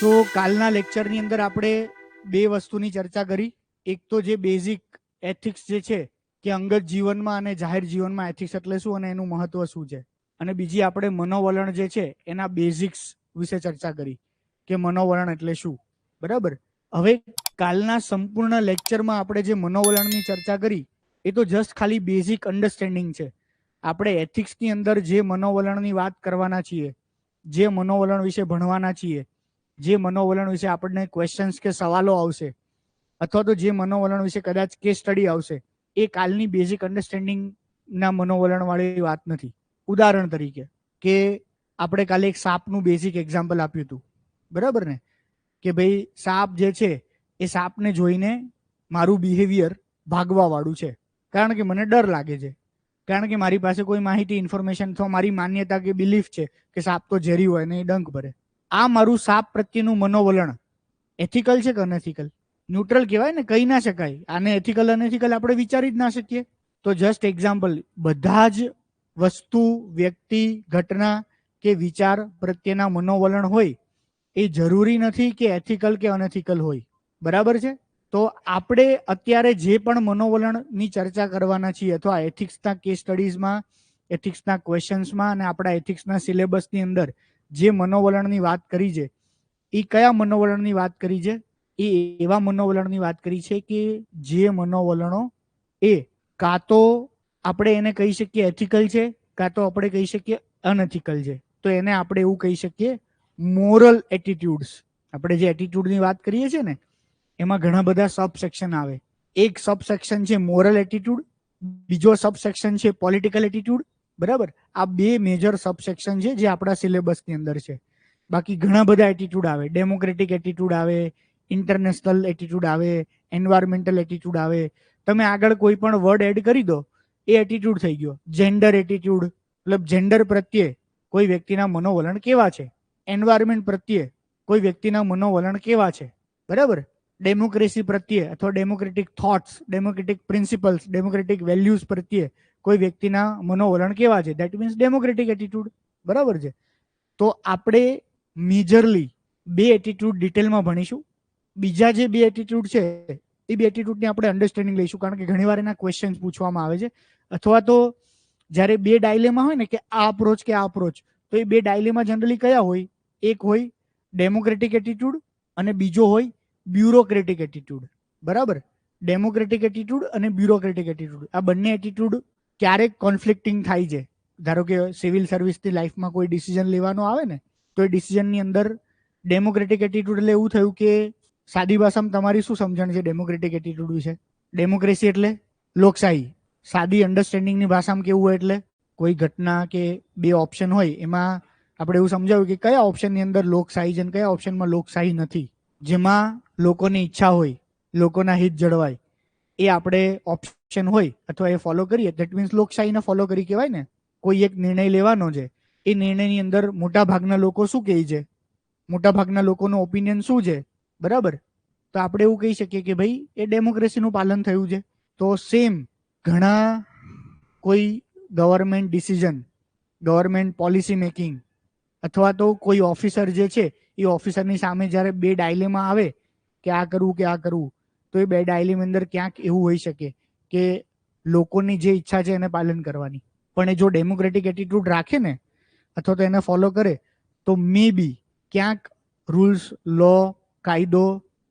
તો કાલના લેક્ચરની અંદર આપણે બે વસ્તુની ચર્ચા કરી. એક તો જે બેઝિક એથિક્સ જે છે કે અંગત જીવનમાં અને જાહેર જીવનમાં એથિક્સ એટલે શું અને એનું મહત્વ શું છે, અને બીજી આપણે મનોવલણ જે છે એના બેઝિક્સ વિશે ચર્ચા કરી કે મનોવલણ એટલે શું. બરાબર. હવે કાલના સંપૂર્ણ લેક્ચરમાં આપણે જે મનોવલણની ચર્ચા કરી એ તો જસ્ટ ખાલી બેઝિક અન્ડરસ્ટેન્ડિંગ છે. આપણે એથિક્સની અંદર જે મનોવલણની વાત કરવાના છીએ, જે મનોવલણ વિશે ભણવાના છીએ, જે મનોવલણ વિશે આપણને ક્વેશ્ચન્સ કે સવાલો આવશે, અથવા તો જે મનોવલણ વિશે કદાચ કેસ સ્ટડી આવશે, એ કાલની બેઝિક અન્ડરસ્ટેન્ડિંગના મનોવલણ વાળી વાત નથી. ઉદાહરણ તરીકે કે આપણે કાલે એક સાપનું બેઝિક એક્ઝામ્પલ આપ્યું હતું, બરાબર ને, કે ભાઈ સાપ જે છે એ સાપને જોઈને મારું બિહેવિયર ભાગવા વાળું છે, કારણ કે મને ડર લાગે છે, કારણ કે મારી પાસે કોઈ માહિતી ઇન્ફોર્મેશન અથવા મારી માન્યતા કે બિલીફ છે કે સાપ તો ઝેરી હોય ને એ ડંખ ભરે. આ મારું સાપ પ્રત્યેનું મનોવલણ એથિકલ છે કે અનએથિકલ? ન્યુટ્રલ કહેવાય ને, કહી ના શકાય. આને એથિકલ અનએથિકલ આપણે વિચારી જ ના શકીએ. તો જસ્ટ એક્ઝામ્પલ, બધા જ વસ્તુ, વ્યક્તિ, ઘટના કે વિચાર પ્રત્યેના મનોવલણ હોય એ જરૂરી નથી કે એથિકલ કે અનએથિકલ હોય. બરાબર છે. તો આપણે અત્યારે જે પણ મનોવલણની ચર્ચા કરવાના છીએ અથવા એથિક્સના કેસ સ્ટડીઝમાં, એથિક્સના ક્વેશ્ચન્સમાં અને આપણા એથિક્સના સિલેબસની અંદર જે મનોવલણની વાત કરી છે એ કયા મનોવલણની વાત કરી છે? એ એવા મનોવલણની વાત કરી છે કે જે મનોવલણો એ કાં તો આપણે એને કહી શકીએ એથિકલ છે, કાં તો આપણે કહી શકીએ અનએથિકલ છે. તો એને આપણે એવું કહી શકીએ મોરલ એટીટ્યુડ્સ. આપણે જે એટીટ્યુડની વાત કરીએ છીએ ને એમાં ઘણા બધા સબસેક્શન આવે. એક સબસેક્શન છે મોરલ એટીટ્યુડ, બીજો સબસેક્શન છે પોલિટિકલ એટીટ્યુડ. બરાબર. આ બે મેજર સબસેક્શન છે જે આપણા સિલેબસની અંદર છે. બાકી ઘણા બધા એટીટ્યુડ આવે. ડેમોક્રેટિક એટીટ્યુડ આવે, ઇન્ટરનેશનલ એટીટ્યુડ આવે, એન્વાયરમેન્ટલ એટીટ્યુડ આવે. તમે આગળ કોઈ પણ વર્ડ એડ કરી દો એ એટીટ્યુડ થઈ ગયો. જેન્ડર એટીટ્યુડ, મતલબ જેન્ડર પ્રત્યે કોઈ વ્યક્તિના મનોવલણ કેવા છે, એન્વાયરમેન્ટ પ્રત્યે કોઈ વ્યક્તિના મનોવલણ કેવા છે. બરાબર. ડેમોક્રેસી પ્રત્યે અથવા democratic thoughts, democratic principles, democratic values પ્રત્યે કોઈ વ્યક્તિના મનોવલણ કેવા છે, દેટ મીન્સ ડેમોક્રેટિક એટીટ્યુડ. બરાબર છે. તો આપણે મેજરલી બે એટીટ્યુડ ડિટેલમાં ભણીશું. બીજા જે બે એટીટ્યુડ છે એ બે એટીટ્યુડની આપણે અન્ડરસ્ટેન્ડિંગ લઈશું, કારણ કે ઘણીવાર એના ક્વેશ્ચન્સ પૂછવામાં આવે છે. અથવા તો જ્યારે બે ડાયલેમા હોય ને કે આ અપ્રોચ કે આ અપ્રોચ, તો એ બે ડાયલેમા જનરલી કયા હોય? એક હોય ડેમોક્રેટિક એટીટ્યુડ અને બીજો હોય બ્યુરોક્રેટિક એટીટ્યુડ. બરાબર. ડેમોક્રેટિક એટીટ્યુડ અને બ્યુરોક્રેટિક એટીટ્યુડ, આ બંને એટીટ્યુડ ક્યારેક કોન્ફ્લિક્ટિંગ થાય છે. ધારો કે સિવિલ સર્વિસની લાઈફમાં કોઈ ડિસિઝન લેવાનો આવે ને, તો એ ડિસિઝનની અંદર ડેમોક્રેટિક એટીટ્યુડ એટલે એવું થયું કે સાદી ભાષામાં તમારી શું સમજણ છે ડેમોક્રેટિક એટીટ્યુડ વિશે? ડેમોક્રેસી એટલે લોકશાહી. સાદી અન્ડરસ્ટેન્ડિંગની ભાષામાં કેવું હોય એટલે કોઈ ઘટના કે બે ઓપ્શન હોય એમાં આપણે એવું સમજાવ્યું કે કયા ઓપ્શનની અંદર લોકશાહી છે અને કયા ઓપ્શનમાં લોકશાહી નથી. જેમાં લોકોની ઈચ્છા હોય, લોકોના હિત જળવાય, એ આપણે ઓપ્શન હોય અથવા એ ફોલો કરીએ, દેટ મીન્સ લોકશાહીને ફોલો કરી કહેવાય ને. કોઈ એક નિર્ણય લેવાનો છે, એ નિર્ણયની અંદર મોટા ભાગના લોકો શું કહે છે, મોટા ભાગના લોકોનો ઓપિનિયન શું છે. બરાબર. તો આપણે એવું કહી શકીએ કે ભાઈ એ ડેમોક્રેસીનું પાલન થયું છે. તો સેમ ઘણા કોઈ government decision, government policy making અથવા તો કોઈ ઓફિસર જે છે એ ઓફિસરની સામે જ્યારે બે ડાયલેમાં આવે કે આ કરવું કે આ કરવું, તો એ બે ડાયલેમ અંદર ક્યાંક એવું હોઈ શકે કે લોકોની જે ઈચ્છા છે એને પાલન કરવાની, પણ એ જો ડેમોક્રેટિક એટીટ્યુડ રાખે ને અથવા તો એને ફોલો કરે તો મે બી ક્યાંક રૂલ્સ, લો, કાયદો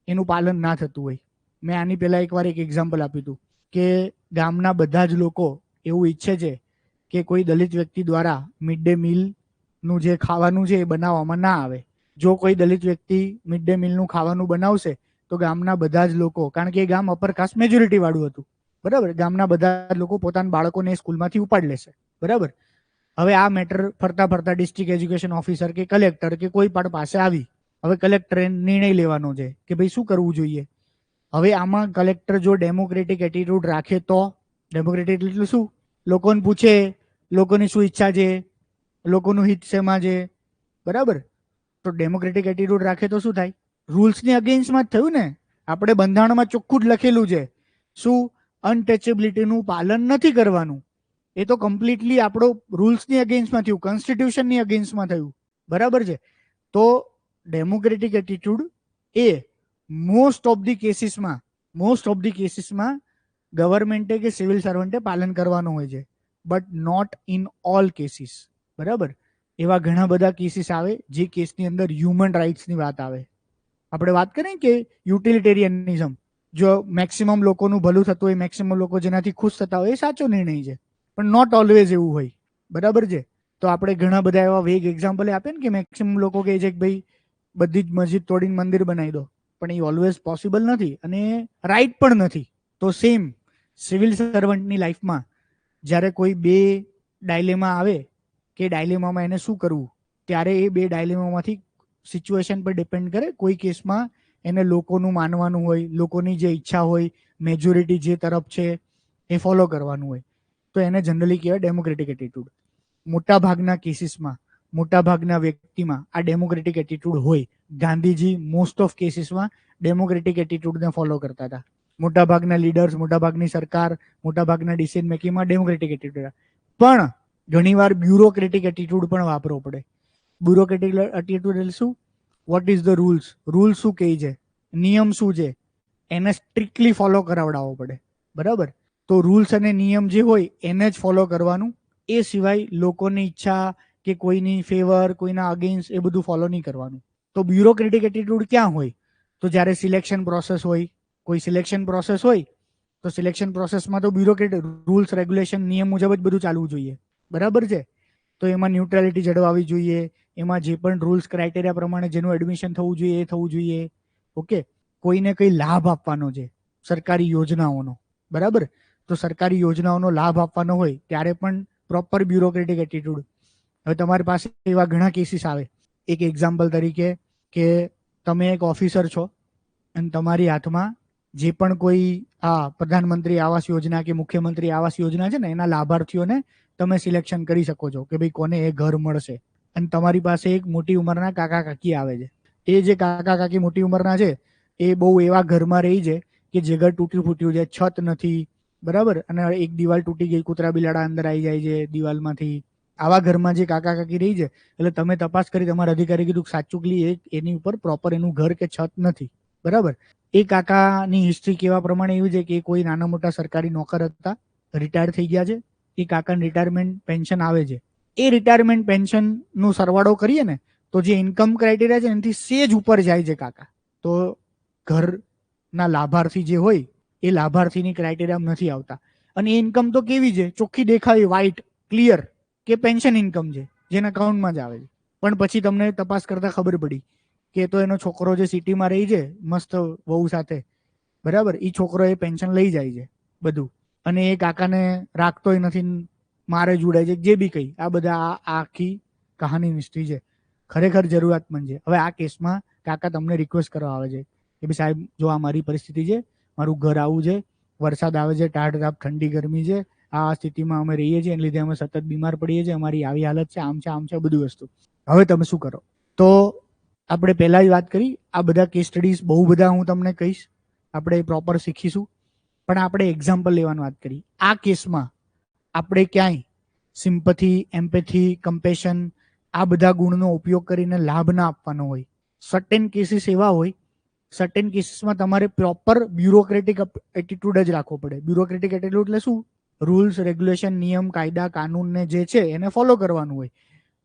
એનું પાલન ના થતું હોય. મેં આની પહેલા એકવાર એક એક્ઝામ્પલ આપ્યું હતું કે ગામના બધા જ લોકો એવું ઈચ્છે છે કે કોઈ દલિત વ્યક્તિ દ્વારા મિડ ડે મીલનું જે ખાવાનું છે એ બનાવવામાં ના આવે. જો કોઈ દલિત વ્યક્તિ મિડ ડે મીલનું ખાવાનું બનાવશે તો ગામના બધા જ લોકો, કારણ કે એ ગામ અપર કાસ્ટ મેજોરિટી વાળું હતું, બરાબર, ગામના બધા લોકો પોતાના બાળકોને સ્કૂલમાંથી ઉપાડી લેશે. બરાબર. હવે આ મેટર ફરતા ફરતા ડિસ્ટ્રિક્ટ એજ્યુકેશન ઓફિસર કે કલેક્ટર કે કોઈ પણ પાસે આવી. હવે કલેક્ટરે નિર્ણય લેવાનો છે કે ભાઈ શું કરવું જોઈએ. હવે આમાં કલેક્ટર જો ડેમોક્રેટિક એટીટ્યુડ રાખે તો, ડેમોક્રેટિક એટલે શું? લોકોને પૂછે લોકોની શું ઈચ્છા છે, લોકોનું હિત શેમાં છે. બરાબર. તો ડેમોક્રેટિક એટીટ્યુડ રાખે તો શું થાય? રૂલ્સની અગેન્સ્ટમાં જ થયું ને. આપણે બંધારણમાં ચોખ્ખું જ લખેલું છે શું? અનટચેબિલિટીનું પાલન નથી કરવાનું. એ તો કમ્પ્લીટલી આપણો રૂલ્સની અગેન્સ્ટમાં થયું, કોન્સ્ટિટ્યુશનની અગેન્સ્ટમાં થયું. બરાબર છે. તો ડેમોક્રેટિક એટીટ્યુડ એ મોસ્ટ ઓફ ધી કેસીસમાં ગવર્મેન્ટે કે સિવિલ સર્વન્ટે પાલન કરવાનું હોય છે, but not in all cases. બરાબર? એવા ઘણા બધા કેસીસ આવે જે કેસની અંદર હ્યુમન રાઇટ્સની વાત આવે. આપણે વાત કરીએ કે યુટિલિટેરિયનિઝમ, જો મેક્સિમમ લોકોનું ભલું થતું હોય, મેક્સિમમ લોકો જેનાથી ખુશ થતા હોય, એ સાચો નિર્ણય છે, પણ નોટ ઓલવેઝ એવું હોય. બરાબર છે? તો આપણે ઘણા બધા એવા વેગ એક્ઝામ્પલ આપીએ ને કે મેક્સિમમ લોકો કહે છે કે ભાઈ બધી જ મસ્જિદ તોડીને મંદિર બનાવી દો, પણ એ ઓલવેઝ પોસિબલ નથી અને રાઈટ પણ નથી. તો સેમ સિવિલ સર્વન્ટની લાઈફમાં જ્યારે કોઈ બે ડાયલેમા આવે કે ડાયલેમામાં એને શું કરવું, ત્યારે એ બે ડાયલેમામાંથી સિચ્યુએશન પર ડિપેન્ડ કરે. કોઈ કેસમાં એને લોકોનું માનવાનું હોય, લોકોની જે ઈચ્છા હોય, મેજોરિટી જે તરફ છે એ ફોલો કરવાનું હોય, તો એને જનરલી કહેવાય ડેમોક્રેટિક એટીટ્યુડ. મોટાભાગના કેસીસમાં, મોટાભાગના વ્યક્તિમાં આ ડેમોક્રેટિક એટીટ્યુડ હોય. ગાંધીજી મોસ્ટ ઓફ કેસીસમાં ડેમોક્રેટિક એટીટ્યુડને ફોલો કરતા હતા. મોટાભાગના લીડર્સ, મોટાભાગની સરકાર, મોટાભાગના ડિસિઝન મેકિંગમાં ડેમોક્રેટિક એટીટ્યુડ. પણ ઘણીવાર બ્યુરોક્રેટિક એટીટ્યુડ પણ વાપરવો પડે. બ્યુરોક્રેટિક એટીટ્યુડ એટલે શું? Vote is the rules? Rules શું કહે છે, નિયમ શું છે, એને સ્ટ્રિક્ટલી ફોલો કરાવડાવવો પડે. બરાબર? તો રૂલ્સ અને નિયમ જે હોય એને જ ફોલો કરવાનું. એ સિવાય લોકોની ઈચ્છા કે કોઈની ફેવર, કોઈના અગેન્સ્ટ એ બધું ફોલો નહીં કરવાનું. તો બ્યુરોક્રેટિક એટીટ્યુડ ક્યાં હોય? તો જ્યારે સિલેક્શન પ્રોસેસ હોય, કોઈ સિલેક્શન પ્રોસેસ હોય તો સિલેક્શન પ્રોસેસમાં તો બ્યુરોક્રેટિક રૂલ્સ, રેગ્યુલેશન, નિયમ મુજબ જ બધું ચાલવું જોઈએ. બરાબર છે? તો એમાં ન્યુટ્રાલિટી જળવાવી જોઈએ. એમાં જે પણ રૂલ્સ ક્રાઇટેરિયા પ્રમાણે જેનું એડમિશન થવું જોઈએ એ થવું જોઈએ. ઓકે? કોઈને કંઈ લાભ આપવાનો છે સરકારી યોજનાઓનો, બરાબર? તો સરકારી યોજનાઓનો લાભ આપવાનો હોય ત્યારે પણ પ્રોપર બ્યુરોક્રેટિક એટીટ્યુડ. હવે તમારી પાસે એવા ઘણા કેસીસ આવે. એક એક્ઝામ્પલ તરીકે કે તમે એક ઓફિસર છો અને તમારી હાથમાં જે પણ કોઈ પ્રધાનમંત્રી આવાસ યોજના કે મુખ્યમંત્રી આવાસ યોજના છે ને, એના લાભાર્થીઓને તમે સિલેક્શન કરી શકો છો કે ભાઈ કોને એ ઘર મળશે. અને તમારી પાસે એક મોટી ઉંમરના કાકા કાકી આવે છે. એ જે કાકા કાકી મોટી ઉંમરના છે એ બહુ એવા ઘરમાં રહી છે કે જે ઘર તૂટ્યું ફૂટ્યું છે, છત નથી, બરાબર, અને એક દિવાલ તૂટી ગઈ, કૂતરા બિલાડા અંદર આવી જાય છે દિવાલમાંથી. આવા ઘરમાં જે કાકા કાકી રહી છે, એટલે તમે તપાસ કરી, તમારા અધિકારી કીધું સાચું કે એની ઉપર પ્રોપર એનું ઘર કે છત નથી. બરાબર? એ કાકાની હિસ્ટ્રી કેવા પ્રમાણે એવી છે કે કોઈ નાના મોટા સરકારી નોકર હતા, રિટાયર થઈ ગયા છે. એ કાકાને રિટાયરમેન્ટ પેન્શન આવે છે. એ રિટાયરમેન્ટ પેન્શનનો સરવાળો કરીએ ને તો જે ઇન્કમ ક્રાઇટેરિયા છે એનાથી સેજ ઉપર જાય છે કાકા. તો ઘરના લાભાર્થી જે હોય એ લાભાર્થીની ક્રાઇટેરિયામાં નથી આવતા. અને એ ઇન્કમ તો કેવી છે? ચોખ્ખી દેખાય, વ્હાઇટ ક્લિયર કે પેન્શન ઇન્કમ છે, જેના અકાઉન્ટમાં જ આવે છે. પણ પછી તમને તપાસ કરતા ખબર પડી કે તો એનો છોકરો જે સિટીમાં રહી છે મસ્ત વહુ સાથે, બરાબર, એ છોકરો એ પેન્શન લઈ જાય છે બધું, અને એ કાકાને રાખતોય નથી, મારે જોડાય છે, જે બી કંઈ. આ બધા આખી કહાની હિસ્ટ્રી છે. ખરેખર જરૂરિયાતમંદ છે. હવે આ કેસમાં કાકા તમને રિક્વેસ્ટ કરવા આવે છે કે ભાઈ સાહેબ, જો આ મારી પરિસ્થિતિ છે, મારું ઘર આવું છે, વરસાદ આવે છે, ટાઢ તાપ, ઠંડી ગરમી છે, આ સ્થિતિમાં અમે રહીએ છીએ, એને લીધે અમે સતત બીમાર પડીએ છીએ, અમારી આવી હાલત છે, આમ છે, બધી વસ્તુ. હવે તમે શું કરો? તો આપણે પહેલા જ વાત કરી, આ બધા કેસ સ્ટડીઝ બહુ બધા હું તમને કહીશ, આપણે પ્રોપર શીખીશું, પણ આપણે એક્ઝામ્પલ લેવાની વાત કરી. આ કેસમાં આપણે ક્યાંય સિમ્પથી, એમ્પેથી, કમ્પેશન આ બધા ગુણનો ઉપયોગ કરીને લાભ ના આપવાનો હોય. સર્ટેન કેસીસ એવા હોય, સર્ટેન કેસીસમાં તમારે પ્રોપર બ્યુરોક્રેટિક એટીટ્યુડ જ રાખવો પડે. બ્યુરોક્રેટિક એટીટ્યુડ એટલે શું? રૂલ્સ, રેગ્યુલેશન, નિયમ, કાયદા, કાનૂનને જે છે એને ફોલો કરવાનું હોય.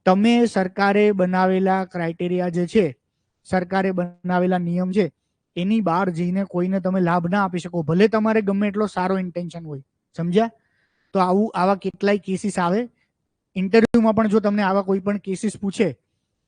તમે સરકારે બનાવેલા ક્રાઇટેરિયા જે છે, સરકારે બનાવેલા નિયમ છે, એની બહાર જઈને કોઈને તમે લાભ ના આપી શકો, ભલે તમારે ગમે એટલો સારો ઇન્ટેન્શન હોય. સમજ્યા? તો આવા કેટલાય કેસીસ આવે. ઇન્ટરવ્યુમાં પણ જો તમને આવા કોઈ પણ કેસીસ પૂછે,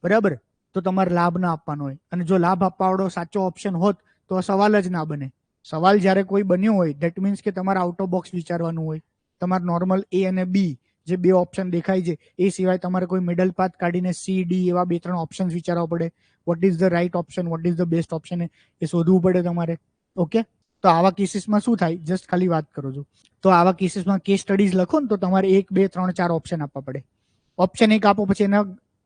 બરાબર, તો તમારે લાભ ના આપવાનો હોય. અને જો લાભ આપવાવાળો સાચો ઓપ્શન હોત તો આ સવાલ જ ના બને. સવાલ જ્યારે કોઈ બન્યો હોય ધેટ મીન્સ કે તમારે આઉટ ઓફ બોક્સ વિચારવાનું હોય. તમારે નોર્મલ એ અને બી જે બે ઓપ્શન દેખાય છે એ સિવાય તમારે કોઈ મિડલ પાથ કાઢીને સી, ડી એવા 2-3 ઓપ્શન વિચારવા પડે. What is the right option, what is the best option, એ શોધવું પડે તમારે. ઓકે? તો આવા કેસીસમાં શું થાય? જસ્ટ ખાલી વાત કરું છું. તો આવા કેસીસમાં કેસ સ્ટડીઝ લખો ને તો તમારે 1, 2, 3, 4 ઓપ્શન આપવા પડે. ઓપ્શન 1 આપો, પછી એના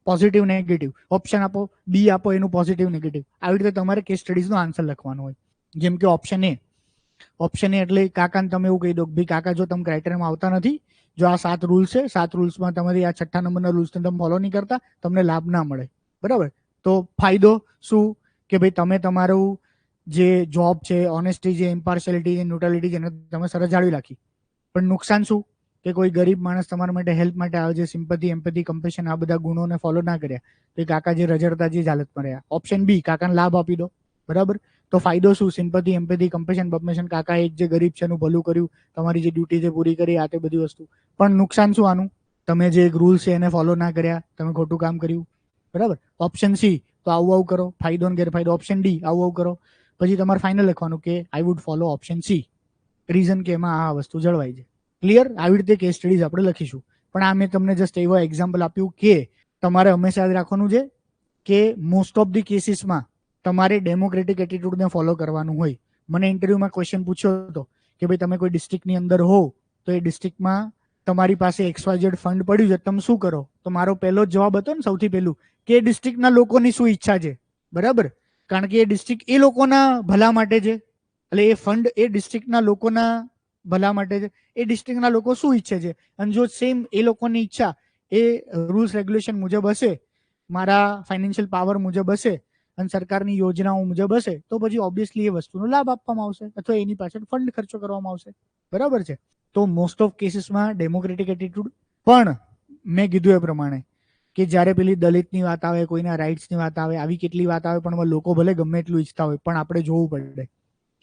પોઝિટિવ નેગેટિવ. ઓપ્શન આપો, બી આપો, એનું પોઝિટિવ નેગેટિવ. આવી રીતે તમારે કેસ સ્ટડીઝનો આન્સર લખવાનો હોય. જેમ કે ઓપ્શન એ એટલે કાકાને તમે એવું કહી દો કે ભાઈ કાકા, જો તમે ક્રાઇટેરિયામાં આવતા નથી, જો આ 7 રૂલ્સ છે, 7 રૂલ્સમાં તમારી આ 6ઠ્ઠા નંબરના રૂલ્સને તમે ફોલો નહીં કરતા, તમને લાભ ના મળે. બરાબર? તો ફાયદો શું કે ભાઈ તમે તમારું જે જોબ છે, ઓનેસ્ટી છે, ઇમ્પાર્શિયાલિટી છે, ન્યુટ્રાલિટી છે, એને તમે સરસ જાળવી રાખી. પણ નુકસાન શું કે કોઈ ગરીબ માણસ તમારા માટે હેલ્પ માટે આવે છે, સિમ્પથી, એમ્પેથી, કમ્પેશન આ બધા ગુણોને ફોલો ના કર્યા તો કાકાજી રજડતાજી જ હાલતમાં રહ્યા. ઓપ્શન બી, કાકાને લાભ આપી દો. બરાબર. તો ફાયદો શું? સિમ્પથી, એમ્પેથી, કમ્પેશન, બમ્પેશન, કાકા એક જે ગરીબ છે એનું ભલું કર્યું, તમારી જે ડ્યુટી છે પૂરી કરી, આ તે બધી વસ્તુ. પણ નુકસાન શું આનું? તમે જે એક રૂલ છે એને ફોલો ના કર્યા, તમે ખોટું કામ કર્યું. બરાબર. ઓપ્શન સી તો આવું આવું કરો, ફાયદો અને ગેરફાયદો. ઓપ્શન ડી આવું આવું કરો. પછી તમારે ફાઇનલ લખવાનું કે I would follow option C. Reason કે એમાં આ વસ્તુ જળવાય છે. ક્લિયર? આવી રીતે કેસ સ્ટડીઝ આપણે લખીશું. પણ આ મેં તમને જસ્ટ એવો એક્ઝામ્પલ આપ્યું કે તમારે હંમેશા યાદ રાખવાનું છે કે મોસ્ટ ઓફ ધી કેસીસમાં તમારે ડેમોક્રેટિક એટીટ્યુડને ફોલો કરવાનું હોય. મને ઇન્ટરવ્યુમાં ક્વેશ્ચન પૂછ્યો હતો કે ભાઈ તમે કોઈ ડિસ્ટ્રિક્ટની અંદર હો તો એ ડિસ્ટ્રિક્ટમાં તમારી પાસે XYZ ફંડ પડ્યું છે, તમે શું કરો? તો મારો પહેલો જવાબ હતો ને સૌથી પહેલું કે એ ડિસ્ટ્રિક્ટના લોકોની શું ઈચ્છા છે. બરાબર. કારણ કે એ ડિસ્ટ્રિક્ટ એ લોકોના ભલા માટે છે, એટલે એ ફંડ એ ડિસ્ટ્રિક્ટના લોકોના ભલા માટે છે. એ ડિસ્ટ્રિક્ટના લોકો શું ઈચ્છે છે, અને જો સેમ એ લોકોની ઈચ્છા એ રૂલ્સ રેગ્યુલેશન મુજબ હશે, મારા ફાઇનાન્શિયલ પાવર મુજબ હશે અને સરકારની યોજનાઓ મુજબ હશે, તો પછી ઓબ્વિયસલી એ વસ્તુનો લાભ આપવામાં આવશે અથવા એની પાછળ ફંડ ખર્ચો કરવામાં આવશે. બરાબર છે. તો મોસ્ટ ઓફ કેસીસમાં ડેમોક્રેટિક એટીટ્યુડ. પણ મેં કીધું એ પ્રમાણે કે જ્યારે પેલી દલિતની વાત આવે, કોઈના રાઇટ્સની વાત આવે, આવી કેટલી વાત આવે, પણ લોકો ભલે ગમે એટલું ઈચ્છતા હોય પણ આપણે જોવું પડે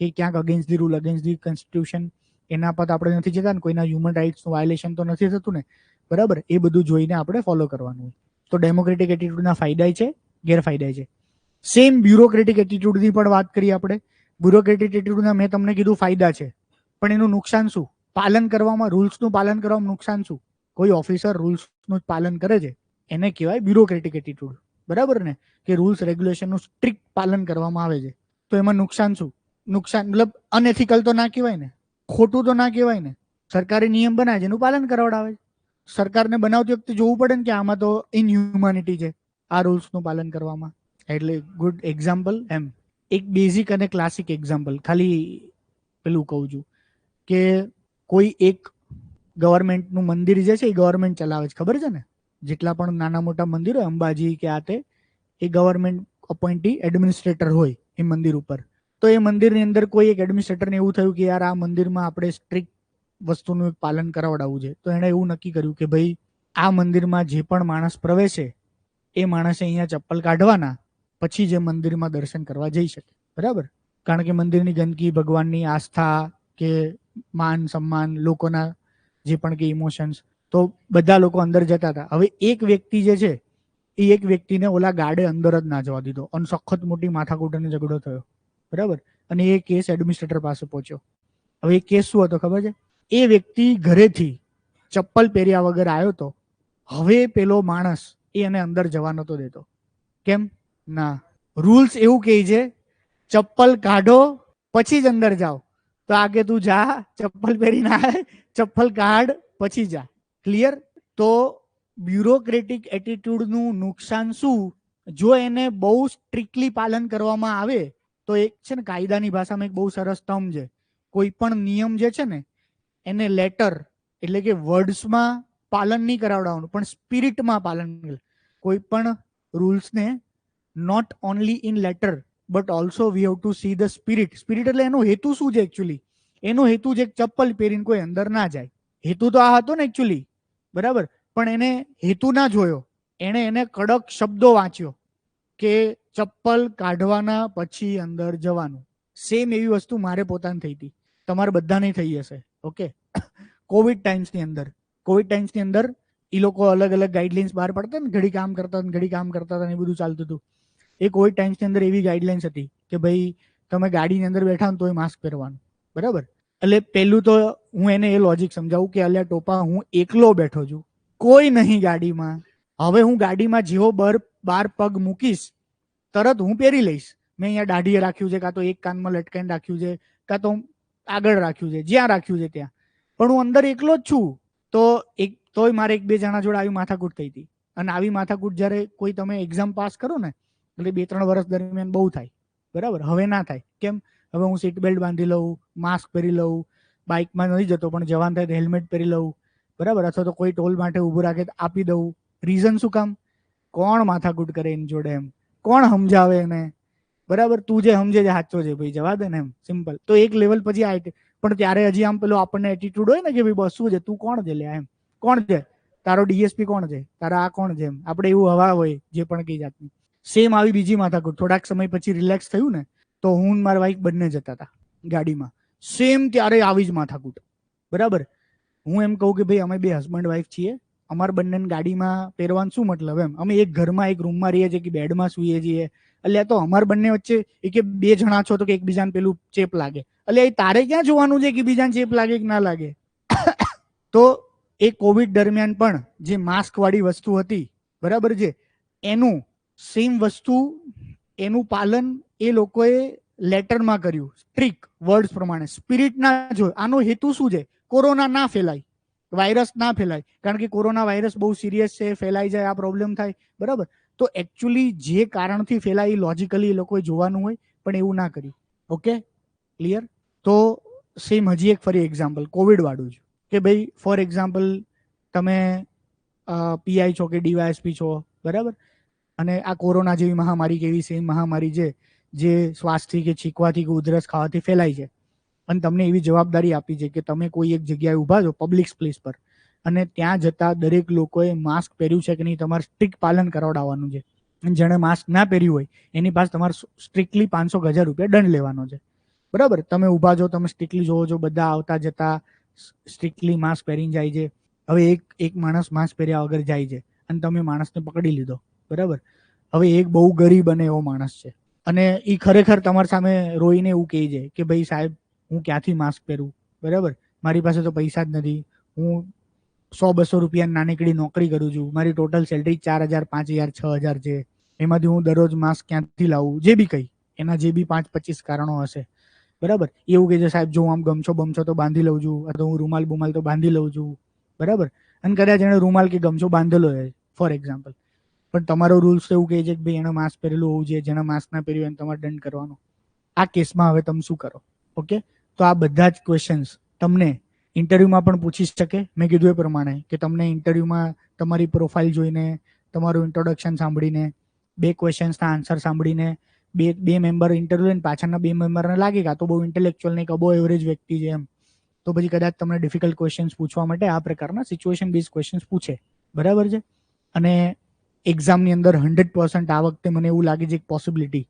કે ક્યાંક against the rule, against the constitution, એના પર આપણે નથી જતા ને, કોઈના હ્યુમન રાઇટ્સનું વાયોલેશન તો નથી થતું ને. બરાબર. એ બધું જોઈને આપણે ફોલો કરવાનું હોય. તો ડેમોક્રેટિક એટીટ્યુડના ફાયદા છે, ગેરફાયદા છે. સેમ બ્યુરોક્રેટિક એટીટ્યુડની પણ વાત કરીએ આપણે. બ્યુરોક્રેટિક એટીટ્યુડના મેં તમને કીધું ફાયદા છે, પણ એનું નુકસાન શું? પાલન કરવામાં, રૂલ્સનું પાલન કરવામાં નુકસાન શું? કોઈ ઓફિસર રૂલ્સનું પાલન કરે છે એને કહેવાય બ્યુરોક્રેટિક એટીટ્યુડ. બરાબર ને? કે રૂલ્સ રેગ્યુલેશનનું સ્ટ્રિક્ટ પાલન કરવામાં આવે છે. તો એમાં નુકસાન શું? નુકસાન મતલબ અનએથિકલ તો ના કહેવાય ને, ખોટું તો ના કહેવાય ને. સરકારે નિયમ બનાવે છે એનું પાલન કરાવડાવે છે. સરકારને બનાવતી વખતે જોવું પડે ને કે આમાં તો ઇનહ્યુમાનિટી છે આ રૂલ્સનું પાલન કરવામાં. એટલે ગુડ એક્ઝામ્પલ એમ. એક બેઝિક અને ક્લાસિક એક્ઝામ્પલ ખાલી પેલું કહું છું કે કોઈ એક ગવર્મેન્ટનું મંદિર જે છે એ ગવર્મેન્ટ ચલાવે છે, ખબર છે ને? જેટલા પણ નાના મોટા મંદિર હોય, અંબાજી કે આ તે, એ ગવર્મેન્ટ અપોઇન્ટી એડમિનિસ્ટ્રેટર હોય એ મંદિર ઉપર. તો એ મંદિરની અંદર કોઈ એક એડમિનિસ્ટ્રેટરને એવું થયું કે યાર આ મંદિરમાં આપણે સ્ટ્રિક્ટ વસ્તુનું પાલન કરાવડાવવું છે. તો એણે એવું નક્કી કર્યું કે ભાઈ આ મંદિરમાં જે પણ માણસ પ્રવેશે એ માણસે અહીંયા ચપ્પલ કાઢવાના, પછી જે મંદિરમાં દર્શન કરવા જઈ શકે. બરાબર. કારણ કે મંદિરની ગંદકી, ભગવાનની આસ્થા કે માન સન્માન, લોકોના જે પણ કે ઇમોશન્સ, તો બધા લોકો અંદર જતા હતા. હવે એક વ્યક્તિ જે છે એ એક વ્યક્તિને ઓલા ગાર્ડે અંદર જ ના જવા દીધો અને સખત મોટી માથાકૂટ અને ઝઘડો થયો. બરાબર. અને એ કેસ એડમિનિસ્ટ્રેટર પાસે પહોંચ્યો. હવે એ કેસ શું હતો ખબર છે? એ વ્યક્તિ ઘરેથી ચપ્પલ પહેર્યા વગર આવ્યો હતો. હવે પેલો માણસ એને અંદર જવા નતો દેતો. કેમ? ના, રૂલ્સ એવું કહે છે ચપ્પલ કાઢો પછી જ અંદર જાઓ. તો આગે તું જા, ચપ્પલ પહેરીને આય, ચપ્પલ કાઢ પછી જા. ક્લિયર? તો બ્યુરોક્રેટિક એટીટ્યુડનું નુકસાન શું? જો એને બહુ સ્ટ્રિક્ટલી પાલન કરવામાં આવે તો એક છે ને કાયદાની ભાષામાં એક બહુ સરસ ટર્મ છે, કોઈ પણ નિયમ જે છે ને એને લેટર એટલે કે વર્ડ્સમાં પાલન નહીં કરાવડાવવાનું પણ સ્પિરિટમાં પાલન. કોઈ પણ રૂલ્સને not only in letter but also we have to see the spirit. Spirit એટલે એનો હેતુ શું છે એકચ્યુઅલી? એનો હેતુ છે ચપ્પલ પહેરીને કોઈ અંદર ના જાય. હેતુ તો આ હતો ને એકચ્યુઅલી. બરાબર. પણ એને હેતુ ના જોયો, એને કડક શબ્દો વાંચ્યો કે ચપ્પલ કાઢવાના પછી અંદર જવાનું. સેમ એવી વસ્તુ મારે પોતાને થઈ હતી, તમારે બધાને થઈ હશે. ઓકે. કોવિડ ટાઈમ્સની અંદર એ લોકો અલગ અલગ ગાઈડલાઇન્સ બહાર પાડતા ને, ઘડી કામ કરતા ઘડી કામ કરતા હતા, એ બધું ચાલતું હતું. એ કોવિડ ટાઈમ્સની અંદર એવી ગાઈડલાઇન્સ હતી કે ભાઈ તમે ગાડીની અંદર બેઠા ને તોય માસ્ક પહેરવાનું. બરાબર. એટલે પહેલું તો હું એને એ લોજિક સમજાવું કે અલ્યા ટોપા, હું એકલો બેઠો છું, કોઈ નહીં ગાડીમાં. હવે હું ગાડીમાં જેવો બાર પગ મૂકીશ તરત હું પહેરી લઈશ. મેં અહીંયા દાઢીએ રાખ્યું છે, કાં તો એક કાનમાં લટકાઈને રાખ્યું છે, કાં તો આગળ રાખ્યું છે, જ્યાં રાખ્યું છે ત્યાં. પણ હું અંદર એકલો જ છું. તોય મારે એક બે જણા જોડે આવી માથાકૂટ થઈ હતી. અને આવી માથાકૂટ જ્યારે કોઈ તમે એક્ઝામ પાસ કરો ને એટલે 2-3 વર્ષ દરમિયાન બહુ થાય. બરાબર. હવે ના થાય. કેમ? હવે હું સીટ બેલ્ટ બાંધી લઉં, માસ્ક પહેરી લઉં, બાઇકમાં નથી જતો પણ જવાન થાય તો હેલ્મેટ પહેરી લઉં. બરાબર. અથવા તો કોઈ ટોલ માટે ઊભું રાખે તો આપી દઉં. રીઝન શું કામ? કોણ માથાકૂટ કરે એની જોડે એમ. કોણ સમજાવે એને? બરાબર, તું જે સમજે છે સાચો છે ભાઈ, જવા દે ને, એમ સિમ્પલ. તો એક લેવલ પછી આ પણ ત્યારે હજી આમ પેલો આપણને એટીટ્યુડ હોય ને કે ભાઈ બસ શું છે, તું કોણ છે લે, એમ કોણ છે તારો ડીએસપી, કોણ છે તારા, આ કોણ છે, એમ આપણે એવું હવા હોય જે પણ કઈ જાતની. સેમ આવી બીજી માથાકૂટ. થોડાક સમય પછી રિલેક્સ થયું ને, તો હું મારા વાઈફ બંને જતા હતા ગાડીમાં. સેમ ત્યારે આવી જ માથાકૂટ. બરાબર, હું એમ કહું કે ભાઈ અમે બે હસબન્ડ વાઈફ છીએ, અમારા બંને ગાડીમાં પહેરવાનું શું મતલબ, એમ અમે એક ઘરમાં એક રૂમમાં રહીએ છીએ કે બેડમાં સૂઈએ છીએ, એટલે તો અમારા બંને વચ્ચે કે બે જણા છો તો કે એકબીજાને પેલું ચેપ લાગે, એટલે તારે ક્યાં જોવાનું છે કે બીજાને ચેપ લાગે કે ના લાગે? તો એ કોવિડ દરમિયાન પણ જે માસ્ક વાળી વસ્તુ હતી, બરાબર છે, એનું સેમ વસ્તુ, એનું પાલન એ લોકોએ લેટરમાં કર્યું, સ્ટ્રિક્ટ વર્ડ્સ પ્રમાણે, સ્પિરિટ ના જો. આનો હેતુ શું છે? કોરોના ના ફેલાય, વાયરસ ના ફેલાય, કારણ કે કોરોના વાયરસ બહુ સિરિયસ છે, ફેલાઈ જાય આ પ્રોબ્લેમ થાય. બરાબર, તો એકચ્યુઅલી જે કારણથી ફેલાય લોજિકલી એ લોકોએ જોવાનું હોય, પણ એવું ના કર્યું. Okay, clear? તો સેમ હજી એક ફરી એક્ઝામ્પલ કોવિડ વાળું જ, કે ભાઈ ફોર એક્ઝામ્પલ તમે પીઆઈ છો કે ડીવાયએસપી છો, બરાબર, અને આ કોરોના જેવી મહામારી કેવી સેમ મહામારી છે જે શ્વાસથી કે છીંકવાથી કે ઉધરસ ખાવાથી ફેલાય છે, અને તમને એવી જવાબદારી આપી છે કે તમે કોઈ એક જગ્યાએ ઊભા છો પબ્લિક પ્લેસ પર, અને ત્યાં જતા દરેક લોકોએ માસ્ક પહેર્યું છે કે નહીં, તમારે સ્ટ્રિક્ટ પાલન કરાવડાવવાનું છે. અને જેણે માસ્ક ના પહેર્યું હોય એની પાસે તમારે સ્ટ્રિક્ટલી 500 રૂપિયા દંડ લેવાનો છે. બરાબર, તમે ઊભા છો, તમે સ્ટ્રિક્ટલી જોવો છો, બધા આવતા જતા સ્ટ્રિક્ટલી માસ્ક પહેરીને જાય છે. હવે એક માણસ માસ્ક પહેર્યા વગર જાય છે અને તમે માણસને પકડી લીધો, બરાબર. હવે એક બહુ ગરીબ અને એવો માણસ છે, અને એ ખરેખર તમારી સામે રોઈને એવું કહે છે કે ભાઈ સાહેબ હું ક્યાંથી માસ્ક પહેરું, બરાબર, મારી પાસે તો પૈસા જ નથી, હું 100-200 રૂપિયા નાનીકડી નોકરી કરું છું, મારી ટોટલ સેલરી 4,000, 5,000, 6,000 છે, એમાંથી હું દરરોજ માસ્ક ક્યાંથી લાવું, જે બી કંઈ એના જે બી 5-25 કારણો હશે, બરાબર. એવું કે છે સાહેબ જો આમ ગમછો બમછો તો બાંધી લઉં છું, અથવા હું રૂમાલ બુમાલ તો બાંધી લઉં છું, બરાબર. અને કદાચ એને રૂમાલ કે ગમછો બાંધેલો છે ફોર એક્ઝામ્પલ, પણ તમારો રૂલ્સ એવું કહે છે કે ભાઈ એને માસ્ક પહેરેલું હોવું જોઈએ, જેને માસ્ક ના પહેર્યું એને તમારે દંડ કરવાનો. આ કેસમાં હવે તમે શું કરો? ઓકે, તો આ બધા જ ક્વેશ્ચન્સ તમને ઇન્ટરવ્યુમાં પણ પૂછી શકે. મેં કીધું એ પ્રમાણે કે તમને ઇન્ટરવ્યુમાં તમારી પ્રોફાઇલ જોઈને, તમારું ઇન્ટ્રોડક્શન સાંભળીને, 2 ક્વેશ્ચન્સના આન્સર સાંભળીને, બે મેમ્બર ઇન્ટરવ્યુ લઈને પાછળના 2 મેમ્બરને લાગે કે આ તો બહુ ઇન્ટેલેક્ચ્યુઅલ નહીં, કે બહુ એવરેજ વ્યક્તિ છે એમ, તો પછી કદાચ તમને ડિફિકલ્ટ ક્વેશ્ચન્સ પૂછવા માટે આ પ્રકારના સિચ્યુએશન બેઝ ક્વેશ્ચન્સ પૂછે, બરાબર છે. અને એક્ઝામની અંદર 100% આ વખતે મને એવું લાગે છે એક પોસિબિલિટી,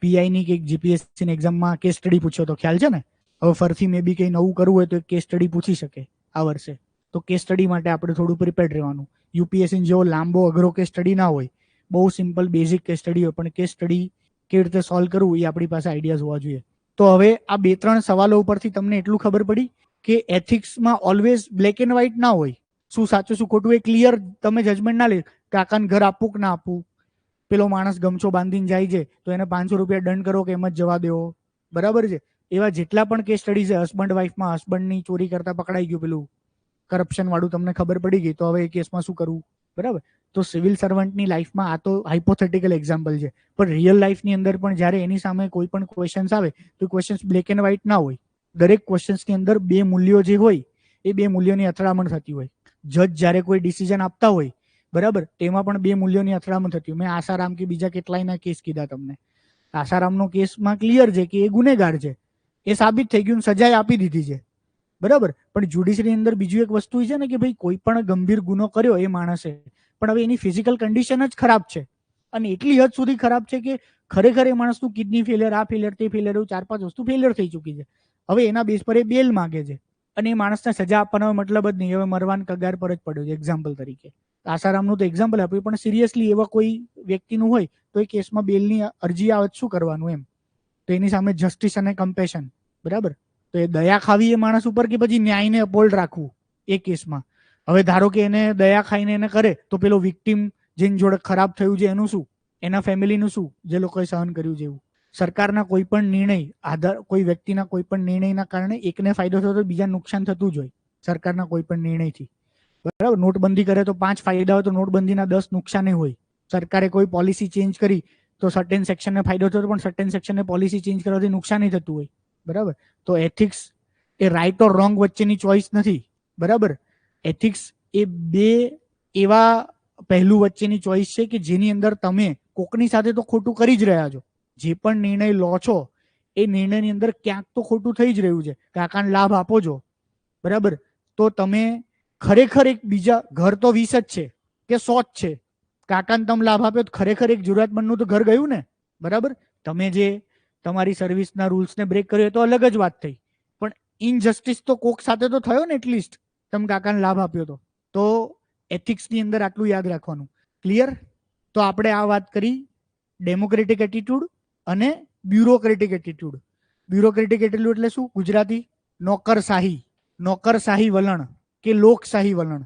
પીઆઈની કે જીપીએસસીની એક્ઝામમાં કેસ સ્ટડી પૂછ્યો તો ખ્યાલ છે ને. હવે ફરીથી મે બી કંઈ નવું કરવું હોય તો એક કેસ સ્ટડી પૂછી શકે આ વર્ષે, તો કેસ સ્ટડી માટે આપણે થોડું પ્રિપેર્ડ રહેવાનું. યુપીએસસી જેવો લાંબો અઘરો કેસ સ્ટડી ના હોય, બહુ સિમ્પલ બેઝિક કેસ સ્ટડી હોય, પણ કેસ સ્ટડી કેવી રીતે સોલ્વ કરવું એ આપણી પાસે આઈડિયાઝ હોવા જોઈએ. તો હવે આ 2-3 સવાલો ઉપરથી તમને એટલું ખબર પડી કે એથિક્સમાં ઓલવેઝ બ્લેક એન્ડ વ્હાઇટ ના હોય, શું સાચું શું ખોટું એ ક્લિયર તમે જજમેન્ટ ના લે, કાકાને ઘર આપવું કે ના આપવું, પેલો માણસ ગમછો બાંધીને જાય છે તો એને 500 રૂપિયા દંડ કરો કે એમ જ જવા દેવો, બરાબર છે. એવા જેટલા પણ કેસ સ્ટડી છે, હસબન્ડ વાઈફમાં હસબન્ડની ચોરી કરતા પકડાઈ ગયું પેલું કરપ્શન વાળું, તમને ખબર પડી ગઈ, તો હવે એ કેસમાં શું કરવું, બરાબર. તો સિવિલ સર્વન્ટની લાઈફમાં આ તો હાઇપોથેટિકલ એક્ઝામ્પલ છે, પણ રિયલ લાઈફની અંદર પણ જ્યારે એની સામે કોઈ પણ ક્વેશ્ચન્સ આવે તો ક્વેશ્ચન્સ બ્લેક એન્ડ વ્હાઇટ ના હોય. દરેક ક્વેશ્ચન્સની અંદર 2 મૂલ્યો જે હોય એ 2 મૂલ્યોની અથડામણ થતી હોય. જજ જ્યારે કોઈ ડિસિઝન આપતા હોય, બરાબર, તેમાં પણ 2 મૂલ્યોની અથડામણ થતી હોય. મેં આસારામ કે બીજા કેટલાયના કેસ કીધા તમને. આસારામનો કેસમાં ક્લિયર છે કે એ ગુનેગાર છે, એ સાબિત થઈ ગયું, સજાએ આપી દીધી છે, બરાબર. પણ જ્યુડિશરી અંદર બીજું એક વસ્તુ છે ને કે ભાઈ કોઈ પણ ગંભીર ગુનો કર્યો એ માણસે, પણ હવે એની ફિઝિકલ કન્ડિશન જ ખરાબ છે, અને એટલી હદ સુધી ખરાબ છે કે ખરેખર એ માણસનું કિડની ફેલિયર, આ ફેલિયર, તે ફેલિયર, એવું 4-5 વસ્તુ ફેલિયર થઈ ચૂકી છે. હવે એના બેઝ પર એ બેલ માગે છે, અને એ માણસને સજા આપવાનો મતલબ જ નહીં, હવે મરવાન કગાર પર જ પડ્યો છે, એક્ઝામ્પલ તરીકે. આસારામનું તો એક્ઝામ્પલ આપ્યું, પણ સિરિયસલી એવા કોઈ વ્યક્તિનું હોય તો એ કેસમાં બેલની અરજી આવે શું કરવાનું એમ, તો એની સામે જસ્ટિસ અને કમ્પેશન, બરાબર. તો એ દયા ખાવી એ માણસ ઉપર કે પછી ન્યાયને અપોલ્ડ રાખવું એ કેસમાં. હવે ધારો કે એને દયા ખાઈને એને કરે તો પેલો વિક્ટિમ જેની જોડે ખરાબ થયું છે એનું શું, એના ફેમિલીનું શું, જે લોકોએ સહન કર્યું છે એવું. સરકારના કોઈ પણ નિર્ણય, કોઈ વ્યક્તિના કોઈ પણ નિર્ણયના કારણે એકને ફાયદો થતો બીજાને નુકસાન થતું જ હોય, સરકારના કોઈ પણ નિર્ણયથી, બરાબર. નોટબંધી કરે તો 5 ફાયદા હોય તો નોટબંધીના 10 નુકસાને હોય. સરકારે કોઈ પોલિસી ચેન્જ કરી તો સર્ટેન સેક્શનને ફાયદો થતો, પણ સર્ટેન સેક્શનને પોલિસી ચેન્જ કરવાથી નુકસાન થતું હોય, બરાબર. તો ethics A right or wrong વચ્ચેની ચોઇસ નથી, બરાબર. એથિક્સ એ 2 એવા પહેલું વચ્ચેની ચોઈસ છે કે જેની અંદર તમે કોકની સાથે તો ખોટું કરી જ રહ્યા છો, જે પણ નિર્ણય લો છો એ નિર્ણયની અંદર ક્યાંક તો ખોટું થઈ જ રહ્યું છે, કાકાને લાભ આપો છો, બરાબર, તો તમે ખરેખર એક બીજા ઘર તો 20 જ છે કે 100 જ છે, કાકાને તમે લાભ આપ્યો તો ખરેખર એક જરૂરિયાતમંદનું તો ઘર ગયું ને, બરાબર. તમે જે તમારી સર્વિસના રૂલ્સને બ્રેક કર્યો એ તો અલગ જ વાત થઈ, પણ ઇનજસ્ટિસ તો કોક સાથે તો થયો ને એટલીસ્ટ, તમે કાકાને લાભ આપ્યો તો એથિક્સની અંદર આટલું યાદ રાખવાનું. ક્લિયર? તો આપણે આ વાત કરી ડેમોક્રેટિક એટીટ્યુડ અને બ્યુરોક્રેટિક એટીટ્યુડ. બ્યુરોક્રેટિક એટીટ્યુડ એટલે શું? ગુજરાતી નોકરશાહી વલણ કે લોકશાહી વલણ.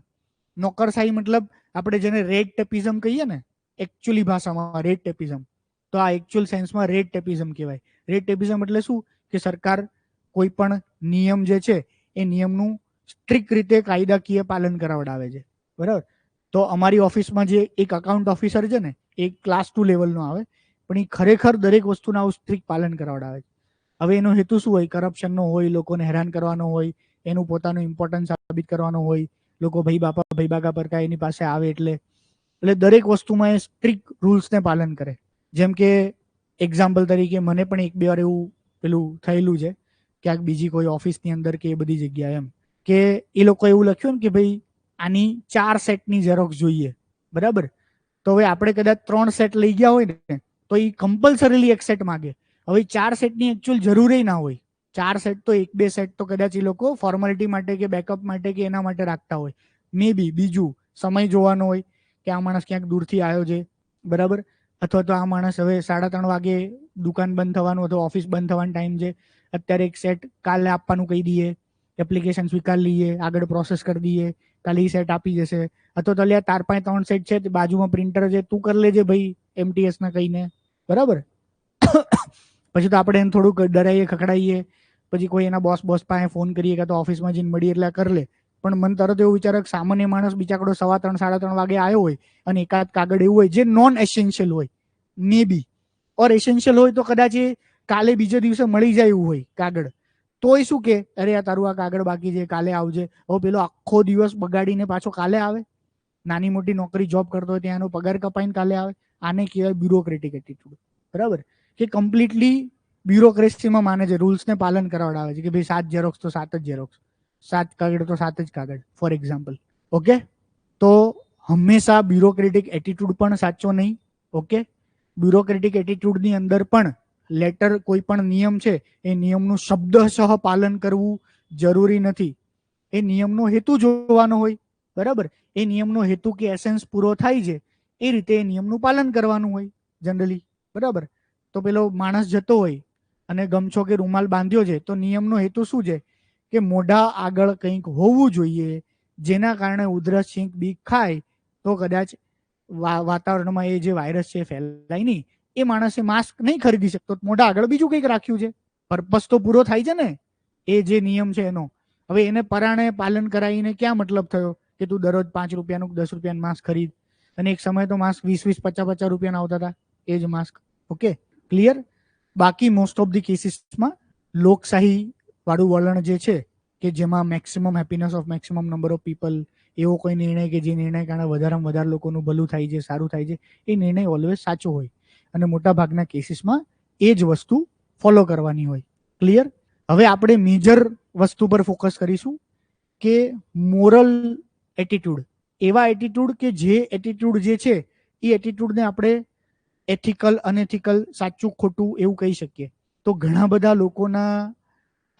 નોકરશાહી મતલબ આપણે જેને રેડ ટેપિઝમ કહીએ ને, એકચ્યુઅલી ભાષામાં રેડ ટેપિઝમ, તો આ એકચ્યુઅલ સેન્સમાં રેડ ટેપિઝમ કહેવાય. રેડ ટેપિઝમ એટલે શું કે સરકાર કોઈ પણ નિયમ જે છે એ નિયમનું સ્ટ્રિક્ટ રીતે કાયદાકીય પાલન કરાવડાવે છે, બરાબર. તો અમારી ઓફિસમાં જે એક અકાઉન્ટ ઓફિસર છે ને, એ ક્લાસ 2 લેવલનો આવે, પણ એ ખરેખર દરેક વસ્તુના આવું સ્ટ્રિક્ટ પાલન કરાવડાવે છે. હવે એનો હેતુ શું હોય? કરપ્શનનો હોય, લોકોને હેરાન કરવાનો હોય, એનું પોતાનું ઇમ્પોર્ટન્સ સાબિત કરવાનો હોય, લોકો ભાઈ બાગા પર કાંઈ એની પાસે આવે એટલે દરેક વસ્તુમાં એ સ્ટ્રિક્ટ રૂલ્સને પાલન કરે. જેમ કે એક્ઝામ્પલ તરીકે મને પણ 1-2 વાર એવું પેલું થયેલું છે ક્યાંક બીજી કોઈ ઓફિસની અંદર કે એ બધી જગ્યાએ, એમ કે એ લોકો એવું લખ્યું ને કે ભાઈ આની 4 સેટની ઝેરોક્સ જોઈએ, બરાબર. તો હવે આપણે કદાચ 3 સેટ લઈ ગયા હોય ને તો એ કમ્પલસરીલી 1 સેટ માગે. હવે 4 સેટની એકચ્યુઅલ જરૂર ના હોય. 4 સેટ તો 1-2 સેટ તો કદાચ એ લોકો ફોર્માલિટી માટે કે બેકઅપ માટે કે એના માટે રાખતા હોય, મે બી. બીજું સમય જોવાનો હોય કે આ માણસ ક્યાંક દૂરથી આવ્યો છે, બરાબર, અથવા તો આ માણસ હવે 3:30 વાગે દુકાન બંધ થવાનું અથવા ઓફિસ બંધ થવાનો ટાઈમ છે, અત્યારે 1 સેટ કાલે આપવાનું કહી દઈએ, એપ્લિકેશન સ્વીકાર લઈએ, આગળ પ્રોસેસ કરી દઈએ, કાલે એ સેટ આપી જશે. અથવા તો તાર પાસે 3 સેટ છે, બાજુમાં પ્રિન્ટર છે, તું કરી લેજે ભાઈ MTS ને કહીને, બરાબર. પછી તો આપણે એને થોડુંક ડરાઈએ, ખખડાઈએ, પછી કોઈ એના બોસ પાસે ફોન કરીએ કે તો ઓફિસમાં જઈને મળીએ એટલે કરી લે. પણ મને તરત એવું વિચારે કે સામાન્ય માણસ બિચારો 3:15 3:30 વાગે આવ્યો હોય અને એકાદ કાગળ એવું હોય જે નોન એસેન્શિયલ હોય, મે બી, ઓર એસેન્શિયલ હોય તો કદાચ એ કાલે બીજે દિવસે મળી જાય એવું હોય કાગળ, તોય શું કે અરે આ તારું આ કાગળ બાકી છે, કાલે આવજે. હવે પેલો આખો દિવસ બગાડીને પાછો કાલે આવે, નાની મોટી નોકરી જોબ કરતો હોય ત્યાં એનો પગાર કપાઈને કાલે આવે. આને કહેવાય બ્યુરોક્રેટિક એટીટ્યુડ, બરાબર. કે કમ્પ્લીટલી બ્યુરોક્રેસીમાં માને છે, રૂલ્સને પાલન કરાવડાવે છે કે ભાઈ 7 ઝેરોક્સ તો 7 જ ઝેરોક્સ, 7 કાગળ તો 7 જ કાગળ, ફોર એક્ઝામ્પલ. ઓકે, તો હંમેશા બ્યુરોક્રેટિક એટીટ્યુડ પણ સાચો નહીં. ઓકે, બ્યુરોક્રેટિક એટીટ્યુડની અંદર પણ લેટર કોઈ પણ નિયમ છે એ નિયમનું શબ્દશઃ પાલન કરવું જરૂરી નથી. એ નિયમનો હેતુ જોવાનો હોય, બરાબર. એ નિયમનો હેતુ કે એસેન્સ પૂરો થાય છે એ રીતે એ નિયમનું પાલન કરવાનું હોય જનરલી, બરાબર. તો પેલો માણસ જતો હોય અને ગમછો કે રૂમાલ બાંધ્યો છે, તો નિયમનો હેતુ શું છે કે મોઢા આગળ કંઈક હોવું જોઈએ જેના કારણે ઉધરસ, છીંક, બીક ખાય તો કદાચ વાતાવરણમાં એ જે વાયરસ છે ફેલાય નહીં. એ માણસે માસ્ક નહીં ખરીદી શકતો, મોઢા આગળ બીજું કંઈક રાખ્યું છે, પર્પસ તો પૂરો થાય છે ને એ જે નિયમ છે એનો. હવે એને પરાણે પાલન કરાવીને ક્યાં મતલબ થયો કે તું દરરોજ 5 રૂપિયાનું 10 રૂપિયાનું માસ્ક ખરીદ, અને એક સમય તો માસ્ક 20-20, 50-50 રૂપિયાના આવતા હતા એ જ માસ્ક. Okay, clear? બાકી મોસ્ટ ઓફ ધી કેસીસમાં લોકશાહી વાળું વલણ જે છે કે જેમાં maximum happiness of maximum number of people, એવો કોઈ નિર્ણય કે જે નિર્ણય કારણે વધારેમાં વધારે લોકોનું ભલું થાય છે, સારું થાય છે, એ નિર્ણય ઓલવેઝ સાચો હોય અને મોટા ભાગના કેસીસમાં એ જ વસ્તુ ફોલો કરવાની હોય. ક્લિયર? હવે આપણે મેજર વસ્તુ પર ફોકસ કરીશું કે મોરલ એટીટ્યુડ. એવા એટીટ્યુડ કે જે એટીટ્યુડ જે છે એ એટીટ્યુડને આપણે એથિકલ, અનએથિકલ, સાચું ખોટું એવું કહી શકીએ. તો ઘણા બધા લોકોના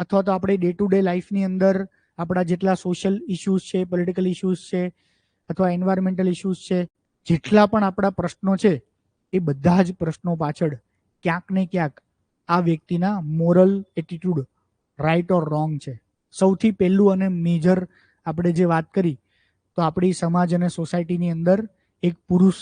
અથવા તો આપણે ડે ટુ ડે લાઈફની અંદર આપણા જેટલા સોશિયલ ઇશ્યુઝ છે, પોલિટિકલ ઇશ્યુઝ છે અથવા એન્વાયરમેન્ટલ ઇશ્યુઝ છે, જેટલા પણ આપણા પ્રશ્નો છે એ બધા જ પ્રશ્નો પાછળ ક્યાંક ને ક્યાંક આ વ્યક્તિના moral attitude right or wrong છે. સૌથી પહેલું અને મેજર આપણે જે વાત કરી તો આપણી સમાજ અને સોસાયટીની અંદર એક પુરુષ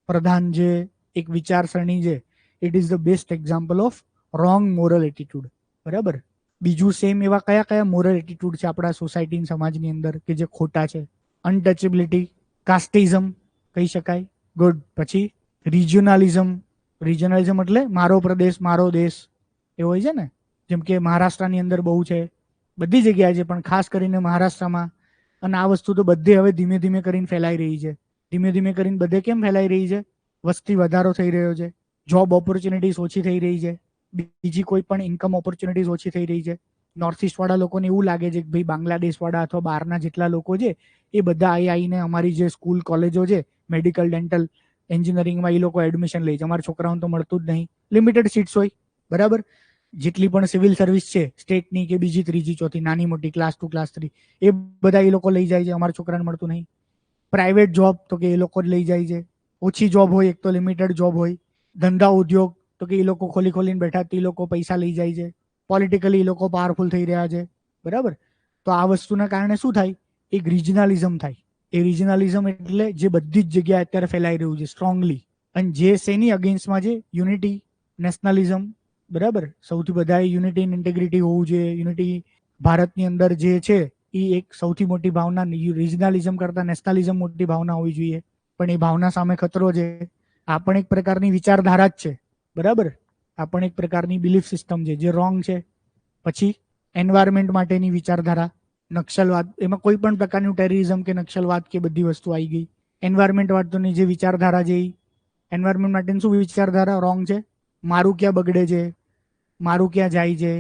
પ્રધાન જે એક વિચારસરણી છે, it is the best example of wrong moral attitude, બરાબર. બીજું સેમ એવા કયા કયા મોરલ એટીટ્યુડ છે આપણા સોસાયટી સમાજની અંદર કે જે ખોટા છે? અનટચેબિલિટી, કાસ્ટિઝમ કહી શકાય, ગુડ. પછી રિજિયોનાલિઝમ. રિજિયોનાલિઝમ એટલે મારો પ્રદેશ મારો દેશ, એવો હોય છે ને, જેમ કે મહારાષ્ટ્રની અંદર બહુ છે, બધી જગ્યાએ છે પણ ખાસ કરીને મહારાષ્ટ્રમાં. અને આ વસ્તુ તો બધે હવે ધીમે ધીમે કરીને ફેલાઈ રહી છે. ધીમે ધીમે કરીને બધે કેમ ફેલાઈ રહી છે? વસ્તી વધારો થઈ રહ્યો છે, જોબ ઓપોર્ચ્યુનિટીઝ ઓછી થઈ રહી છે, બીજી કોઈ પણ ઇન્કમ ઓપોર્ચ્યુનિટીઝ ઓછી થઈ રહી છે. નોર્થ ઇસ્ટ વાળા લોકોને એવું લાગે છે કે ભાઈ બાંગ્લાદેશ વાળા અથવા બહારના જેટલા લોકો છે એ બધા આવીને અમારી જે સ્કૂલ કોલેજો છે મેડિકલ ડેન્ટલ એન્જિનિયરિંગમાં એ લોકો એડમિશન લે છે. અમારા છોકરાઓને તો મળતું જ નહીં, લિમિટેડ સીટ્સ હોય. બરાબર. જેટલી પણ સિવિલ સર્વિસ છે સ્ટેટની કે બીજી ત્રીજી ચોથી નાની મોટી ક્લાસ 2 ક્લાસ 3 એ બધા એ લોકો લઈ જાય છે, અમારા છોકરાને મળતું નહીં. પ્રાઇવેટ જોબ તો કે એ લોકો જ લઈ જાય છે. ઓછી જોબ હોય, એક તો લિમિટેડ જોબ હોય. ધંધા ઉદ્યોગ તો કે એ લોકો ખોલીને બેઠા, તે લોકો પૈસા લઈ જાય છે. પોલિટિકલી એ લોકો પાવરફુલ થઈ રહ્યા છે. બરાબર. તો આ વસ્તુના કારણે શું થાય? એક રિજનલિઝમ થાય. એ રિજનલિઝમ એટલે જે બધી જ જગ્યાએ અત્યારે ફેલાઈ રહ્યું છે સ્ટ્રોંગલી, અને જે શેની અગેન્સ્ટમાં છે? યુનિટી, નેશનલિઝમ. બરાબર. સૌથી બધાએ યુનિટી એન્ડ ઇન્ટેગ્રિટી હોવું જોઈએ. યુનિટી ભારતની અંદર જે છે એ એક સૌથી મોટી ભાવના, રિજનલિઝમ કરતા નેશનલિઝમ મોટી ભાવના હોવી જોઈએ. પણ એ ભાવના સામે ખતરો છે. આ પણ એક પ્રકારની વિચારધારા જ છે. બરાબર. આ પણ એક પ્રકારની બિલીફ સિસ્ટમ છે જે રોંગ છે. પછી એન્વાયરમેન્ટ માટેની વિચારધારા, નક્સલવાદ, એમાં કોઈ પણ પ્રકારનું ટેરરિઝમ કે નક્સલવાદ કે બધી વસ્તુ આવી ગઈ. એન્વાયરમેન્ટ વાળની જે વિચારધારા છે એ એન્વાયરમેન્ટ માટેની શું વિચારધારા રોંગ છે? મારું ક્યાં બગડે છે, મારું ક્યાં જાય છે.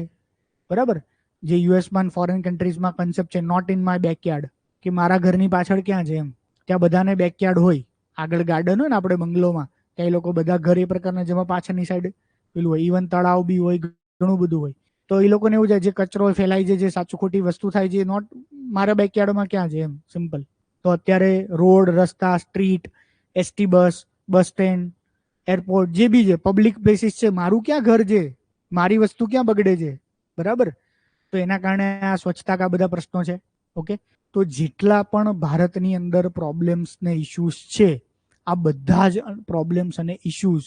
બરાબર. જે યુએસમાં ફોરેન કન્ટ્રીઝમાં કન્સેપ્ટ છે નોટ ઇન માય બેકયાર્ડ, કે મારા ઘરની પાછળ ક્યાં છે એમ. ત્યાં બધાને બેકયાર્ડ હોય, આગળ ગાર્ડન હોય ને આપણે બંગલોમાં, ત્યાં એ લોકો બધા ઘર એ પ્રકારના જેમાં પાછળની સાઈડ પેલું હોય, ઇવન તળાવ બી હોય, ઘણું બધું હોય. તો એ લોકોને એવું છે જે કચરો ફેલાય છે, જે સાચું ખોટી વસ્તુ થાય છે, નોટ મારા બેકયાર્ડમાં ક્યાં છે એમ, સિમ્પલ. તો અત્યારે રોડ, રસ્તા, street, ST bus, bus stand, airport, જે બી છે પબ્લિક પ્લેસીસ છે, મારું ક્યાં ઘર છે, મારી વસ્તુ ક્યાં બગડે છે. બરાબર. તો એના કારણે આ સ્વચ્છતા કા બધા પ્રશ્નો છે. ઓકે. તો જેટલા પણ ભારતની અંદર પ્રોબ્લેમ્સ ને ઇશ્યુઝ છે, આ બધા જ પ્રોબ્લેમ્સ અને ઇશ્યુઝ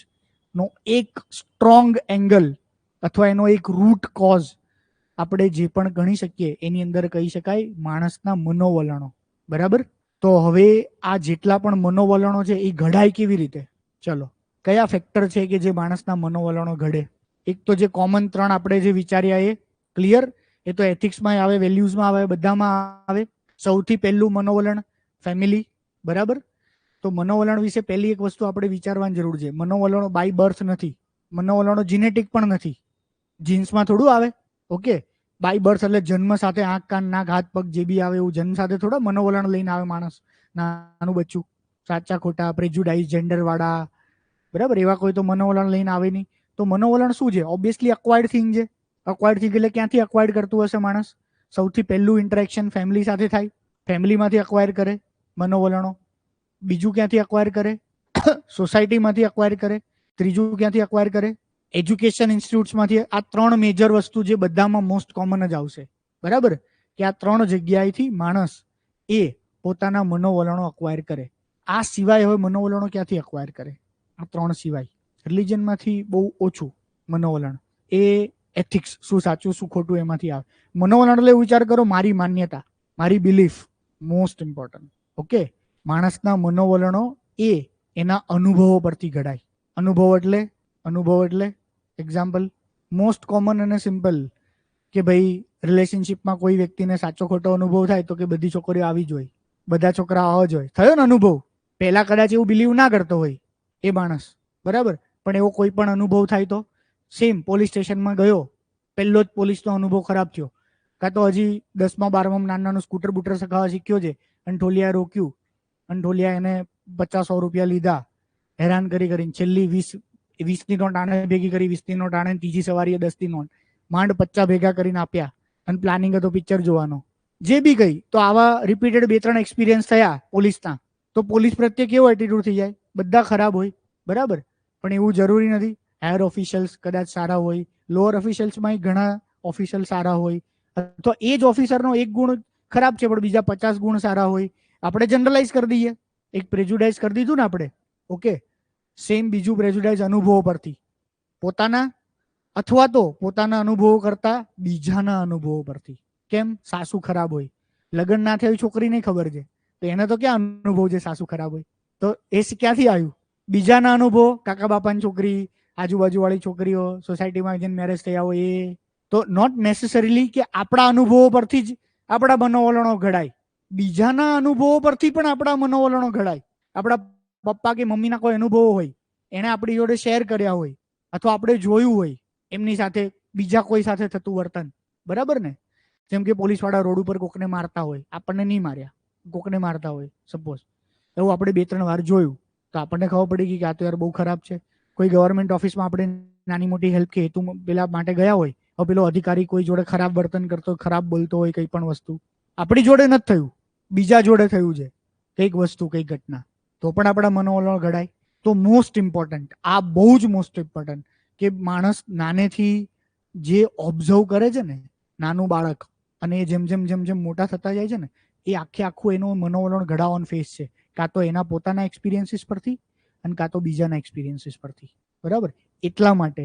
નો એક સ્ટ્રોંગ એંગલ અથવા એનો એક રૂટ કોઝ આપણે જે પણ ગણી શકીએ એની અંદર કહી શકાય માણસના મનોવલણો. બરાબર. તો હવે આ જેટલા પણ મનોવલણો છે એ ઘડાય કેવી રીતે? ચલો, કયા ફેક્ટર છે કે જે માણસના મનોવલણો ઘડે? એક તો જે કોમન 3 આપણે જે વિચાર્યા એ ક્લિયર, એ તો એથિક્સમાં આવે, વેલ્યુઝમાં આવે, બધામાં આવે. સૌથી પહેલું મનોવલણ ફેમિલી. બરાબર. તો મનોવલણ વિશે પહેલી એક વસ્તુ આપણે વિચારવાની જરૂર છે. મનોવલણો બાય બર્થ નથી, મનોવલણો જીનેટિક પણ નથી, જીન્સમાં થોડું આવે. ઓકે. બાય બર્થ એટલે જન્મ સાથે આંખ, કાન, નાક, હાથ, પગ જે બી આવે એવું જન્મ સાથે થોડા મનોવલણ લઈને આવે માણસ, નાનું બચ્ચું. સાચા ખોટા, પ્રેજ્યુડાઇઝ, જેન્ડર વાળા, બરાબર, એવા કોઈ તો મનોવલણ લઈને આવે નહીં. તો મનોવલણ શું છે? ઓબ્વિયસલી અક્વાયર્ડ થિંગ છે. અક્વાયર્ડ થિંગ એટલે ક્યાંથી અક્વાયર્ડ કરતું હશે માણસ? સૌથી પહેલું ઇન્ટરેક્શન ફેમિલી સાથે થાય, ફેમિલીમાંથી અક્વાયર કરે મનોવલણો. બીજું ક્યાંથી અક્વાયર કરે? સોસાયટીમાંથી અક્વાયર કરે. ત્રીજું ક્યાંથી અક્વાયર કરે? એજ્યુકેશન ઇન્સ્ટિટ્યૂટ્સમાંથી. આ 3 મેજર વસ્તુ જે બધામાં મોસ્ટ કોમન જ આવશે. બરાબર. કે આ 3 જગ્યાએથી માણસ એ પોતાના મનોવલણો અક્વાયર કરે. આ સિવાય હવે મનોવલણો ક્યાંથી અક્વાયર કરે? આ 3 સિવાય રિલિજનમાંથી બહુ ઓછું મનોવલણ. એ એથિક્સ, શું સાચું શું ખોટું, એમાંથી આવે. મનોવલણ એટલે વિચાર કરો મારી માન્યતા, મારી બિલીફ, મોસ્ટ ઇમ્પોર્ટન્ટ. ઓકે. માણસના મનોવલણો એ એના અનુભવો પરથી ઘડાય. અનુભવ એટલે એક્ઝામ્પલ મોસ્ટ કોમન અને સિમ્પલ, કે ભાઈ રિલેશનશિપમાં કોઈ વ્યક્તિને સાચો ખોટો અનુભવ થાય તો કે બધી છોકરીઓ આવી જ હોય, બધા છોકરા આવા જ હોય. થયો ને અનુભવ? પહેલા કદાચ એવું બિલીવ ના કરતો હોય એ માણસ. બરાબર. પણ એવો કોઈ પણ અનુભવ થાય તો સેમ, પોલીસ સ્ટેશનમાં ગયો, પહેલો જ પોલીસનો અનુભવ ખરાબ થયો, કાં તો હજી 10મા 12મા નાનું સ્કૂટર બુટર સખાવા શીખ્યો છે અને ઢોલિયા રોક્યું અને ઢોલિયા એને 50-100 રૂપિયા લીધા, હેરાન કરીને છેલ્લી 20ની નોટ આણે ભેગી કરી, 20ની નોટ આણે, ત્રીજી સવારીએ 10ની નોટ માંડ 50 ભેગા કરીને આપ્યા અને પ્લાનિંગ હતો પિક્ચર જોવાનો. જે બી ગઈ. તો આવા રિપીટેડ 2-3 એક્સપિરિયન્સ થયા પોલીસના, તો પોલીસ પ્રત્યે કેવો એટીટ્યુડ થઈ જાય? બધા ખરાબ હોય. બરાબર. પણ એવું જરૂરી નથી. હાયર ઓફિશિયલ્સ કદાચ સારા હોય, લોઅર ઓફિશિયલ્સમાં ઘણા ઓફિશિયલ સારા હોય, અથવા એ જ ઓફિસરનો એક ગુણ ખરાબ છે પણ બીજા 50 ગુણ સારા હોય. આપણે જનરલાઇઝ કરી દઈએ, એક પ્રેજ્યુડાઇઝ કરી દીધું ને આપણે. ઓકે. સેમ બીજું પ્રેજ્યુડાઇઝ અનુભવો પરથી, પોતાના અથવા તો પોતાના અનુભવો કરતા બીજાના અનુભવો પરથી. કેમ? સાસુ ખરાબ હોય, લગ્ન ના થયું, છોકરીને ખબર છે, તો એને તો ક્યાં અનુભવ છે સાસુ ખરાબ હોય? તો એ ક્યાંથી આવ્યું? બીજાના અનુભવો, કાકા બાપાની છોકરી, આજુબાજુ વાળી છોકરીઓ, સોસાયટીમાં જેને મેરેજ થયા હોય એ. તો નોટ નેસેસરીલી કે આપણા અનુભવો પરથી જ આપણા મનોવલણો ઘડાય, બીજાના અનુભવો પરથી પણ આપણા મનોવલણો ઘડાય. આપણા પપ્પા કે મમ્મીના કોઈ અનુભવો હોય, એને આપણી જોડે શેર કર્યા હોય, અથવા આપણે જોયું હોય એમની સાથે બીજા કોઈ સાથે થતું વર્તન, બરાબર ને? જેમ કે પોલીસવાળા રોડ ઉપર કોકને મારતા હોય, આપણને નહીં માર્યા, કોકને મારતા હોય સપોઝ, એવું આપણે 2-3 વાર જોયું, તો આપણને ખબર પડી ગઈ કે આ તો યાર બહુ ખરાબ છે. કોઈ ગવર્મેન્ટ ઓફિસમાં આપણે નાની મોટી હેલ્પ કે હેતુ પેલા માટે ગયા હોય, હવે પેલો અધિકારી કોઈ જોડે ખરાબ વર્તન કરતો હોય, ખરાબ બોલતો હોય, કંઈ પણ વસ્તુ આપણી જોડે નથી થયું, બીજા જોડે થયું છે કંઈક વસ્તુ, કંઈક ઘટના, તો પણ આપણા મનોવલણ ઘડાય. તો મોસ્ટ ઇમ્પોર્ટન્ટ, આ બહુ જ મોસ્ટ ઇમ્પોર્ટન્ટ, કે માણસ નાનેથી જે ઓબ્ઝર્વ કરે છે ને, નાનું બાળક, અને જેમ જેમ જેમ જેમ મોટા થતા જાય છે ને, એ આખું એનું મનોવલણ ઘડાવવાનો ફેસ છે, કાં તો એના પોતાના એક્સપિરિયન્સીસ પરથી અને કાં તો બીજાના એક્સપિરિયન્સીસ પરથી, બરાબર? એટલા માટે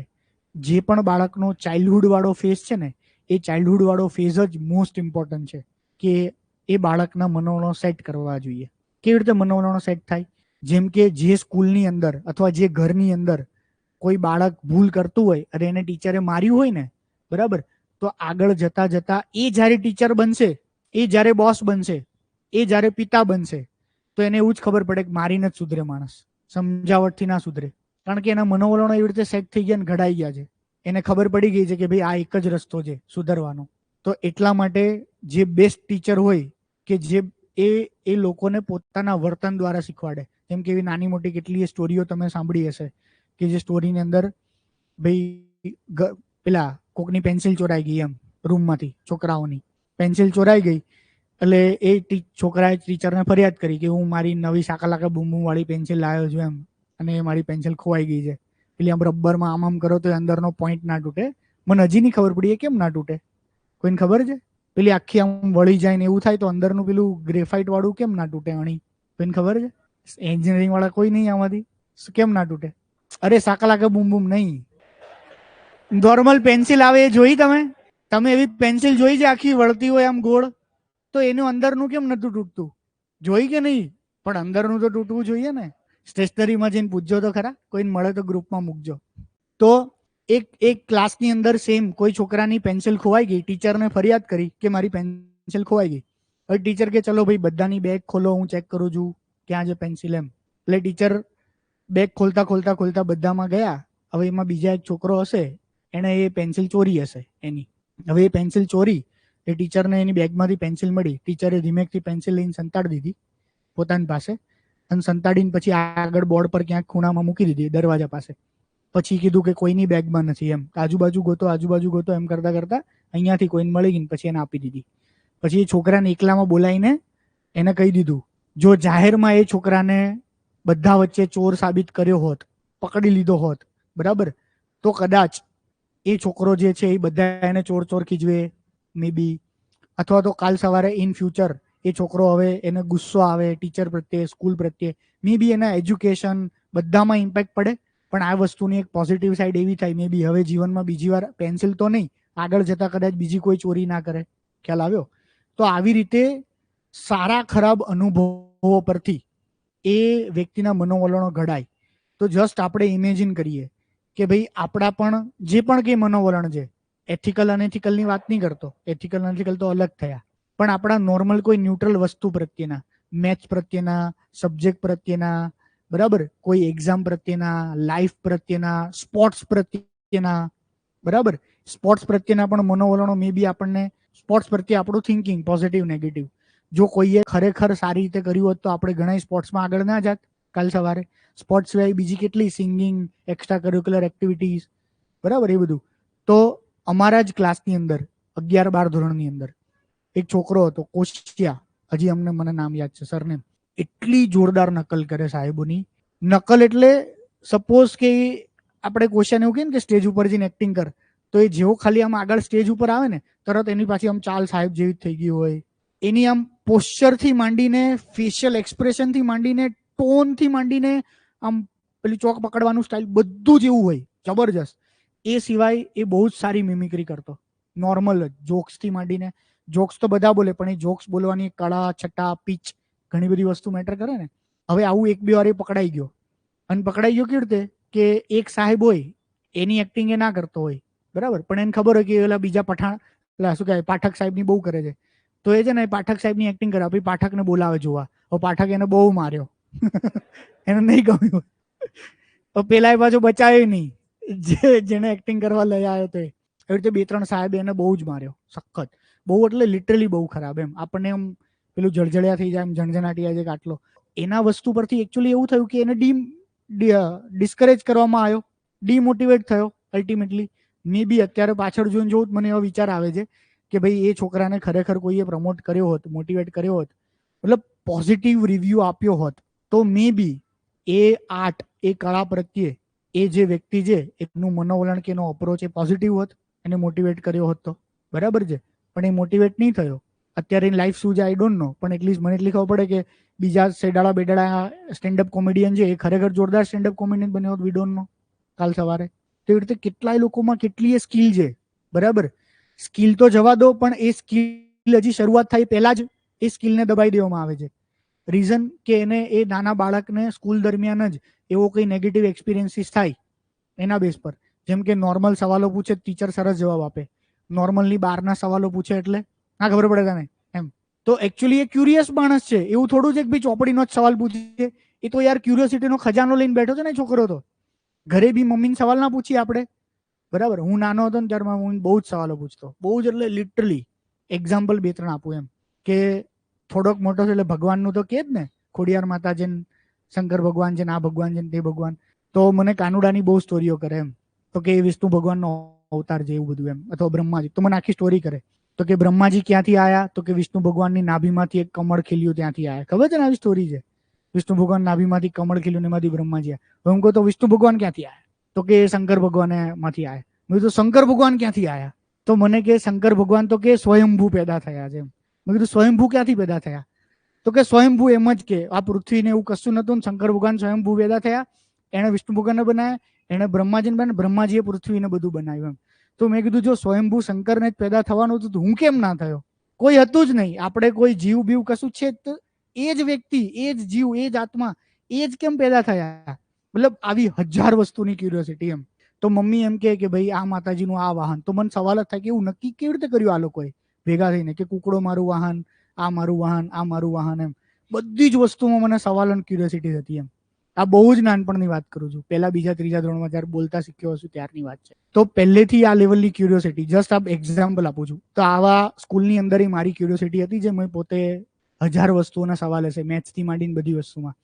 જે પણ બાળકનો ચાઇલ્ડહુડ વાળો ફેઝ છે ને, એ ચાઇલ્ડહુડ વાળો ફેઝ જ મોસ્ટ ઇમ્પોર્ટન્ટ છે, કે એ બાળકના મનોવલણો સેટ કરવા જોઈએ. કેવી રીતે મનોવલણો સેટ થાય? જેમ કે જે સ્કૂલની અંદર અથવા જે ઘરની અંદર કોઈ બાળક ભૂલ કરતું હોય અને એને ટીચરે માર્યું હોય ને, બરાબર, તો આગળ જતા જતા એ જ્યારે ટીચર બનશે, એ જ્યારે બોસ બનશે, એ જ્યારે પિતા બનશે, તો એને એવું જ ખબર પડે કે મારીને જ સુધરે માણસ, સમજાવટથી ના સુધરે. કારણ કે એના મનોવલણો એવી રીતે સેટ થઈ ગયા અને ઘડાઈ ગયા છે, એને ખબર પડી ગઈ છે કે ભાઈ આ એક જ રસ્તો છે સુધરવાનો. તો એટલા માટે જે બેસ્ટ ટીચર હોય કે જે એ લોકોને પોતાના વર્તન દ્વારા શીખવાડે. જેમ કે એવી નાની મોટી કેટલી સ્ટોરીઓ તમે સાંભળી હશે કે જે સ્ટોરીની અંદર ભાઈ પેલા કોકની પેન્સિલ ચોરાઈ ગઈ, એમ રૂમમાંથી છોકરાઓની પેન્સિલ ચોરાઈ ગઈ, એટલે એ છોકરાએ ટીચરને ફરિયાદ કરી કે હું મારી નવી શાકાલાકા બૂમબૂમ વાળી પેન્સિલ લાવ્યો છું એમ, અને મારી પેન્સિલ ખોવાઈ ગઈ છે. એટલે આમ રબરમાં આમ કરો તો અંદરનો પોઈન્ટ ના તૂટે. મને હજી નહીં ખબર પડી એ કેમ ના તૂટે, કોઈને ખબર છે? પેલી આખી આમ વળી જાય ને એવું થાય તો અંદરનું પેલું ગ્રેફાઇટ વાળું કેમ ના તૂટે અણી, કોઈને ખબર છે? એન્જિનિયરિંગ વાળા કોઈ નહીં આમાંથી? કેમ ના તૂટે? અરે શાકાલાકા બૂમબૂમ નહીં, નોર્મલ પેન્સિલ આવે એ જોઈ તમે એવી પેન્સિલ જોઈ છે આખી વળતી હોય આમ ગોળ? તો એનું અંદરનું કેમ નતું તૂટતું? જોઈ કે નહીં? પણ અંદરનું તો તૂટવું જોઈએ ને. સ્ટેશનરીમાં જઈને પૂછજો તો ખરા, કોઈને મળે તો ગ્રુપમાં મૂકજો. તો એક ક્લાસની અંદર સેમ કોઈ છોકરાની પેન્સિલ ખોવાઈ ગઈ, ટીચરને ફરિયાદ કરી કે મારી પેન્સિલ ખોવાઈ ગઈ. હવે ટીચર કે ચલો ભાઈ બધાની બેગ ખોલો, હું ચેક કરું છું ક્યાં છે પેન્સિલ એમ. એટલે ટીચર બેગ ખોલતા ખોલતા ખોલતા બધામાં ગયા. હવે એમાં બીજા એક છોકરો હશે, એને એ પેન્સિલ ચોરી હશે એની. હવે એ પેન્સિલ ચોરી, એ ટીચરને એની બેગમાંથી પેન્સિલ મળી, ટીચરે ધીમેકથી પેન્સિલ લઈને સંતાડી દીધી પોતાની પાસે, અને સંતાડીને પછી આગળ બોર્ડ પર ક્યાંક ખૂણામાં મૂકી દીધી દરવાજા પાસે. પછી કીધું કે કોઈની બેગમાં નથી એમ, આજુબાજુ ગોતો એમ કરતા કરતા અહીંયાથી કોઈને મળી ગઈ, પછી એને આપી દીધી. પછી એ છોકરાને એકલામાં બોલાવીને એને કહી દીધું, જો જાહેરમાં એ છોકરાને બધા વચ્ચે ચોર સાબિત કર્યો હોત, પકડી લીધો હોત, બરાબર, તો કદાચ એ છોકરો જે છે એ બધા એને ચોર ચોર ખીજવે મે બી, અથવા તો કાલ સવારે ઇન ફ્યુચર એ છોકરો હવે એને ગુસ્સો આવે ટીચર પ્રત્યે, સ્કૂલ પ્રત્યે, મે બી એના એજ્યુકેશન બધામાં ઇમ્પેક્ટ પડે. પણ આ વસ્તુની એક પોઝિટિવ સાઈડ એવી થાય, મે બી હવે જીવનમાં બીજી વાર પેન્સિલ તો નહીં, આગળ જતા કદાચ બીજી કોઈ ચોરી ના કરે. ખ્યાલ આવ્યો? તો આવી રીતે સારા ખરાબ અનુભવો પરથી એ વ્યક્તિના મનોવલણો ઘડાય. તો જસ્ટ આપણે ઇમેજિન કરીએ કે ભાઈ આપણા પણ જે પણ કંઈ મનોવલણ છે, એથિકલ અનએથિકલની વાત નહીં કરતો, એથિકલ અનએથિકલ તો અલગ થયા, પણ આપણા નોર્મલ કોઈ ન્યુટ્રલ વસ્તુ પ્રત્યેના, મેથ્સ પ્રત્યેના, સબ્જેક્ટ પ્રત્યેના, બરાબર, કોઈ એક્ઝામ પ્રત્યેના, લાઈફ પ્રત્યેના, સ્પોર્ટ્સ પ્રત્યેના, બરાબર, સ્પોર્ટ્સ પ્રત્યેના પણ મનોવલણો મે બી આપણને, સ્પોર્ટ્સ પ્રત્યે આપણું થિંકિંગ પોઝિટિવ નેગેટિવ, જો કોઈએ ખરેખર સારી રીતે કર્યું હોત તો આપણે ઘણા સ્પોર્ટ્સમાં આગળ ના જાત કાલ સવારે. સ્પોર્ટ્સ સિવાય બીજી કેટલી સિંગિંગ, એક્સ્ટ્રા કરિક્યુલર એક્ટિવિટીઝ, બરાબર, એ બધું. તો અમારા જ ક્લાસની અંદર 11-12 ધોરણની અંદર એક છોકરો હતો કોશિયા, હજી મને નામ યાદ છે સરને, એટલી જોરદાર નકલ કરે સાહેબોની. નકલ એટલે સપોઝ કે આપણે કોશિયાને એવું કહીએ ને કે સ્ટેજ ઉપર જઈને એક્ટિંગ કર, તો એ જેવો ખાલી આમ આગળ સ્ટેજ ઉપર આવે ને તરત એની પાછી આમ ચાલ સાહેબ જેવી થઈ ગઈ હોય. એની આમ પોસ્ચરથી માંડીને, ફેશિયલ એક્સપ્રેશનથી માંડીને, ટોનથી માંડીને, આમ પેલી ચોક પકડવાનું સ્ટાઇલ બધું જ એવું હોય, જબરજસ્ત. એ સિવાય એ બહુ જ સારી મિમિક્રી કરતો, નોર્મલ જોક્સથી માંડીને. જોક્સ તો બધા બોલે, પણ એ જોક્સ બોલવાની કળા, છટા, પીચ, ઘણી બધી વસ્તુ મેટર કરે ને. હવે આવું 1-2 વાર એ પકડાઈ ગયો, અને પકડાઈ ગયો કેવી રીતે કે એક સાહેબ હોય એની એક્ટિંગ એ ના કરતો હોય, બરાબર, પણ એને ખબર હોય કે ઓલા બીજા પઠાણ, પેલા શું કહેવાય, પાઠક સાહેબની બહુ કરે છે, તો એ છે ને પાઠક સાહેબની એક્ટિંગ કરે, પછી પાઠકને બોલાવે જોવા. હવે પાઠક એને બહુ માર્યો, એને નહીં ગમ્યું. તો પેલા પાછો બચાવ્યો નહીં, જેને એક્ટિંગ કરવા લઈ આવ્યો તો. એવી રીતે 2-3 સાહેબ એને બહુ જ માર્યો, સખત. બહુ એટલે લિટરલી બહુ ખરાબ. એમ આપણને એમ પેલું જળજળિયા થઈ જાય, એમ ઝણઝણાટી જાય કે આટલો. એના વસ્તુ પરથી એકચ્યુઅલી એવું થયું કે એને ડિસ્કરેજ કરવામાં આવ્યો, ડીમોટિવેટ થયો અલ્ટિમેટલી. મે બી અત્યારે પાછળ જોઈને જોઉં મને એવો વિચાર આવે છે કે ભાઈ એ છોકરાને ખરેખર કોઈએ પ્રમોટ કર્યો હોત, મોટિવેટ કર્યો હોત, મતલબ પોઝિટિવ રિવ્યુ આપ્યો હોત, તો મે બી એ આર્ટ, એ કળા પ્રત્યે એ જે વ્યક્તિ છે એનું મનોવલણ કે એનો અપ્રોચ એ પોઝિટિવ હોત, એને મોટિવેટ કર્યો હોત તો. બરાબર છે. પણ એ મોટિવેટ નહીં થયો. અત્યારે લાઈફ શું છે આઈ ડોન્ટ નો, પણ એટલીસ્ટ મને એટલી ખબર પડે કે બીજા સેડાળા બેડાળા સ્ટેન્ડઅપ કોમેડિયન છે એ ખરેખર જોરદાર સ્ટેન્ડઅપ કોમેડિયન બન્યો હોત વી ડોન્ટ નો કાલ સવારે. તો એવી રીતે કેટલાય લોકોમાં કેટલી એ સ્કિલ છે. બરાબર, સ્કિલ તો જવા દો, પણ એ સ્કિલ હજી શરૂઆત થાય પહેલા જ એ સ્કિલને દબાઈ દેવામાં આવે છે. રીઝન કે એને એ નાના બાળકને સ્કૂલ દરમિયાન જ એવો કંઈ નેગેટિવ એક્સપિરિયન્સીસ થાય એના બેઝ પર. જેમ કે નોર્મલ સવાલો પૂછે ટીચર સરસ જવાબ આપે, નોર્મલની બહારના સવાલો પૂછે એટલે ના ખબર પડે તને એમ. તો એકચ્યુઅલી એ ક્યુરિયસ માણસ છે. એવું થોડું છે કે ભાઈ ચોપડીનો જ સવાલ પૂછીએ. એ તો યાર ક્યુરિયોસિટીનો ખજાનો લઈને બેઠો છે ને છોકરો. તો ઘરે બી મમ્મીને સવાલ ના પૂછીએ આપણે. બરાબર, હું નાનો હતો ને ત્યારે હું બહુ જ સવાલો પૂછતો, બહુ જ એટલે લિટરલી. એક્ઝામ્પલ 2-3 આપું એમ કે થોડોક મોટો છે એટલે ભગવાનનું તો કે જ ને, ખોડિયાર માતા છે, શંકર ભગવાન છે, આ ભગવાન છે, તે ભગવાન. તો મને કાનુડાની બહુ સ્ટોરીઓ કરે એમ. તો કે એ વિષ્ણુ ભગવાનનો અવતાર છે એવું બધું એમ, અથવા બ્રહ્માજી. તો મને આખી સ્ટોરી કરે. તો કે બ્રહ્માજી ક્યાંથી આયા? તો કે વિષ્ણુ ભગવાનની નાભીમાંથી એક કમળ ખીલ્યું ત્યાંથી આયા. ખબર છે ને આવી સ્ટોરી છે? વિષ્ણુ ભગવાન નાભીમાંથી કમળ ખીલ્યું એમાંથી બ્રહ્માજી આયા. હું કહું તો વિષ્ણુ ભગવાન ક્યાંથી આયા? તો કે શંકર ભગવાન માંથી આયા. મેં કીધું શંકર ભગવાન ક્યાંથી આયા? તો મને કે શંકર ભગવાન તો કે સ્વયંભૂ પેદા થયા છે. મેં કીધું સ્વયંભૂ ક્યાંથી પેદા થયા? તો કે સ્વયંભૂ એમ જ કે આ પૃથ્વીને એવું કશું નતું ને શંકર ભગવાન સ્વયંભૂ પેદા થયા. એને વિષ્ણુ ભગવાનને બનાવ્યા, એને બ્રહ્માજીને બનાવ્યા, બ્રહ્માજીએ પૃથ્વીને બધું બનાવ્યું એમ. તો મેં કીધું જો સ્વયંભૂ શંકરને જ પેદા થવાનું હતું તો હું કેમ ના થયો? કોઈ હતું જ નહીં. આપણે કોઈ જીવ બીવ કશું છે તો એ જ વ્યક્તિ, એ જ જીવ, એ જ આત્મા, એ જ કેમ પેદા થયા? મતલબ આવી 1000 વસ્તુની ક્યુરિયોસિટી એમ. તો મમ્મી એમ કે ભાઈ આ માતાજીનું આ વાહન. તો મને સવાલ જ થાય કે એવું નક્કી કેવી રીતે કર્યું આ લોકોએ ભેગા થઈને કે કુકડો મારું વાહન, આ મારું વાહન, આ મારું વાહન એમ. બધી જ વસ્તુમાં મને સવાલ અને ક્યુરિયોસિટી હતી એમ. આ બહુ જ નાનપણની વાત કરું છું, પહેલા બીજા ત્રીજા ધોરણમાં જ્યારે બોલતા શીખ્યો હશું ત્યારની વાત છે. તો પહેલેથી આ લેવલની ક્યુરિયોસિટી, જસ્ટ આ એક્ઝામ્પલ આપું છું. તો આવા સ્કૂલની અંદર મારી ક્યુરિયોસિટી હતી, જે મેં પોતે 1000 વસ્તુઓના સવાલ હશે, મેથ્સથી માંડીને બધી વસ્તુમાં.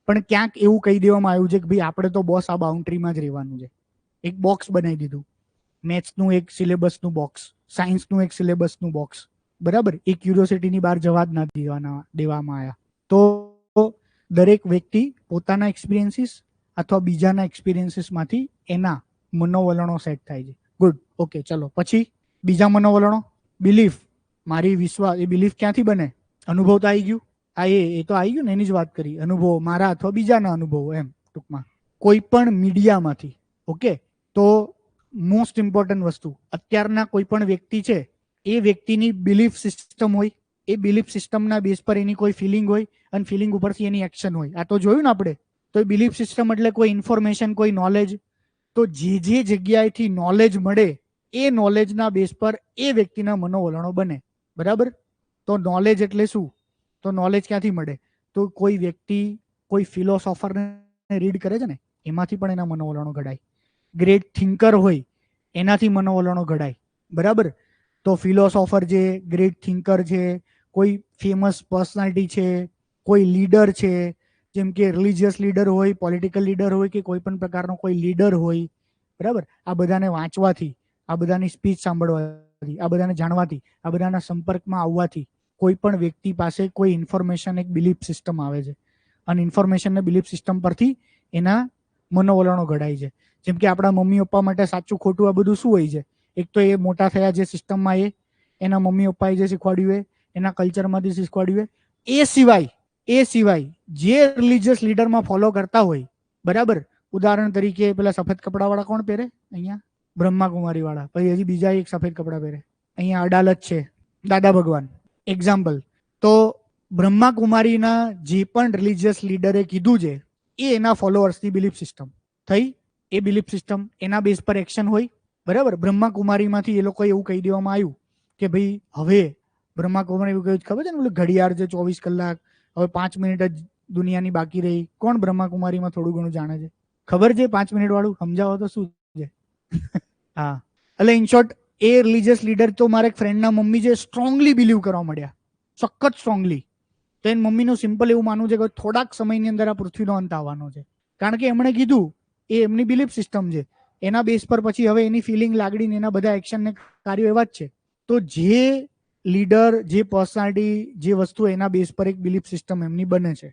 પણ ક્યાંક એવું કહી દેવામાં આવ્યું છે કે ભાઈ આપણે તો બોસ આ બાઉન્ડ્રીમાં જ રહેવાનું છે. એક બોક્સ બનાવી દીધું, મેથ્સનું એક સિલેબસનું બોક્સ, સાયન્સનું એક સિલેબસનું બોક્સ. બરાબર, એ ક્યુરિયોસિટીની બહાર જવા જ નથી દેવામાં આવ્યા. તો દરેક વ્યક્તિ પોતાના એક્સપિરિયન્સીસ અથવા બીજાના એક્સપિરિયન્સીસમાંથી એના મનોવલણો સેટ થાય છે. ગુડ, ઓકે, ચલો પછી બીજા મનોવલણો. બિલીફ, મારી વિશ્વાસ, એ બિલીફ ક્યાંથી બને? અનુભવ તો આવી ગયું. આ એ તો આવી ગયું ને, એની જ વાત કરી. અનુભવ મારા અથવા બીજાના અનુભવો એમ ટૂંકમાં. કોઈ પણ મીડિયામાંથી. ઓકે, તો મોસ્ટ ઇમ્પોર્ટન્ટ વસ્તુ, અત્યારના કોઈ પણ વ્યક્તિ છે એ વ્યક્તિની બિલીફ સિસ્ટમ હોય, એ બિલીફ સિસ્ટમના બેઝ પર એની કોઈ ફિલિંગ હોય અને ફિલિંગ ઉપરથી એની એક્શન હોય. આ તો જોયું ને આપણે. તો એ બિલીફ સિસ્ટમ એટલે કોઈ ઇન્ફોર્મેશન, કોઈ નોલેજ. તો જે જગ્યાએથી નોલેજ મળે એ નોલેજના બેઝ પર એ વ્યક્તિના મનોવલણો બને. બરાબર, તો નોલેજ એટલે શું? તો નોલેજ ક્યાંથી મળે? તો કોઈ વ્યક્તિ કોઈ ફિલોસોફરને રીડ કરે છે ને, એમાંથી પણ એના મનોવલણો ઘડાય. ગ્રેટ થિંકર હોય એનાથી મનોવલણો ઘડાય. બરાબર, તો ફિલોસોફર છે, ગ્રેટ થિંકર છે, કોઈ ફેમસ પર્સનાલિટી છે, કોઈ લીડર છે, જેમ કે રિલિજિયસ લીડર હોય, પોલિટિકલ લીડર હોય, કે કોઈ પણ પ્રકારનો કોઈ લીડર હોય. બરાબર, આ બધાને વાંચવાથી, આ બધાની સ્પીચ સાંભળવાથી, આ બધાને જાણવાથી, આ બધાના સંપર્કમાં આવવાથી કોઈ પણ વ્યક્તિ પાસે કોઈ ઇન્ફોર્મેશન, એક બિલીફ સિસ્ટમ આવે છે. અને ઇન્ફોર્મેશન ને બિલીફ સિસ્ટમ પરથી એના મનોવલણો ઘડાય છે. જેમ કે આપણા મમ્મી પપ્પા માટે સાચું ખોટું આ બધું શું હોય છે? એક તો એ મોટા થયા જે સિસ્ટમમાં, એના મમ્મી પપ્પાએ જે શીખવાડ્યું, એના કલ્ચરમાંથી શીખવાડ્યું. એ સિવાય જે રિલિજિયસ લીડરમાં ફોલો કરતા હોય. બરાબર, ઉદાહરણ તરીકે પેલા સફેદ કપડાવાળા કોણ પહેરે અહીંયા? બ્રહ્માકુમારી વાળા. પછી હજી બીજા એક સફેદ કપડા પહેરે અહીંયા, અડાલજ છે, દાદા ભગવાન. એક્ઝામ્પલ. તો બ્રહ્માકુમારીના જે પણ રિલિજિયસ લીડરે કીધું છે એ એના ફોલોઅર્સની બિલીફ સિસ્ટમ થઈ. એ બિલીફ સિસ્ટમ એના બેઝ પર એક્શન હોય. બરાબર, બ્રહ્માકુમારીમાંથી એ લોકો એવું કહી દેવામાં આવ્યું કે ભાઈ હવે બ્રહ્માકુમારી એવું કહ્યું, ખબર છે ને, ઘડિયાળ છે 24 કલાક, હવે 5 મિનિટ જ દુનિયાની બાકી રહી? કોણ બ્રહ્માકુમારીમાં થોડું ઘણું જાણે છે? ખબર છે? 5 મિનિટ વાળું સમજાવો તો શું છે? હા, એટલે in short A religious leader તો મારા એક ફ્રેન્ડના મમ્મી જે સ્ટ્રોંગલી બિલીવ કરવા મળ્યા, સખત સ્ટ્રોંગલી. તો એની મમ્મીનું સિમ્પલ એવું માનવું છે કે થોડાક સમયની અંદર આ પૃથ્વીનો અંત આવવાનો છે. કારણ કે એમણે કીધું, એ એમની બિલીફ સિસ્ટમ છે, એના બેઝ પર પછી હવે એની ફિલિંગ, લાગણી, એના બધા એક્શન ને કાર્યો એવા જ છે. તો જે લીડર, જે પર્સનાલિટી, જે વસ્તુ, એના બેઝ પર એક બિલીફ સિસ્ટમ એમની બને છે.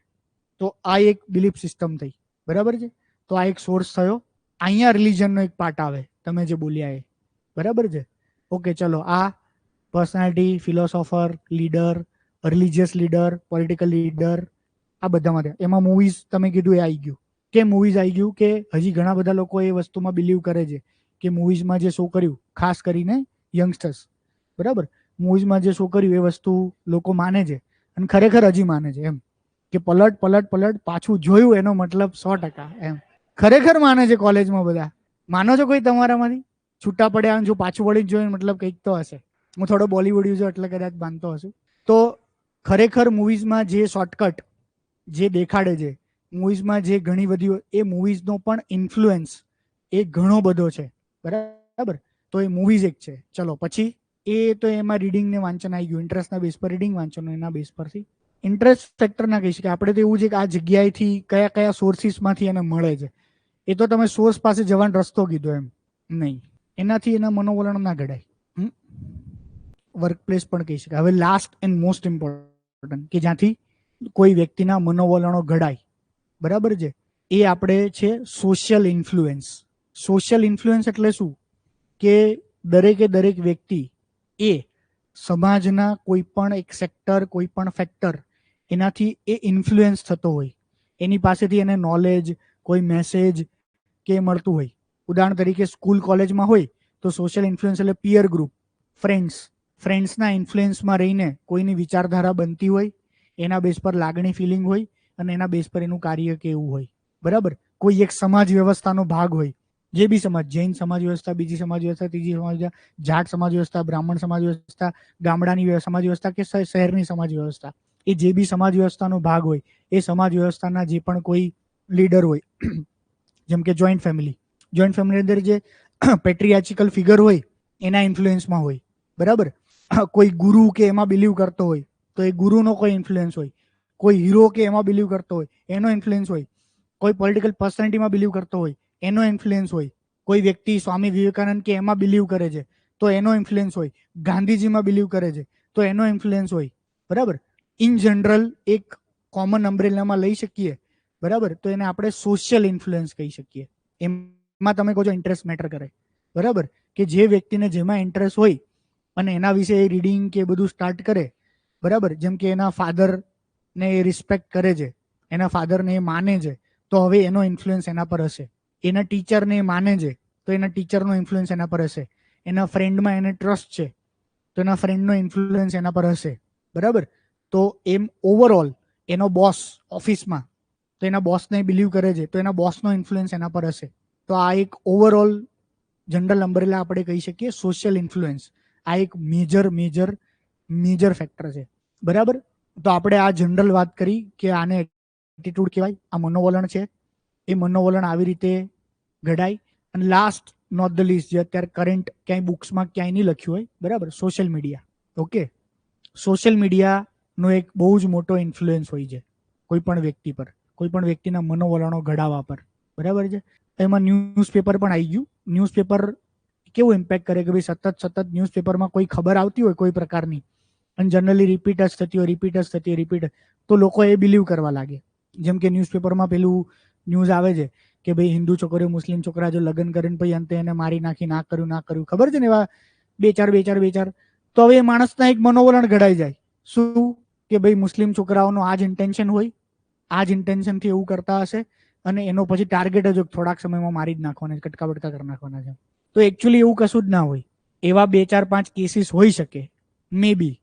તો આ એક બિલીફ સિસ્ટમ થઈ, બરાબર છે. તો આ એક સોર્સ થયો. અહીંયા રિલિજનનો એક પાર્ટ આવે, તમે જે બોલ્યા એ, બરાબર છે. ઓકે, ચલો. આ personality, philosopher, leader, religious leader, political leader, આ બધામાં. એમાં મૂવીઝ તમે કીધું એ આવી ગયું. કે મૂવીઝ આવી ગયું કે હજી ઘણા બધા લોકો એ વસ્તુમાં બિલીવ કરે છે કે મૂવીઝમાં જે શો કર્યું, ખાસ કરીને યંગસ્ટર્સ, બરાબર, મૂવીઝમાં જે શો કર્યું એ વસ્તુ લોકો માને છે, અને ખરેખર હજી માને છે. એમ કે પલટ પાછું જોયું એનો મતલબ 100%. એમ ખરેખર માને છે. કોલેજમાં બધા માનો છો? કોઈ તમારામાંથી છૂટા પડ્યા જો પાછું વળી જોયું મતલબ કંઈક તો હશે. હું થોડો બોલીવુડ છું એટલે કદાચ માનતો હશું. તો ખરેખર મૂવીઝમાં જે શોર્ટકટ જે દેખાડે છે, મૂવીઝમાં જે ઘણી બધી, એ મૂવીઝનો પણ ઇન્ફ્લુઅન્સ એ ઘણો બધો છે, બરાબર. તો એ મૂવીઝ એક છે. ચલો પછી એ તો એમાં રીડિંગ ને વાંચન આવી ગયું. ઇન્ટરેસ્ટના બેઝ પર રીડિંગ વાંચન, એના બેઝ પરથી ઇન્ટરેસ્ટ ફેક્ટર ના કહી શકીએ આપણે. તો એવું છે કે આ જગ્યાએથી કયા કયા સોર્સિસમાંથી એને મળે છે. એ તો તમે સોર્સ પાસે જવાનો રસ્તો કીધો, એમ નહીં. એનાથી એના મનોવલણ ના ઘડાય. વર્ક પ્લેસ પણ કહી શકાય. હવે લાસ્ટ એન્ડ મોસ્ટ ઇમ્પોર્ટન્ટ કે જ્યાંથી કોઈ વ્યક્તિના મનોવલણો ઘડાય, બરાબર છે, એ આપણે છે સોશિયલ ઇન્ફ્લુએન્સ. સોશિયલ ઇન્ફ્લુએન્સ એટલે શું? કે દરેકે દરેક વ્યક્તિ એ સમાજના કોઈ પણ એક સેક્ટર, કોઈ પણ ફેક્ટર, એનાથી એ ઇન્ફ્લુએન્સ થતો હોય, એની પાસેથી એને નોલેજ, કોઈ મેસેજ કે મળતું હોય. ઉદાહરણ તરીકે સ્કૂલ કોલેજમાં હોય તો સોશિયલ ઇન્ફ્લુઅન્સ એટલે પિયર ગ્રુપ, ફ્રેન્ડ્સના ઇન્ફ્લુઅન્સમાં રહીને કોઈની વિચારધારા બનતી હોય, એના બેઝ પર લાગણી, ફિલિંગ હોય, અને એના બેઝ પર એનું કાર્ય કેવું હોય, બરાબર. કોઈ એક સમાજ વ્યવસ્થાનો ભાગ હોય, જે બી સમાજ, જૈન સમાજ વ્યવસ્થા, બીજી સમાજ વ્યવસ્થા, ત્રીજી સમાજ વ્યવસ્થા, જાટ સમાજ વ્યવસ્થા, બ્રાહ્મણ સમાજ વ્યવસ્થા, ગામડાની સમાજ વ્યવસ્થા કે શહેરની સમાજ વ્યવસ્થા, એ જે બી સમાજ વ્યવસ્થાનો ભાગ હોય, એ સમાજ વ્યવસ્થાના જે પણ કોઈ લીડર હોય, જેમ કે જોઈન્ટ ફેમિલી અંદર જે પેટ્રિયાર્ચિકલ ફિગર હોય એના ઇન્ફ્લુએન્સમાં હોય, બરાબર. કોઈ ગુરુ કે એમાં બિલીવ કરતો હોય તો એ ગુરુનો કોઈ ઇન્ફ્લુએન્સ હોય, કોઈ હીરો કે એમાં બિલીવ કરતો હોય એનો ઇન્ફ્લુએન્સ હોય, કોઈ પોલિટિકલ પર્સનાલિટીમાં બિલીવ કરતો હોય એનો ઇન્ફ્લુએન્સ હોય, કોઈ વ્યક્તિ સ્વામી વિવેકાનંદ કે એમાં બિલીવ કરે છે તો એનો ઇન્ફ્લુએન્સ હોય, ગાંધીજીમાં બિલીવ કરે છે તો એનો ઇન્ફ્લુએન્સ હોય, બરાબર. ઇન જનરલ એક કોમન અમ્બ્રેલામાં લઈ શકીએ, બરાબર. તો એને આપણે સોશિયલ ઇન્ફ્લુઅન્સ કહી શકીએ. એમાં તમે કહો છો ઇન્ટરેસ્ટ મેટર કરે, બરાબર. કે જે વ્યક્તિને જેમાં ઇન્ટરેસ્ટ હોય અને એના વિશે રીડિંગ કે બધું સ્ટાર્ટ કરે, બરાબર. જેમ કે એના ફાધરને એ રિસ્પેક્ટ કરે છે, એના ફાધરને એ માને છે, તો હવે એનો ઇન્ફ્લુઅન્સ એના પર હશે. એના ટીચરને એ માને છે તો એના ટીચરનો ઇન્ફ્લુઅન્સ એના પર હશે. એના ફ્રેન્ડમાં એને ટ્રસ્ટ છે તો એના ફ્રેન્ડનો ઇન્ફ્લુઅન્સ એના પર હશે, બરાબર. તો એમ ઓવરઓલ એનો બોસ ઓફિસમાં, તો એના બોસને બિલીવ કરે છે તો એના બોસનો ઇન્ફ્લુઅન્સ એના પર હશે. તો આ એક ઓવરઓલ જનરલ અમ્બ્રેલા આપણે કહી શકીએ સોશિયલ ઇન્ફ્લુઅન્સ. આ એક મેજર ફેક્ટર છે, બરાબર. તો આપણે આ જનરલ વાત કરી કે આને એટીટ્યુડ કહેવાય, આ મનોવલણ છે, એ મનોવલણ આવી રીતે ઘડાય. અને લાસ્ટ નોટ ધ લીસ્ટ, જે અત્યારે કરંટ ક્યાંય બુક્સમાં ક્યાંય નહીં લખ્યું હોય, બરાબર, સોશિયલ મીડિયા. ઓકે, સોશિયલ મીડિયાનો એક બહુ જ મોટો ઇન્ફ્લુઅન્સ હોય છે કોઈ પણ વ્યક્તિ પર, કોઈ પણ વ્યક્તિના મનોવલણો ઘડાવવા પર, બરાબર છે. એમાં ન્યૂઝપેપર પણ આવી ગયું. ન્યૂઝપેપર કેવું ઇમ્પેક્ટ કરે કે ભાઈ સતત ન્યૂઝપેપરમાં કોઈ ખબર આવતી હોય કોઈ પ્રકારની, અને જનરલી રિપીટ જ થતી હોય, તો લોકો એ બિલીવ કરવા લાગે. જેમ કે ન્યૂઝપેપરમાં પેલું ન્યૂઝ આવે છે કે ભાઈ હિન્દુ છોકરીઓ મુસ્લિમ છોકરા જો લગ્ન કરીને પછી અંતે એને મારી નાખી, ના કર્યું, ખબર છે ને, એવા બે ચાર. તો હવે એ માણસના એક મનોવલણ ઘડાઈ જાય. શું? કે ભાઈ મુસ્લિમ છોકરાઓનો આ જ ઇન્ટેન્શન હોય, આ જ ઇન્ટેન્શનથી એવું કરતા હશે, અને એનો પછી ટાર્ગેટ જ થોડાક સમયમાં મારી જ નાખવાના, કટકા બટકા કરી નાખવાના છે. તો એકચ્યુઅલી એવું કશું જ ના હોય. એવા 2-4-5 કેસીસ હોઈ શકે મે બી,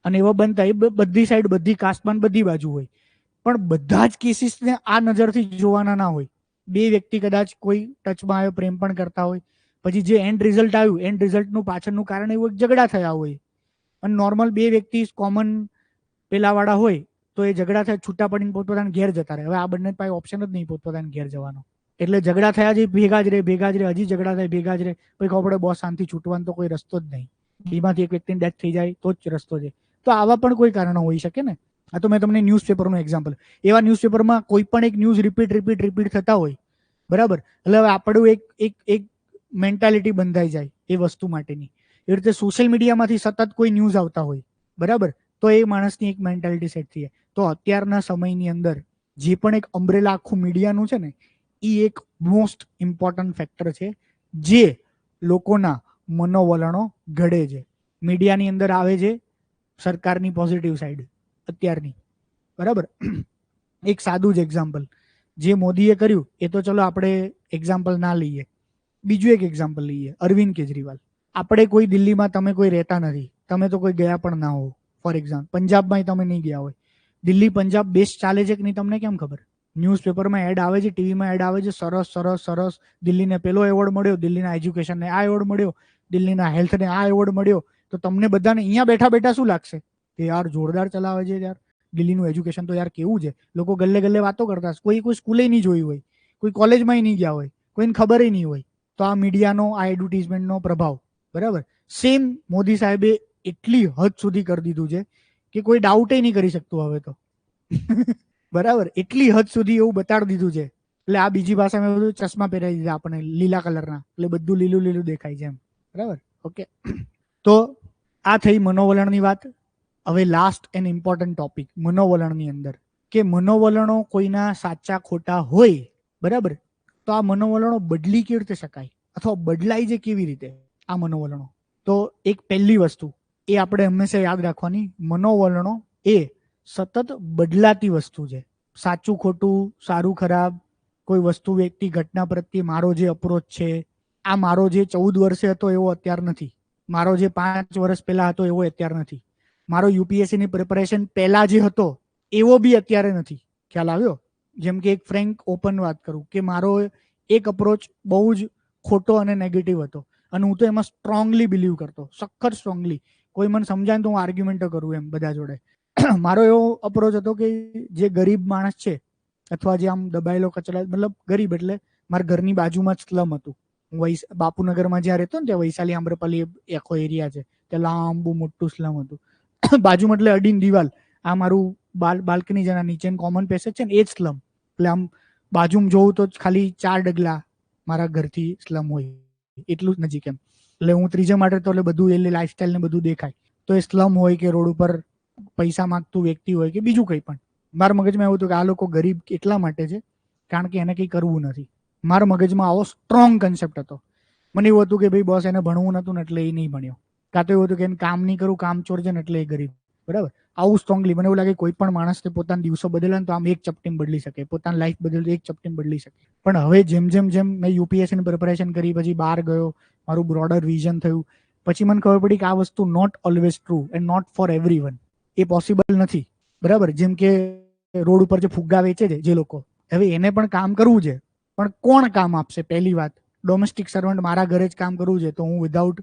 અને એવા બનતા એ બધી સાઈડ, બધી કાસ્ટમાં, બધી બાજુ હોય. પણ બધા જ કેસીસને આ નજરથી જોવાના ના હોય. બે વ્યક્તિ કદાચ કોઈ ટચમાં આવ્યો, પ્રેમ પણ કરતા હોય, પછી જે એન્ડ રિઝલ્ટ આવ્યું, એન્ડ રિઝલ્ટનું પાછળનું કારણ એવું ઝઘડા થયા હોય, અને નોર્મલ બે વ્યક્તિ કોમન પેલાવાળા હોય તો એ ઝઘડા થાય, છૂટા પડીને પોતપોતાના ઘેર જતા રહે. હવે આ બંને પાસે ઓપ્શન જ નહીં પોતપોતાના ઘેર જવાનો. એટલે ઝઘડા થયા છે, ભેગા જ રહે, હજી ઝઘડા થાય, ભેગા જ રહે. પછી ખબર પડે બોસ શાંતિ છૂટવાનો તો કોઈ રસ્તો જ નહીં. એમાંથી એક વ્યક્તિની ડેથ થઈ જાય તો જ રસ્તો છે. તો આવા પણ કોઈ કારણો હોઈ શકે ને. આ તો મેં તમને ન્યૂઝપેપરનું એક્ઝામ્પલ. એવા ન્યૂઝપેપરમાં કોઈ પણ એક ન્યૂઝ રિપીટ થતા હોય, બરાબર, એટલે હવે આપણું એક મેન્ટાલિટી બંધાઈ જાય એ વસ્તુ માટેની. એ રીતે સોશિયલ મીડિયામાંથી સતત કોઈ ન્યૂઝ આવતા હોય, બરાબર, તો એ માણસની એક મેન્ટાલિટી સેટ થઈ જાય. તો અત્યારના સમયની અંદર જે પણ એક અમ્બ્રેલા આખું મીડિયાનું છે ને, એ એક મોસ્ટ ઇમ્પોર્ટન્ટ ફેક્ટર છે જે લોકોના મનોવલણો ઘડે છે. મીડિયાની અંદર આવે છે સરકારની પોઝિટિવ સાઈડ અત્યારની, બરાબર. એક સાદું જ એક્ઝામ્પલ જે મોદીએ કર્યું એ તો ચલો આપણે એક્ઝામ્પલ ના લઈએ. બીજું એક એક્ઝામ્પલ લઈએ, અરવિંદ કેજરીવાલ. આપણે કોઈ દિલ્હીમાં તમે કોઈ રહેતા નથી, તમે તો કોઈ ગયા પણ ના હો. ફોર એક્ઝામ્પલ પંજાબમાં તમે નહીં ગયા હોય. દિલ્હી પંજાબ બેસ્ટ ચાલે છે કે નહીં તમને કેમ ખબર? ન્યૂઝપેપરમાં એડ આવે છે, ટીવીમાં એડ આવે છે, સરસ સરસ સરસ, દિલ્હીને પેલો એવોર્ડ મળ્યો, દિલ્હીના એજ્યુકેશનને આ એવોર્ડ મળ્યો, દિલ્હીના હેલ્થને આ એવોર્ડ મળ્યો. તો તમને બધાને અહીંયા બેઠા બેઠા શું લાગશે કે યાર જોરદાર ચલાવે છે યાર, દિલ્હીનું એજ્યુકેશન તો યાર કેવું છે. લોકો ગલ્લે ગલ્લે વાતો કરતા, કોઈ સ્કૂલે નહીં જોઈ હોય, કોઈ કોલેજમાં નહીં ગયા હોય, કોઈને ખબર નહીં હોય. તો આ મીડિયાનો, આ એડવર્ટીઝમેન્ટનો પ્રભાવ, બરાબર. સેમ મોદી સાહેબે એટલી હદ સુધી કરી દીધું છે કે કોઈ ડાઉટ નહીં કરી શકતું હવે તો. બરાબર, એટલી હદ સુધી એવું બતાડી દીધું છે. એટલે આ બીજી ભાષામાં બધું ચશ્મા પહેરાવી દીધા આપણને લીલા કલરના, એટલે બધું લીલું લીલું દેખાય છે એમ, બરાબર. ઓકે, તો આ થઈ મનોવલણની વાત. હવે લાસ્ટ એન્ડ ઇમ્પોર્ટન્ટ ટોપિક મનોવલણની અંદર, કે મનોવલણો કોઈના સાચા ખોટા હોય, બરાબર, તો આ મનોવલણો બદલી કેવી રીતે શકાય અથવા બદલાય છે કેવી રીતે આ મનોવલણો? તો એક પહેલી વસ્તુ એ આપણે હંમેશા યાદ રાખવાની, મનોવલણો એ સતત બદલાતી વસ્તુ છે. સાચું ખોટું, સારું ખરાબ, કોઈ વસ્તુ, વ્યક્તિ, ઘટના પ્રત્યે મારો જે અપ્રોચ છે, આ મારો જે 14 વર્ષે હતો એવો અત્યાર નથી, મારો જે 5 વર્ષ પહેલા હતો એવો અત્યાર નથી, મારો યુપીએસસી ની પ્રિપેરેશન પહેલા જે હતો એવો બી અત્યારે નથી. ખ્યાલ આવ્યો? જેમ કે એક ફ્રેન્ક ઓપન વાત કરું કે મારો એક અપ્રોચ બહુ જ ખોટો અને નેગેટિવ હતો અને હું તો એમાં સ્ટ્રોંગલી બિલીવ કરતો, સખત સ્ટ્રોંગલી. કોઈ મને સમજાય તો હું આર્ગ્યુમેન્ટ કરું એમ બધા જોડે. મારો એવો અપ્રોચ હતો કે જે ગરીબ માણસ છે અથવા જે આમ દબાયેલો કચરા, મતલબ ગરીબ એટલે મારા ઘરની બાજુમાં જ સ્લમ હતું. હું બાપુનગરમાં જ્યાં રહેતો ને ત્યાં વૈશાલી આમ્રપાલી આખો એરિયા છે, ત્યાં લાંબુ મોટું સ્લમ હતું. બાજુમાં એટલે અડીને દિવાલ, આ મારું બાલ્કની જેના નીચે કોમન પેસેજ છે ને એ જ સ્લમ. એટલે આમ બાજુમાં જોઉં તો ખાલી 4 ડગલા મારા ઘરથી સ્લમ હોય, એટલું જ નજીક એમ. એટલે હું ત્રીજા માટે તો એટલે બધું એટલે લાઈફસ્ટાઈલ ને બધું દેખાય. તો એ સ્લમ હોય કે રોડ ઉપર પૈસા માંગતું વ્યક્તિ હોય કે બીજું કંઈ પણ, મારા મગજમાં એવું હતું કે આ લોકો ગરીબ એટલા માટે છે કારણ કે એને કંઈ કરવું નથી. મારા મગજમાં આવો સ્ટ્રોંગ કન્સેપ્ટ હતો. મને એવું હતું કે ભાઈ બસ એને ભણવું નતું ને એટલે એ નહીં ભણ્યો, કાં તો એવું હતું કે એને કામ નહીં કરું, કામ ચોર છે ને એટલે એ ગરીબ, બરાબર. આવું સ્ટ્રોંગલી મને એવું લાગે કોઈ પણ માણસને પોતાના દિવસો બદલે તો આમ એક ચપટીમાં બદલી શકે, પોતાની લાઈફ બદલે એક ચપટીમાં બદલી શકે. પણ હવે જેમ મેં યુપીએસસીની પ્રિપેરેશન કરી, પછી બહાર ગયો, મારું બ્રોડર વિઝન થયું, પછી મને ખબર પડી કે આ વસ્તુ not always true and not for everyone. એ પોસિબલ નથી, બરાબર. જેમ કે રોડ ઉપર જે ફુગ્ગા વેચે છે જે લોકો, હવે એને પણ કામ કરવું છે, પણ કોણ કામ આપશે? પહેલી વાત, ડોમેસ્ટિક સર્વન્ટ મારા ઘરે જ કામ કરવું છે તો હું વિધાઉટ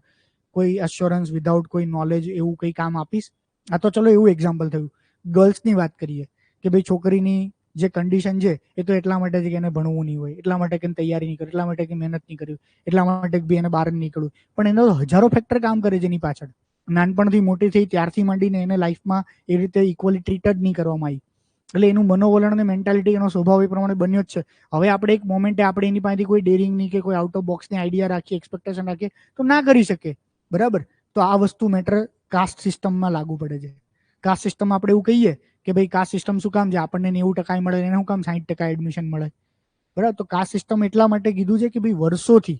કોઈ અશ્યોરન્સ, વિધાઉટ કોઈ નોલેજ એવું કંઈ કામ આપીશ? આ તો ચલો એવું એક્ઝામ્પલ થયું. ગર્લ્સની વાત કરીએ કે ભાઈ છોકરીની જે કન્ડિશન છે એ તો એટલા માટે છે કે એને ભણવું નહીં હોય, એટલા માટે કે તૈયારી નહીં કરે, એટલા માટે કે મહેનત નહીં કરી, એટલા માટે કે એને બહાર નહીં નીકળવું. પણ એનો હજારો ફેક્ટર કામ કરે છે એની પાછળ. નાનપણથી મોટી થઈ ત્યારથી માંડીને એને લાઈફમાં એ રીતે ઇક્વલી ટ્રીટ જ નહીં કરવામાં આવી. એટલે એનું મનોવલણ ને મેન્ટાલિટી, એનો સ્વભાવ એ પ્રમાણે બન્યો જ છે. હવે આપણે એક મોમેન્ટે આપણે એની પાસેથી કોઈ ડેરિંગ નહીં કે કોઈ આઉટ ઓફ બોક્સની આઈડિયા રાખીએ, એક્સપેક્ટેશન રાખીએ તો ના કરી શકે, બરાબર. તો આ વસ્તુ મેટર કાસ્ટ સિસ્ટમમાં લાગુ પડે છે. કાસ્ટ સિસ્ટમ આપણે એવું કહીએ કે ભાઈ કાસ્ટ સિસ્ટમ શું કામ છે, આપણને 90% મળે, એને શું કામ 60% એડમિશન મળે, બરાબર. તો કાસ્ટ સિસ્ટમ એટલા માટે કીધું છે કે ભાઈ વર્ષોથી,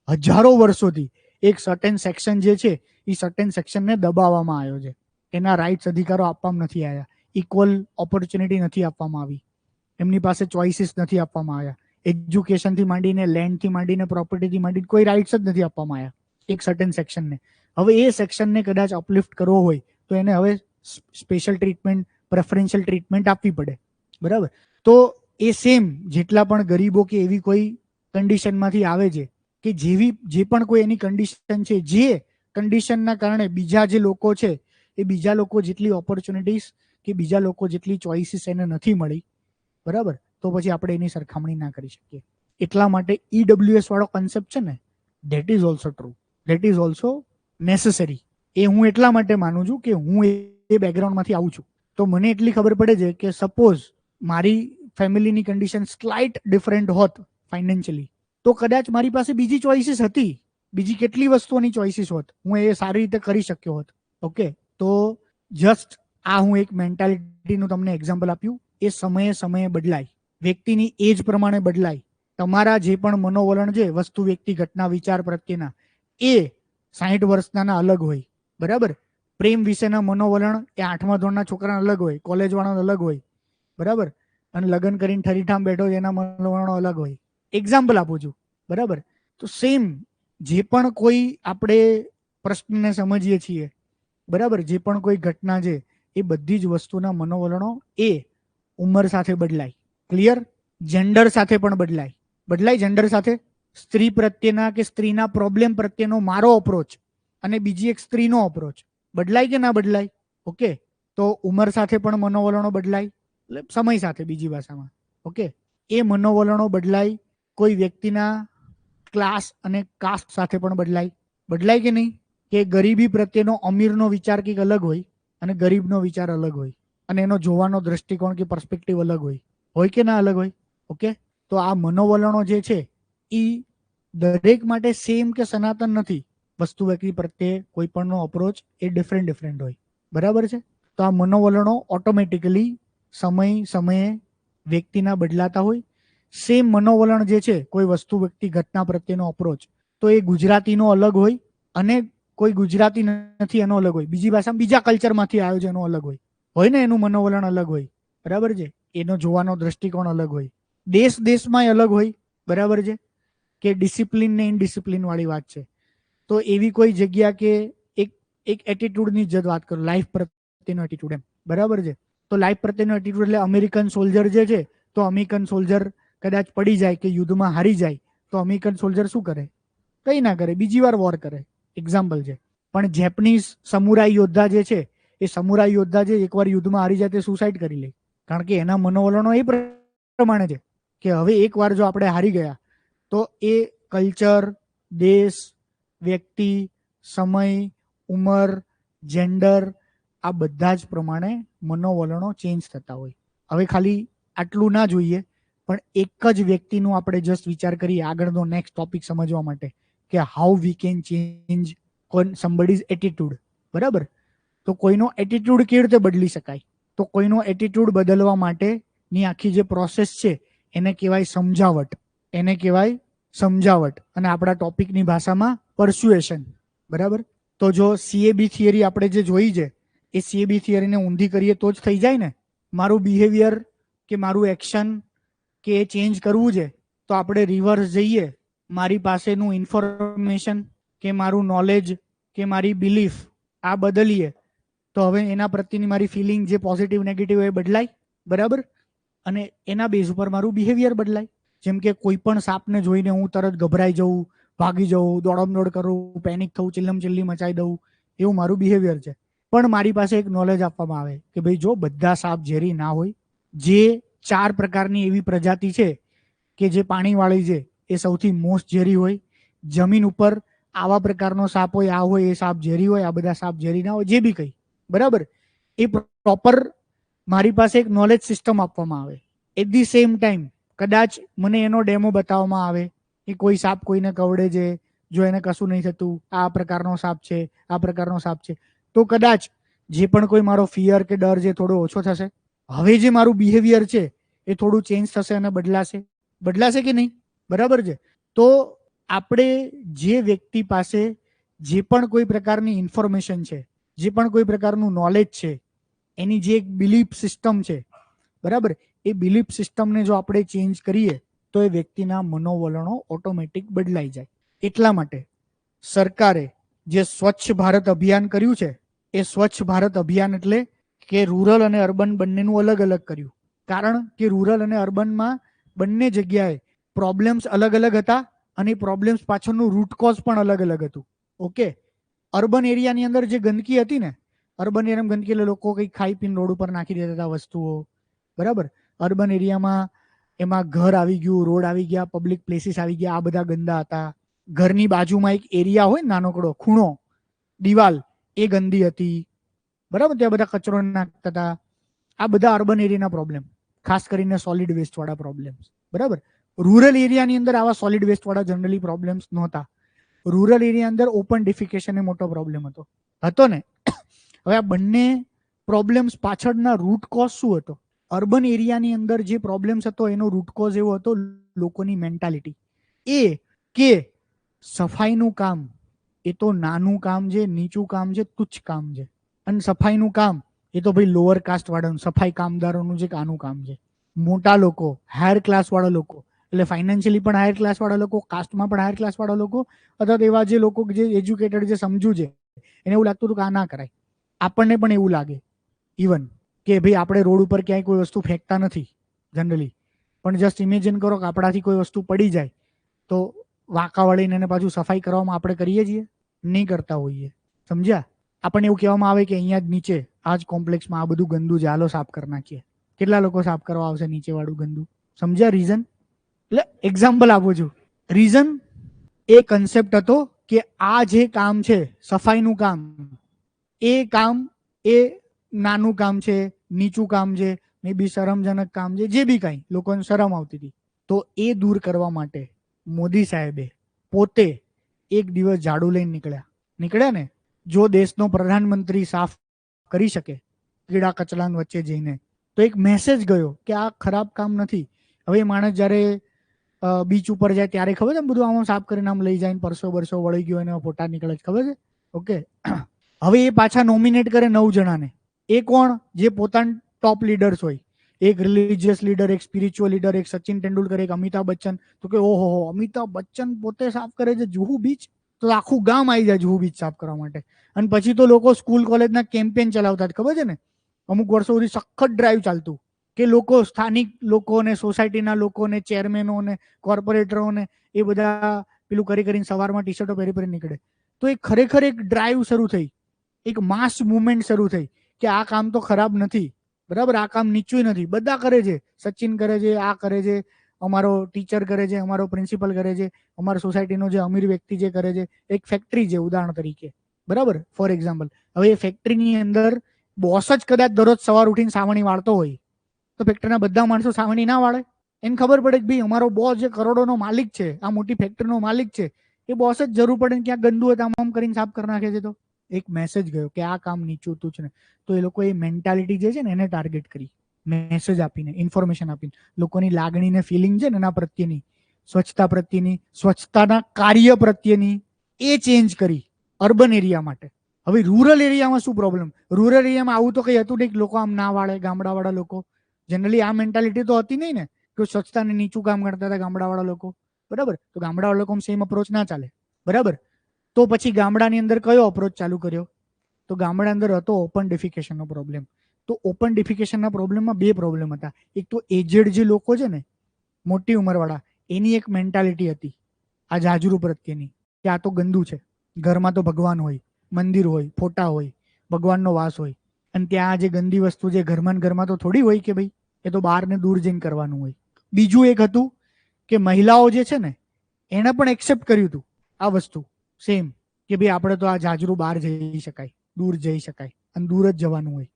હજારો વર્ષોથી એક સર્ટેન સેક્શન જે છે એ સર્ટેન સેક્શનને દબાવવામાં આવ્યો છે. એના રાઇટ્સ, અધિકારો આપવામાં નથી આવ્યા, ઇક્વલ ઓપોર્ચ્યુનિટી નથી આપવામાં આવી, એમની પાસે ચોઇસીસ નથી આપવામાં આવ્યા, એજ્યુકેશનથી માંડીને, લેન્ડથી માંડીને, પ્રોપર્ટીથી માંડીને કોઈ રાઇટ્સ જ નથી આપવામાં આવ્યા એક સર્ટેન સેક્શનને. હવે એ સેક્શનને કદાચ અપલિફ્ટ કરવો હોય તો એને હવે સ્પેશિયલ ટ્રીટમેન્ટ, પ્રેફરન્શિયલ ટ્રીટમેન્ટ આપવી પડે, બરાબર. તો એ સેમ જેટલા પણ ગરીબો કે એવી કોઈ કન્ડિશનમાંથી આવે છે કે જે પણ કોઈ એની કન્ડિશન છે, જે કન્ડિશનના કારણે બીજા જે લોકો છે એ બીજા લોકો જેટલી ઓપોર્ચ્યુનિટીઝ કે બીજા લોકો જેટલી ચોઇસીસ એને નથી મળી, બરાબર, તો પછી આપણે એની સરખામણી ના કરી શકીએ. એટલા માટે EWS વાળો કોન્સેપ્ટ છે ને, that is also true, that is also necessary. એ હું એટલા માટે માનું છું કે હું એ બેકગ્રાઉન્ડમાંથી આવું છું. તો મને એટલી ખબર પડે છે કે સપોઝ મારી ફેમિલીની કન્ડિશન સ્લાઇટ ડિફરન્ટ હોત ફાઇનાન્શિયલી, તો કદાચ મારી પાસે બીજી ચોઇસીસ હતી, બીજી કેટલી વસ્તુઓની ચોઇસીસ હોત, હું એ સારી રીતે કરી શક્યો હોત. ઓકે, તો જસ્ટ આ હું એક મેન્ટાલિટીનું તમને એક્ઝામ્પલ આપ્યું. એ સમયે સમયે બદલાય, વ્યક્તિની એજ પ્રમાણે બદલાય. તમારા જે પણ મનોવલણ છે વસ્તુ, વ્યક્તિ, ઘટના, વિચાર પ્રત્યેના, એ 60 વર્ષના અલગ હોય, બરાબર. પ્રેમ વિશેના મનોવલણ એ 8મા ધોરણના છોકરાના અલગ હોય, કોલેજ વાળાનો અલગ હોય, બરાબર. અને લગ્ન કરીને ઠરીઠામ બેઠો એના મનોવલણો અલગ હોય. એક્ઝામ્પલ આપું છું, બરાબર. તો સેમ જે પણ કોઈ આપણે પ્રશ્નને સમજીએ છીએ, બરાબર, જે પણ કોઈ ઘટના છે, એ બધી જ વસ્તુના મનોવલણો એ ઉંમર સાથે બદલાય. ક્લિયર? જેન્ડર સાથે પણ બદલાય. બદલાય જેન્ડર સાથે. સ્ત્રી પ્રત્યેના કે સ્ત્રીના પ્રોબ્લેમ પ્રત્યેનો મારો અપ્રોચ અને બીજી એક સ્ત્રીનો અપ્રોચ બદલાય કે ના બદલાય? ઓકે, તો ઉંમર સાથે પણ મનોવલણો બદલાય, એટલે સમય સાથે, બીજી ભાષામાં. ઓકે, એ મનોવલણો બદલાય. કોઈ વ્યક્તિના ક્લાસ અને કાસ્ટ સાથે પણ બદલાય. બદલાય કે નહીં? કે ગરીબી પ્રત્યેનો અમીરનો વિચાર કંઈક અલગ હોય અને ગરીબનો વિચાર અલગ હોય, અને એનો જોવાનો દ્રષ્ટિકોણ કે પર્સ્પેક્ટિવ અલગ હોય કે ના અલગ હોય? ઓકે, તો આ મનોવલણો જે છે એ દરેક માટે સેમ કે સનાતન નથી. વસ્તુ, વ્યક્તિ પ્રત્યે કોઈ પણનો અપ્રોચ એ ડિફરન્ટ હોય, બરાબર છે. તો આ મનોવલણો ઓટોમેટિકલી સમય સમયે વ્યક્તિના બદલાતા હોય. સેમ મનોવલણ જે છે કોઈ વસ્તુ, વ્યક્તિ, ઘટના પ્રત્યેનો અપ્રોચ, તો એ ગુજરાતીનો અલગ હોય અને કોઈ ગુજરાતી નથી એનો અલગ હોય, બીજી ભાષામાં બીજા કલ્ચરમાંથી આવ્યો છે એનો અલગ હોય ને, એનું મનોવલણ અલગ હોય, બરાબર છે. એનો જોવાનો દ્રષ્ટિકોણ અલગ હોય. દેશમાં અલગ હોય, બરાબર છે. કે ડિસિપ્લિન ને ઇનડિસિપ્લિન વાળી વાત છે. તો એવી કોઈ જગ્યા કે એક એટીટ્યુડની જ વાત કરું, લાઈફ પ્રત્યેનો એટીટ્યુડ, એમ, બરાબર છે. તો લાઈફ પ્રત્યેનો એટીટ્યુડ એટલે અમેરિકન સોલ્જર જે છે, તો અમેરિકન સોલ્જર કદાચ પડી જાય કે યુદ્ધમાં હારી જાય, તો અમેરિકન સોલ્જર શું કરે? કંઈ ના કરે, બીજી વાર વોર કરે. એક્ઝામ્પલ છે. પણ જેપનીઝ સમુરાઈ યોદ્ધા જે છે, એ સમુરાઈ યોદ્ધા જે એકવાર યુદ્ધમાં હારી જાય તે સુસાઇડ કરી લે, કારણ કે એના મનોવલણો એ પ્રમાણે છે કે હવે એકવાર જો આપણે હારી ગયા તો એ કલ્ચર, દેશ, વ્યક્તિ, સમય, ઉંમર, જેન્ડર, આ બધા જ પ્રમાણે મનોવલણો ચેન્જ થતા હોય. હવે ખાલી આટલું ના જોઈએ, પણ એક જ વ્યક્તિનું આપણે જસ્ટ વિચાર કરીએ આગળનો નેક્સ્ટ ટોપિક સમજવા માટે, કે how we can change somebody's attitude, બરાબર. તો કોઈનો એટીટ્યુડ કેવી રીતે બદલી શકાય? તો કોઈનો એટીટ્યુડ બદલવા માટેની આખી જે પ્રોસેસ છે એને કહેવાય સમજાવટ. એને કહેવાય સમજાવટ, અને આપણા ટોપિકની ભાષામાં પરસ્યુએશન, બરાબર. તો જો CAB થિયરી આપણે જે જોઈ છે, એ CAB થિયરીને ઊંધી કરીએ તો જ થઈ જાય ને. મારું બિહેવિયર કે મારું એક્શન કે એ ચેન્જ કરવું છે, તો આપણે રિવર્સ જઈએ, મારી પાસેનું ઇન્ફોર્મેશન કે મારું નોલેજ કે મારી બિલીફ આ બદલીએ, તો હવે એના પ્રત્યેની મારી ફિલિંગ જે પોઝિટિવ નેગેટિવ એ બદલાય, બરાબર. અને એના બેઝ ઉપર મારું બિહેવિયર બદલાય. જેમ કે કોઈ પણ સાપને જોઈને હું તરત ગભરાઈ જવું, ભાગી જવું, દોડમ-દોડ કરું, પેનિક થવું, ચિલ્લમ-ચિલ્લી મચાઈ દઉં, એવું મારું બિહેવિયર છે. પણ મારી પાસે એક નોલેજ આપવામાં આવે કે ભાઈ જો બધા સાપ ઝેરી ના હોય, જે 4 પ્રકારની એવી પ્રજાતિ છે કે જે પાણીવાળી છે એ સૌથી મોસ્ટ ઝેરી હોય. જમીન ઉપર આવા પ્રકારનો સાપ હોય, આ હોય, એ સાપ ઝેરી હોય, આ બધા સાપ ઝેરી ના હોય, જે બી કંઈ, બરાબર. એ પ્રોપર મારી પાસે એક નોલેજ સિસ્ટમ આપવામાં આવે. એટ ધી સેમ ટાઈમ કદાચ મને એનો ડેમો બતાવવામાં આવે કે કોઈ સાપ કોઈને કવડે છે, જો એને કશું નહીં થતું, આ પ્રકારનો સાપ છે, આ પ્રકારનો સાપ છે, તો કદાચ જે પણ કોઈ મારો ફિયર કે ડર છે થોડો ઓછો થશે. હવે જે મારું બિહેવિયર છે એ થોડું ચેન્જ થશે અને બદલાશે કે નહીં? બરાબર છે. તો આપણે જે વ્યક્તિ પાસે જે પણ કોઈ પ્રકારની ઇન્ફોર્મેશન છે, જે પણ કોઈ પ્રકારનું નોલેજ છે, એની જે એક બિલીફ સિસ્ટમ છે, બરાબર, એ બિલીફ સિસ્ટમને જો આપણે ચેન્જ કરીએ તો એ વ્યક્તિના મનોવલણો ઓટોમેટિક બદલાઈ જાય. એટલા માટે સરકારે જે સ્વચ્છ ભારત અભિયાન કર્યું છે, એ સ્વચ્છ ભારત અભિયાન એટલે કે રૂરલ અને અર્બન બંનેનું અલગ અલગ કર્યું. કારણ કે રૂરલ અને અર્બનમાં બંને જગ્યાએ પ્રોબ્લેમ્સ અલગ અલગ હતા અને પ્રોબ્લેમ્સ પાછળનું રૂટ કોઝ પણ અલગ અલગ હતું. ઓકે, અર્બન એરિયાની અંદર જે ગંદકી હતી ને, અર્બન એરિયામાં ગંદકી એટલે લોકો કંઈક ખાઈ પીને રોડ ઉપર નાખી દેતા હતા વસ્તુઓ, બરાબર. અર્બન એરિયામાં એમાં ઘર આવી ગયું, રોડ આવી ગયા, પબ્લિક પ્લેસીસ આવી ગયા, આ બધા ગંદા હતા. ઘરની બાજુમાં એક એરિયા હોય નાનકડો ખૂણો, દિવાલ, એ ગંદી હતી, બરાબર. ત્યાં બધા કચરો નાખતા હતા. આ બધા અર્બન એરિયાના પ્રોબ્લેમ, ખાસ કરીને સોલિડ વેસ્ટ વાળા પ્રોબ્લેમ્સ, બરાબર. રૂરલ એરિયાની અંદર આવા સોલિડ વેસ્ટ વાળા જનરલી પ્રોબ્લેમ્સ નહોતા. રૂરલ એરિયા અંદર ઓપન ડિફિકેશન એ મોટો પ્રોબ્લેમ હતો ને. હવે આ બંને પ્રોબ્લેમ્સ પાછળના રૂટ કોઝ શું હતો? અર્બન એરિયાની અંદર જે પ્રોબ્લેમ્સ હતો એનો રૂટ કોઝ એવો હતો લોકોની મેન્ટાલિટી, એ કે સફાઈનું કામ એ તો નાનું કામ છે, નીચું કામ છે, તુચ્છ કામ છે. અને સફાઈનું કામ એ તો ભાઈ લોઅર કાસ્ટ વાળાનું, સફાઈ કામદારોનું જે આનું કામ છે. મોટા લોકો, હાયર ક્લાસ વાળા લોકો, એટલે ફાઇનાન્શિયલી પણ હાયર ક્લાસ વાળા લોકો, કાસ્ટમાં પણ હાયર ક્લાસ વાળા લોકો, અથવા એવા જે લોકો જે એજ્યુકેટેડ, જે સમજુ છે, એને એવું લાગતું હતું કે આ ના કરાય. આપણને પણ એવું લાગે ઇવન કે ભાઈ આપણે રોડ ઉપર ક્યાંય કોઈ વસ્તુ ફેંકતા નથી જનરલી, પણ જસ્ટ ઇમેજિન કરો કે આપણાથી કોઈ વસ્તુ પડી જાય તો વાંકા વળીને એને પાછું સફાઈ કરવામાં આપણે કરીએ છીએ? નહીં કરતા હોઈએ, સમજ્યા? આપણને એવું કહેવામાં આવે કે અહીંયા જ નીચે આ જ કોમ્પ્લેક્સમાં આ બધું ગંદુ છે, હાલો સાફ કરી નાખીએ. કેટલા લોકો સાફ કરવા આવશે નીચે વાળું ગંદુ? સમજ્યા રીઝન? એટલે એક્ઝામ્પલ આપું છું. રીઝન એ કન્સેપ્ટ હતો કે આ જે કામ છે સફાઈનું કામ, એ કામ એ નાનું કામ છે, નીચું કામ છે, મે બી શરમજનક કામ છે, જે બી કાંઈ લોકોને શરમ આવતી હતી. તો એ દૂર કરવા માટે મોદી સાહેબે પોતે એક દિવસ ઝાડુ લઈને નીકળ્યા ને. જો દેશનો પ્રધાનમંત્રી સાફ કરી શકે કીડા કચરા વચ્ચે જઈને, તો એક મેસેજ ગયો કે આ ખરાબ કામ નથી. હવે માણસ જ્યારે બીચ ઉપર જાય ત્યારે ખબર છે બધું આમ સાફ કરીને આમ લઈ જાય, પરસો બરસો વળી ગયો અને ફોટા નીકળે છે, ખબર છે? ઓકે. હવે એ પાછા નોમિનેટ કરે 9 જણાને. એ કોણ? જે પોતાના ટોપ લીડર્સ હોય, એક રિલિજિયસ લીડર, એક સ્પિરિચ્યુઅલ લીડર, એક સચિન તેંડુલકર, એક અમિતાભ બચ્ચન. તો કે ઓહો, અમિતાભ બચ્ચન પોતે સાફ કરે છે જુહુ બીચ, તો આખું ગામ આવી જાય જુહુ બીચ સાફ કરવા માટે. અને પછી તો લોકો સ્કૂલ કોલેજના કેમ્પેન ચલાવતા, ખબર છે ને? અમુક વર્ષો સુધી સખત ડ્રાઈવ ચાલતું કે લોકો, સ્થાનિક લોકોને, સોસાયટીના લોકોને, ચેરમેનોને, કોર્પોરેટરોને, એ બધા પેલું કરીને સવારમાં ટી શર્ટો પહેરી નીકળે. તો એ ખરેખર એક ડ્રાઈવ શરૂ થઈ, એક માસ મુવમેન્ટ શરૂ થઈ કે આ કામ તો ખરાબ નથી, બરાબર, આ કામ નીચું નથી, બધા કરે છે. સચિન કરે છે, આ કરે છે, અમારો ટીચર કરે છે, અમારો પ્રિન્સિપલ કરે છે, અમારા સોસાયટીનો જે અમીર વ્યક્તિ જે કરે છે. એક ફેક્ટરી છે ઉદાહરણ તરીકે, બરાબર, ફોર એક્ઝામ્પલ. હવે એ ફેક્ટરીની અંદર બોસ જ કદાચ દરરોજ સવાર ઉઠીને સાવણી વાળતો હોય, તો ફેક્ટરીના બધા માણસો સાવણી ના વાળે? એને ખબર પડે કે ભાઈ અમારો બોસ જે કરોડોનો માલિક છે, આ મોટી ફેક્ટરીનો માલિક છે, એ બોસ જ જરૂર પડે ક્યાં ગંદુ હોય આમ કરીને સાફ કરી નાખે છે. તો એક મેસેજ ગયો કે આ કામ નીચું તું છે ને. તો એ લોકો એ મેન્ટાલિટી જે છે ને એને ટાર્ગેટ કરી, મેસેજ આપીને, ઇન્ફોર્મેશન આપીને, લોકોની લાગણીને ફિલિંગ છે ને એના પ્રત્યેની, સ્વચ્છતા પ્રત્યેની, સ્વચ્છતાના કાર્ય પ્રત્યેની, એ ચેન્જ કરી અર્બન એરિયા માટે. હવે રૂરલ એરિયામાં શું પ્રોબ્લેમ? રૂરલ એરિયામાં આવું તો કઈ હતું નહીં, લોકો આમ ના વાળે. ગામડાવાળા લોકો જનરલી આ મેન્ટાલિટી તો હતી નહીં ને, કે સ્વચ્છતાને નીચું કામ કરતા હતા ગામડાવાળા લોકો, બરાબર. તો ગામડાવાળા લોકો સેમ અપ્રોચ ના ચાલે, બરાબર. તો પછી ગામડાની અંદર કયો અપ્રોચ ચાલુ કર્યો? તો ગામડા અંદર હતો ઓપન ડેફિકેશનનો પ્રોબ્લેમ. તો ઓપન ડેફિકેશનના પ્રોબ્લેમમાં બે પ્રોબ્લેમ હતા. એક તો એજેડ જે લોકો છે ને, મોટી ઉંમરવાળા, એની એક મેન્ટાલિટી હતી આ જાજરૂ પ્રત્યેની કે આ તો ગંદુ છે, ઘરમાં તો ભગવાન હોય, મંદિર હોય, ફોટા હોય, ભગવાનનો વાસ હોય, અને ત્યાં જે ગંદી વસ્તુ છે ઘરમાં તો થોડી હોય કે ભાઈ એ તો બહાર ને દૂર જઈને કરવાનું હોય. બીજું એક હતું કે મહિલાઓ જે છે ને એને પણ એક્સેપ્ટ કર્યું હતું આ વસ્તુ સેમ, કે ભાઈ આપણે તો આ જાજરૂ બહાર જઈ શકાય, દૂર જઈ શકાય, અને દૂર જ જવાનું હોય.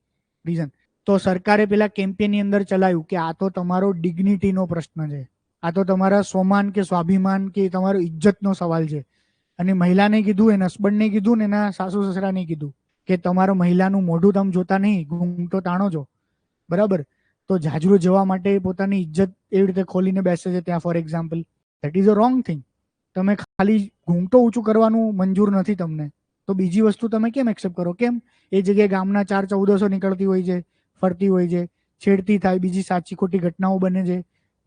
રીઝન તો સરકારે પેલા કેમ્પેનની અંદર ચલાવ્યું કે આ તો તમારો ડિગ્નિટીનો પ્રશ્ન છે, આ તો તમારા સ્વમાન કે સ્વાભિમાન કે તમારો ઇજ્જતનો સવાલ છે. અને મહિલાને કીધું, એના હસબન્ડને કીધું, ને એના સાસુ સસરાને કીધું કે તમારો મહિલાનું મોઢું તમે જોતા નહીં, ઘૂંઘટો તાણો છો, બરાબર. તો જાજરૂ જવા માટે પોતાની ઇજ્જત એવી રીતે ખોલીને બેસે છે ત્યાં, for example. That is a wrong thing. તમે ખાલી ઘૂંઘટો ઊંચું કરવાનું મંજૂર નથી તમને, તો બીજી વસ્તુ તમે કેમ એક્સેપ્ટ કરો? કેમ એ જગ્યાએ ગામના 4-14 નીકળતી હોય છે, ફરતી હોય છે, છેડતી થાય, બીજી સાચી ખોટી ઘટનાઓ બને છે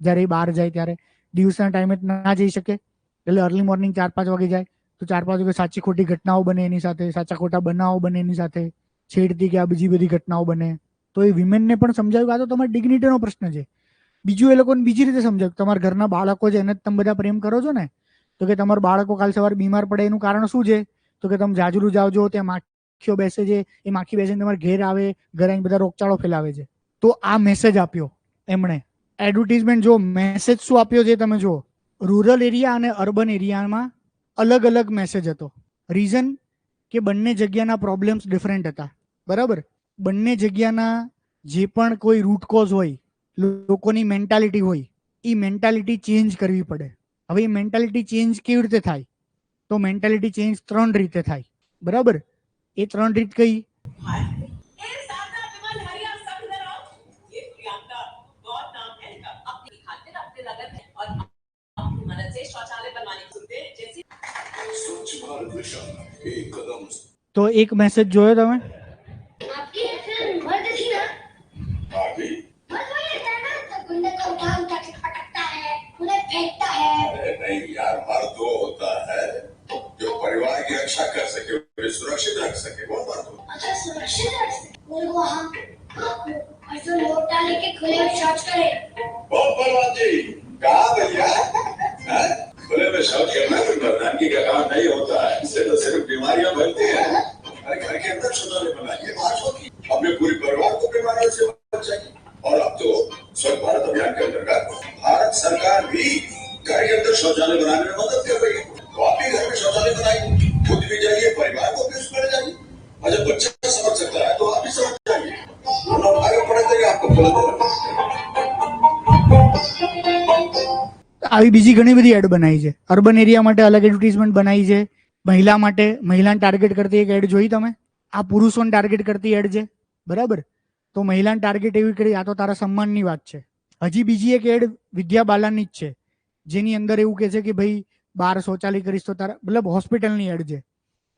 જ્યારે એ બહાર જાય ત્યારે. દિવસના ટાઈમે ના જઈ શકે, એટલે અર્લી મોર્નિંગ 4-5 વાગે જાય તો 4-5 વાગે સાચી ખોટી ઘટનાઓ બને એની સાથે, સાચા ખોટા બનાવો બને એની સાથે, છેડતી કે આ બીજી બધી ઘટનાઓ બને. તો એ વિમેનને પણ સમજાવ્યું કે આ તો તમારી ડિગ્નિટીનો પ્રશ્ન છે. બીજું એ લોકોને બીજી રીતે સમજાવ્યું, તમારા ઘરના બાળકો છે એને જ તમે બધા પ્રેમ કરો છો ને, તો કે તમારા બાળકો કાલ સવારે બીમાર પડે એનું કારણ શું છે? તો કે તમે જાજરૂ જાઓ છો, ત્યાં માખીઓ બેસે છે, એ માખી બેસીને તમારા ઘેર આવે, ઘરે આવીને બધા રોગચાળો ફેલાવે છે. તો આ મેસેજ આપ્યો એમણે. એડવર્ટિઝમેન્ટ જો મેસેજ શું આપ્યો છે તમે જુઓ. રૂરલ એરિયા અને અર્બન એરિયામાં અલગ અલગ મેસેજ હતો. રીઝન કે બંને જગ્યાના પ્રોબ્લેમ્સ ડિફરન્ટ હતા. બરાબર. બંને જગ્યાના જે પણ કોઈ રૂટ કોઝ હોય, લોકોની મેન્ટાલિટી હોય, એ મેન્ટાલિટી ચેન્જ કરવી પડે. હવે એ મેન્ટાલિટી ચેન્જ કેવી રીતે થાય? તો મેન્ટાલિટી ચેન્જ 3 રીતે થાય. બરાબર. એ 3 રીત કઈ? તો એક મેસેજ જોયો તમે? जो परिवार की रक्षा कर सके, उन्हें सुरक्षित रख सके, वो मर्द हो. अच्छा, सुरक्षित रख सके. वो हम ऐसे नोट डाले के खुले में शौच करे. बहुत बलवान जी, कहा भैया? खुले में शौच करना कोई मर्दानगी का काम नहीं होता है. इससे तो सिर्फ बीमारियां बनती हैं. अरे घर के अंदर शौचालय बनाइए, बात होगी. अपने पूरे परिवार को बीमारियों से बचाइए. और अब तो स्वच्छ भारत अभियान के अंतर्गत भारत सरकार भी घर के अंदर शौचालय बनाने में मदद कर रही है. तो आप भी घर में शौचालय बनाइए, खुद भी जाइए, परिवार को भी उसमें ले जाइए. और जब बच्चा समझ सकता है तो आप भी समझ जाइए. आगे पढ़े देगा आपको फल देगा. આવી બીજી ઘણી બધી એડ બનાવી છે. અર્બન એરિયા માટે અલગ એડવર્ટાઇઝમેન્ટ બનાવી છે. મહિલા માટે, મહિલાને ટાર્ગેટ કરતી એક એડ જોઈ તમે? આ પુરુષોને ટાર્ગેટ કરતી એડ છે. બરાબર. તો મહિલાને ટાર્ગેટ એવી કરી, આ તો તારા સન્માનની વાત છે. હજી બીજી એક એડ વિદ્યા બાલાની જ છે, જેની અંદર એવું કહે છે કે ભાઈ 12 શૌચાલય કરીશ તો તારા, મતલબ હોસ્પિટલની એડ છે.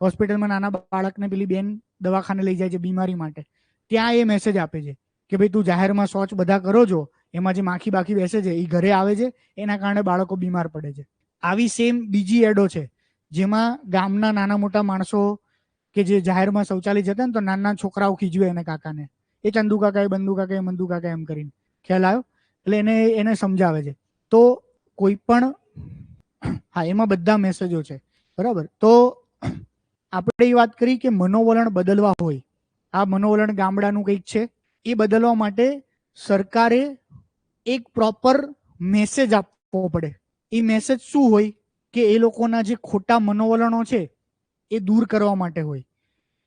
હોસ્પિટલમાં નાના બાળકને પેલી બેન દવાખાને લઈ જાય છે બીમારી માટે. ત્યાં એ મેસેજ આપે છે કે ભાઈ તું જાહેરમાં શૌચ બધા કરો છો, એમાં જે માખી બાખી બેસે છે એ ઘરે આવે છે, એના કારણે બાળકો બીમાર પડે છે. આવી સેમ બીજી એડો છે જેમાં ગામના નાના મોટા માણસો કે જે જાહેરમાં શૌચાલય જતા ને તો નાના છોકરાઓ ખીજવે એને કાકાને, એ ચંદુ કાકા, એ બંદુ કાકા, એ મંદુ કાકા એમ કરીને. ખ્યાલ આવ્યો? એટલે એને સમજાવે છે. તો કોઈ પણ, હા, એમાં બધા મેસેજો છે. બરાબર. તો આપણે એ વાત કરી કે મનોવલણ બદલવા હોય, આ મનોવલણ ગામડાનું કંઈક છે, એ બદલવા માટે સરકારે એક પ્રોપર મેસેજ આપવો પડે. એ મેસેજ શું હોય કે એ લોકોના જે ખોટા મનોવલણો છે એ દૂર કરવા માટે હોય.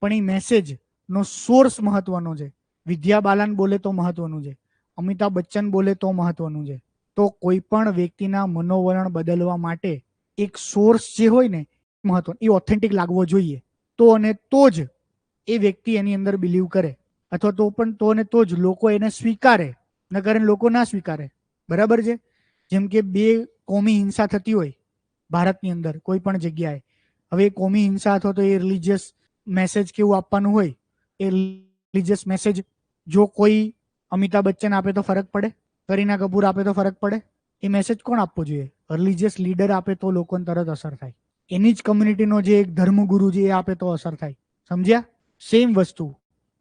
પણ એ મેસેજનો સોર્સ મહત્વનો છે. વિદ્યા બાલન બોલે તો મહત્વનું છે, અમિતાભ બચ્ચન બોલે તો મહત્વનું છે. તો કોઈ પણ વ્યક્તિના મનોવલણ બદલવા માટે એક સોર્સ જે હોય ને મહત્વ, એ ઓથેન્ટિક લાગવો જોઈએ. તો અને તો જ એ વ્યક્તિ એની અંદર બિલીવ કરે, અથવા તો પણ તો અને તો જ લોકો એને સ્વીકારે, ન કરે લોકો ના સ્વીકારે. બરાબર છે. જેમ કે 2 કોમી હિંસા થતી હોય ભારતની અંદર કોઈ પણ જગ્યાએ, હવે કોમી હિંસા અથવા તો એ રિલિજિયસ મેસેજ કેવું આપવાનું હોય, એ રિલિજિયસ મેસેજ જો કોઈ અમિતાભ બચ્ચન આપે તો ફરક પડે, કરીના કપૂર આપે તો ફરક પડે? એ મેસેજ કોણ આપવો જોઈએ? રિલિજિયસ લીડર આપે તો લોકોને તરત અસર થાય. એની જ કમ્યુનિટીનો જે એક ધર્મગુરુ છે એ આપે તો અસર થાય. સમજ્યા? સેમ વસ્તુ,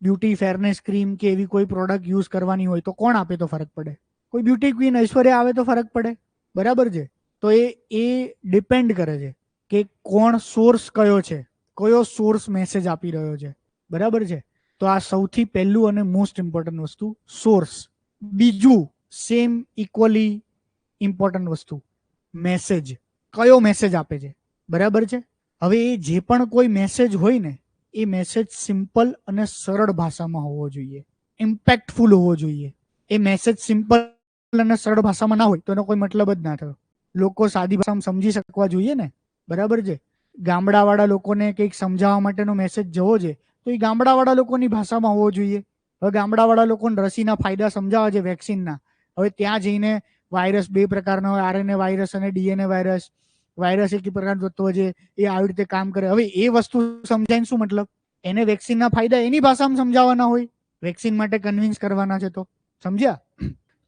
બ્યુટી ફેરનેસ ક્રીમ કે એવી કોઈ પ્રોડક્ટ યુઝ કરવાની હોય તો કોણ આપે તો ફરક પડે? કોઈ બ્યુટી ક્વીન ઐશ્વર્યા આવે તો ફરક પડે. બરાબર છે. તો એ ડિપેન્ડ કરે છે કે કોણ, સોર્સ કયો છે, કયો સોર્સ મેસેજ આપી રહ્યો છે. બરાબર છે. તો આ સૌથી પહેલું અને મોસ્ટ ઇમ્પોર્ટન્ટ વસ્તુ, સોર્સ. બીજું સેમ ઇક્વલી ઇમ્પોર્ટન્ટ વસ્તુ, મેસેજ. કયો મેસેજ આપે છે. બરાબર છે. હવે એ જે પણ કોઈ મેસેજ હોય ને, એ મેસેજ સિમ્પલ અને સરળ ભાષામાં હોવો જોઈએ, ઇમ્પેક્ટફુલ હોવો જોઈએ. એ મેસેજ સિમ્પલ અને સરળ ભાષામાં ના હોય તો એનો કોઈ મતલબ જ ના થયો. લોકો સાદી ભાષામાં સમજી શકવા જોઈએ ને. બરાબર છે. ગામડાવાળા લોકોને કંઈક સમજાવવા માટેનો મેસેજ જવો છે તો એ ગામડાવાળા લોકોની ભાષામાં હોવો જોઈએ. હવે ગામડાવાળા લોકોને રસીના ફાયદા સમજાવવા છે, વેક્સિનના. હવે ત્યાં જઈને વાયરસ 2 પ્રકારના હોય, આરએનએ વાયરસ અને ડીએનએ વાયરસ. વાયરસ એક પ્રકારનું તત્વ છે, એ આવી રીતે કામ કરે. હવે એ વસ્તુ સમજાવીને શું મતલબ? એને વેક્સિનના ફાયદા એની ભાષામાં સમજાવવાના હોય, વેક્સિન માટે કન્વિન્સ કરવાના છે. તો સમજ્યા?